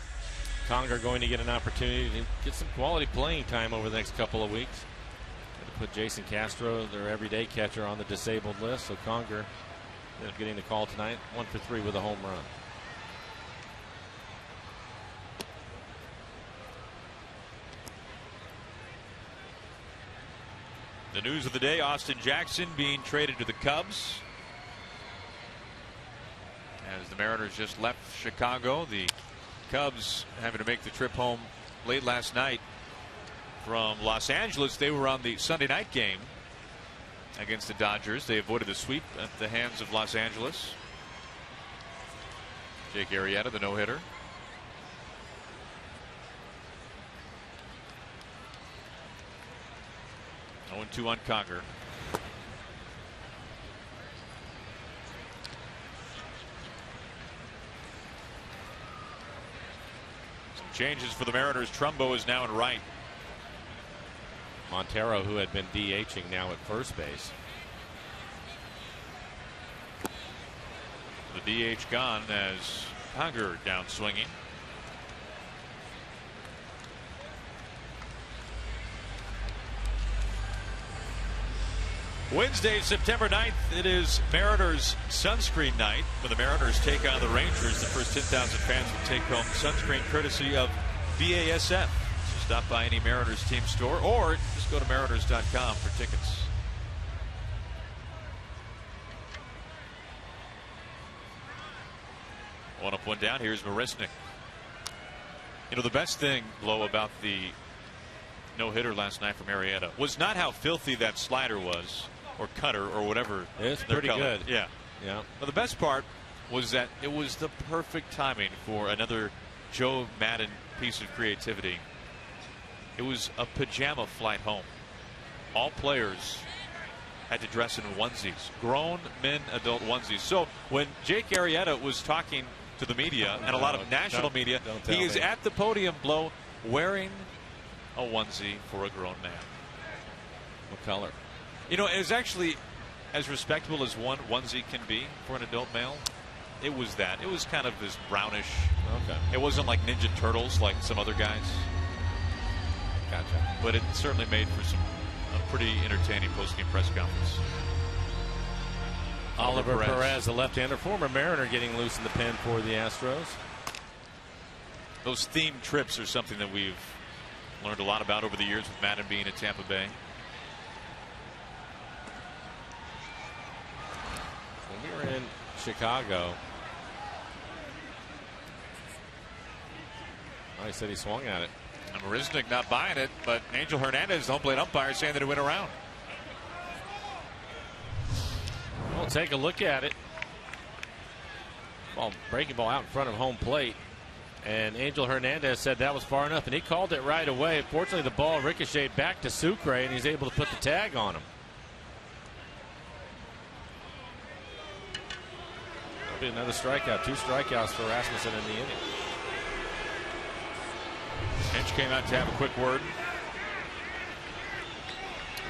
Conger going to get an opportunity to get some quality playing time over the next couple of weeks. Going to put Jason Castro, their everyday catcher, on the disabled list. So Conger ended up getting the call tonight. 1 for 3 with a home run. The news of the day, Austin Jackson being traded to the Cubs. As the Mariners just left Chicago, the Cubs having to make the trip home late last night from Los Angeles. They were on the Sunday night game against the Dodgers. They avoided the sweep at the hands of Los Angeles. Jake Arrieta, the no-hitter. Oh, 2 on Conger. Some changes for the Mariners. Trumbo is now in right. Montero, who had been DHing, now at first base. The DH gone as Conger down swinging. Wednesday, September 9th, it is Mariners sunscreen night. When the Mariners take on the Rangers, the first 10,000 fans will take home sunscreen courtesy of BASF. So stop by any Mariners team store or just go to mariners.com for tickets. One up, one down. Here's Marisnik. You know, the best thing, Blow, about the no-hitter last night from Arrieta was not how filthy that slider was, or cutter, or whatever. It's pretty good. Yeah. Yeah. But the best part was that it was the perfect timing for another Joe Madden piece of creativity. It was a pajama flight home. All players had to dress in onesies, grown men, adult onesies. So when Jake Arrieta was talking to the media and a lot of national media, he is at the podium, Blow, wearing a onesie for a grown man. What color? You know, it's actually as respectable as one onesie can be for an adult male. It was that. It was kind of this brownish. Okay. It wasn't like Ninja Turtles like some other guys. Gotcha. But it certainly made for a pretty entertaining post-game press conference. Oliver Perez, the left-hander, former Mariner, getting loose in the pen for the Astros. Those themed trips are something that we've learned a lot about over the years with Madden being at Tampa Bay. When we were in Chicago, I said he swung at it. And Marisnik not buying it, but Angel Hernandez, the home plate umpire, saying that it went around. We'll take a look at it. Breaking ball out in front of home plate. And Angel Hernandez said that was far enough, and he called it right away. Fortunately, the ball ricocheted back to Sucre, and he's able to put the tag on him. That'll be another strikeout. 2 strikeouts for Rasmussen in the inning. Hinch came out to have a quick word.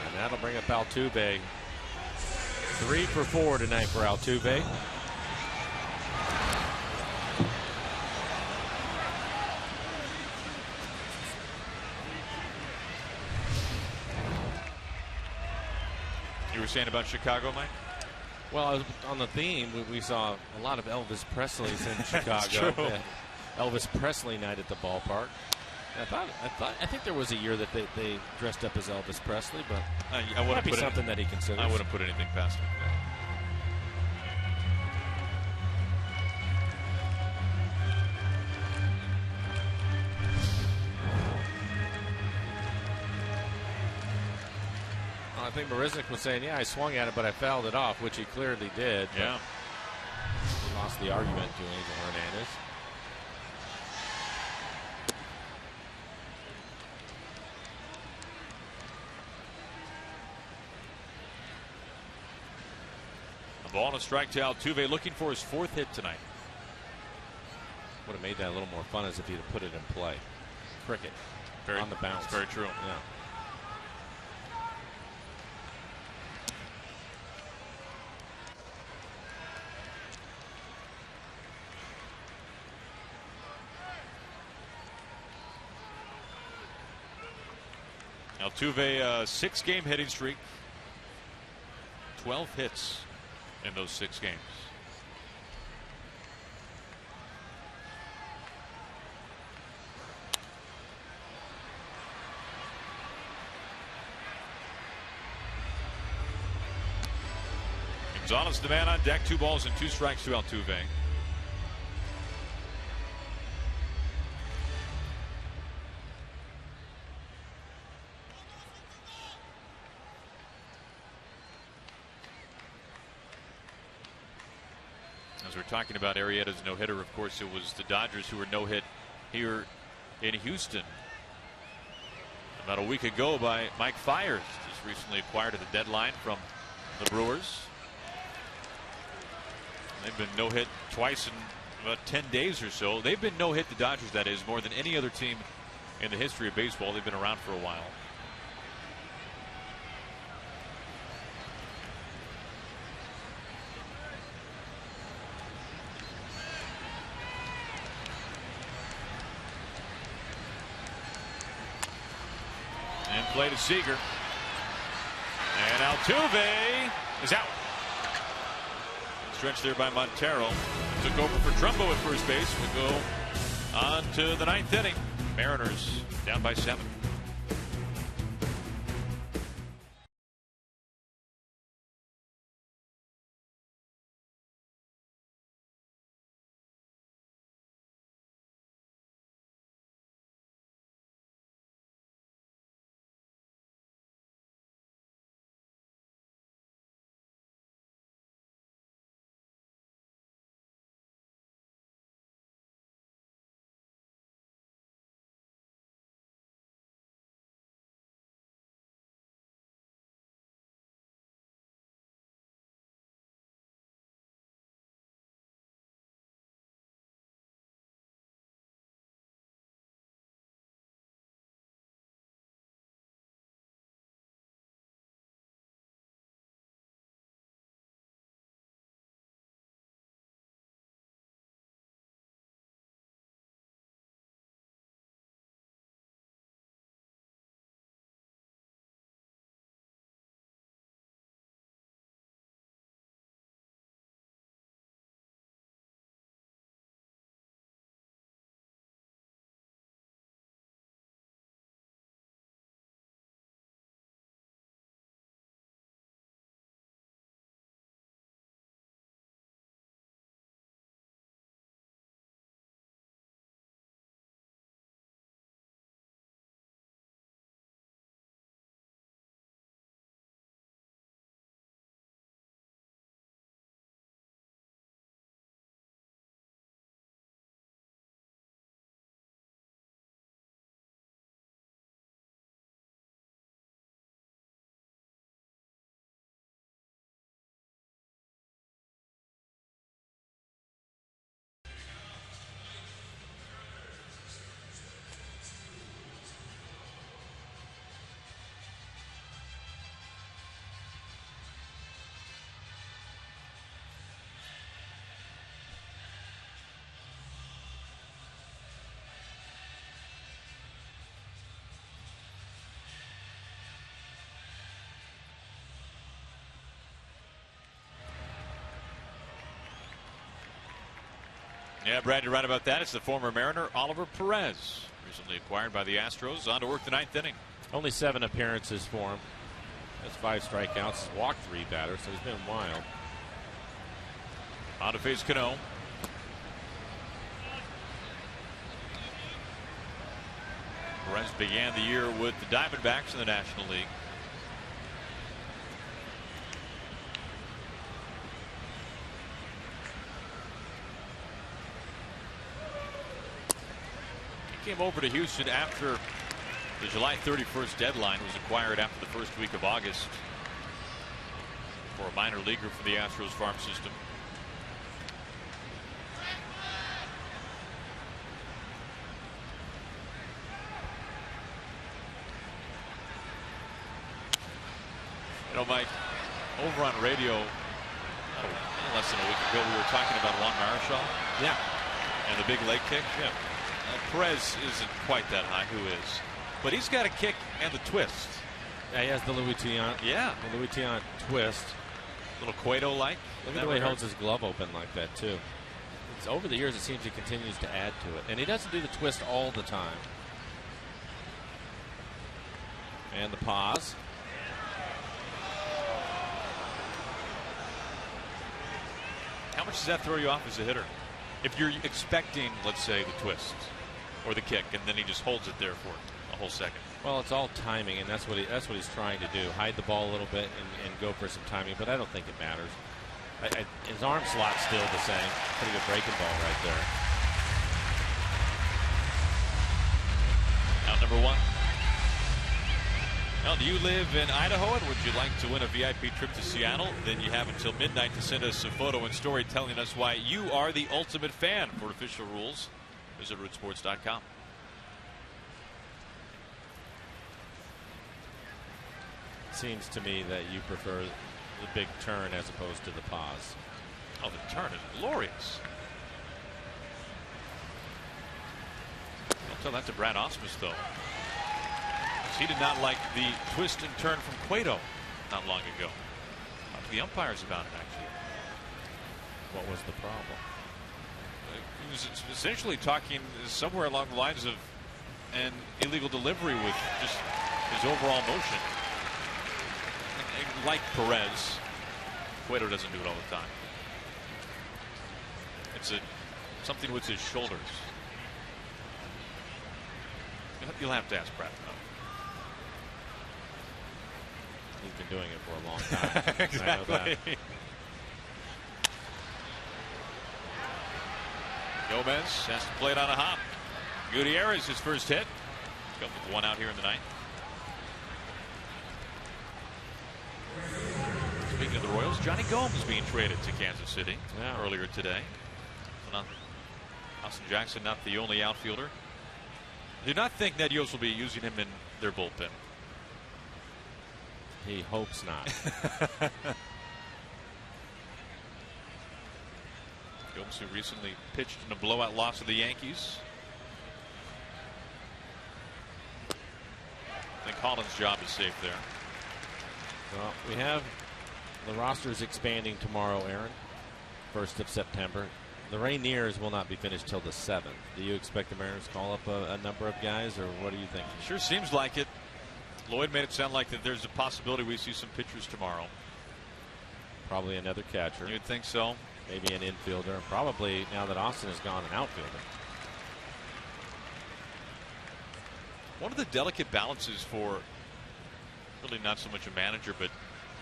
And that'll bring up Altuve. 3 for 4 tonight for Altuve. You were saying about Chicago, Mike? Well, on the theme, we saw a lot of Elvis Presleys in Chicago. True. Elvis Presley night at the ballpark. I think there was a year that they dressed up as Elvis Presley, but I wouldn't be something that he considers. I wouldn't put anything past him. I think Marisnik was saying, yeah, I swung at it, but I fouled it off, which he clearly did. Yeah. He lost the argument to Angel Hernandez. A ball and a strike to Altuve, looking for his 4th hit tonight. Would have made that a little more fun as if he'd have put it in play. Cricket. On the bounce. Very true. Yeah. Altuve, 6-game hitting streak. 12 hits in those 6 games. Gonzalez, the man on deck. 2 balls and 2 strikes to Altuve. As we're talking about Arrieta's no-hitter, of course, it was the Dodgers who were no-hit here in Houston about a week ago by Mike Fiers, just recently acquired at the deadline from the Brewers. They've been no-hit twice in about 10 days or so. They've been no-hit, the Dodgers, that is, more than any other team in the history of baseball. They've been around for a while. And play to Seager. And Altuve is out. Stretched there by Montero. Took over for Trumbo at first base. We go on to the 9th inning. Mariners down by 7. Yeah, Brad, you're right about that. It's the former Mariner, Oliver Perez, recently acquired by the Astros. On to work the 9th inning. Only 7 appearances for him. That's 5 strikeouts. He's walked 3 batters, so he's been wild. On to face Cano. Perez began the year with the Diamondbacks in the National League. He came over to Houston after the July 31st deadline, was acquired after the first week of August. for a minor leaguer for the Astros farm system. You know, Mike, over on radio, less than a week ago, we were talking about Juan Marichal. Yeah. And the big leg kick. Yeah. Perez isn't quite that high. Who is? But he's got a kick and the twist. Yeah, he has the Louis Tiant. Yeah. The Louis Tiant twist. Little Cueto-like. Look at the way he holds his glove open like that, too. It's over the years, it seems he continues to add to it. And he doesn't do the twist all the time. And the pause. How much does that throw you off as a hitter? If you're expecting, let's say, the twist or the kick, and then he just holds it there for a whole second. Well, it's all timing, and that's what he's trying to do. Hide the ball a little bit and go for some timing, but I don't think it matters. His arm slot's still the same. Pretty good breaking ball right there. Out number one. Now, do you live in Idaho, and would you like to win a VIP trip to Seattle? Then you have until midnight to send us a photo and story telling us why you are the ultimate fan. For official rules, visit rootsports.com. Seems to me that you prefer the big turn as opposed to the pause. Oh, the turn is glorious. Don't tell that to Brad Ausmus, though. He did not like the twist and turn from Cueto not long ago. Talked to the umpires about it, actually. What was the problem? He was essentially talking somewhere along the lines of an illegal delivery with just his overall motion. Like Perez, Cueto doesn't do it all the time. It's something with his shoulders. You'll have to ask Brad about it. He's been doing it for a long time. Exactly. I know that. Gomez has to play it on a hop. Gutierrez, his first hit. Got with one out here in the ninth. Speaking of the Royals, Johnny Gomes being traded to Kansas City earlier today. So Austin Jackson, not the only outfielder. Do not think Ned Yost will be using him in their bullpen. He hopes not. Gomes, who recently pitched in a blowout loss to the Yankees. I think Holland's job is safe there. Well, we have the roster's expanding tomorrow, Aaron. 1st of September. The Rainiers will not be finished till the 7th. Do you expect the Mariners to call up a number of guys, or what do you think? Sure seems like it. Lloyd made it sound like that there's a possibility we see some pitchers tomorrow. Probably another catcher. You'd think so. Maybe an infielder. Probably, now that Austin is gone, an outfielder. One of the delicate balances for really not so much a manager, but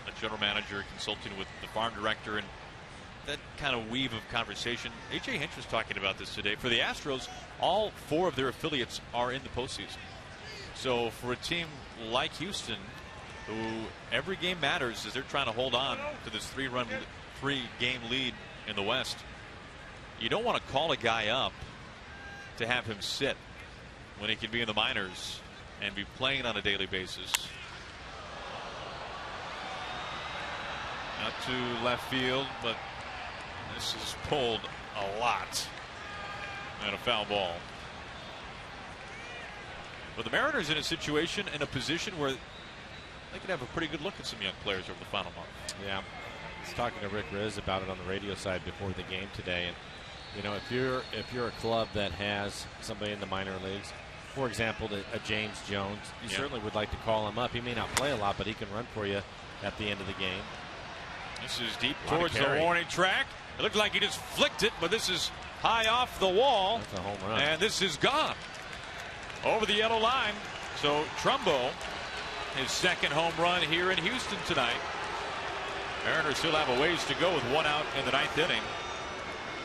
a general manager consulting with the farm director and that kind of weave of conversation. A.J. Hinch was talking about this today. For the Astros, all 4 of their affiliates are in the postseason. So for a team like Houston, who every game matters as they're trying to hold on to this 3-game lead in the West, you don't want to call a guy up to have him sit when he can be in the minors and be playing on a daily basis. Not to left field, but this is pulled a lot and a foul ball. But the Mariners in a situation, in a position where they could have a pretty good look at some young players over the final month. Yeah. I was talking to Rick Riz about it on the radio side before the game today. And, you know, if you're a club that has somebody in the minor leagues, for example, a James Jones, you certainly would like to call him up. He may not play a lot, but he can run for you at the end of the game. This is deep towards the warning track. It looked like he just flicked it, but this is high off the wall. That's a home run. And this is gone over the yellow line. So Trumbo, his second home run here in Houston tonight. Mariners still have a ways to go with 1 out in the 9th inning.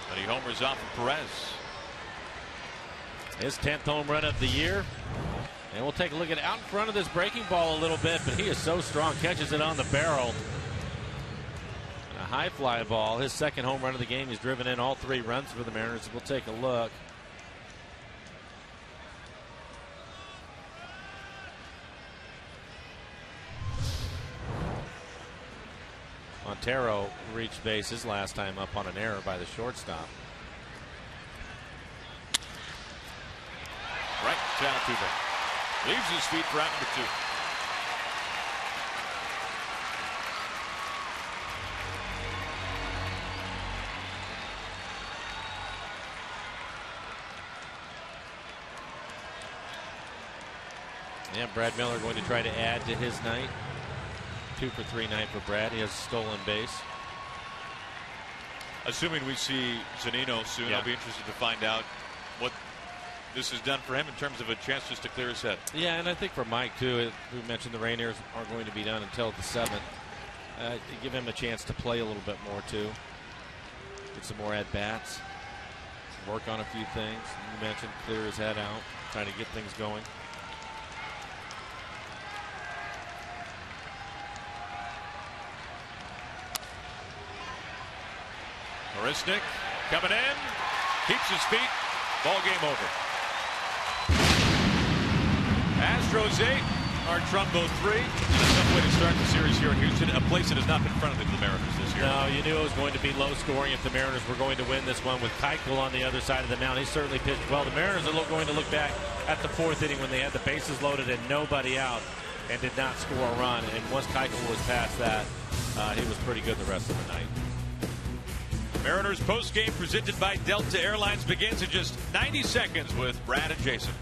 But he homers off of Perez. His 10th home run of the year. And we'll take a look at out in front of this breaking ball a little bit, but he is so strong. Catches it on the barrel. high fly ball. His second home run of the game. He's driven in all 3 runs for the Mariners. We'll take a look. Montero reached bases last time up on an error by the shortstop. Right to Altuve. Leaves his feet for out number 2. Yeah, Brad Miller going to try to add to his night. 2 for 3 night for Brad. He has a stolen base. Assuming we see Zunino soon, I'll be interested to find out what this has done for him in terms of a chance just to clear his head. Yeah, and I think for Mike, too, we mentioned the Rainiers aren't going to be done until the 7th. Give him a chance to play a little bit more, too. Get some more at-bats. Work on a few things. You mentioned clear his head out, trying to get things going. Marisnik coming in, keeps his feet, ball game over. Astros 8, our Trumbo 3. That's a tough way to start the series here in Houston, a place that has not been friendly to the Mariners this year. No, you knew it was going to be low scoring if the Mariners were going to win this one with Keuchel on the other side of the mound. He certainly pitched well. The Mariners are going to look back at the 4th inning when they had the bases loaded and nobody out and did not score a run. And once Keuchel was past that, he was pretty good the rest of the night. Mariners postgame presented by Delta Airlines begins in just 90 seconds with Brad and Jason.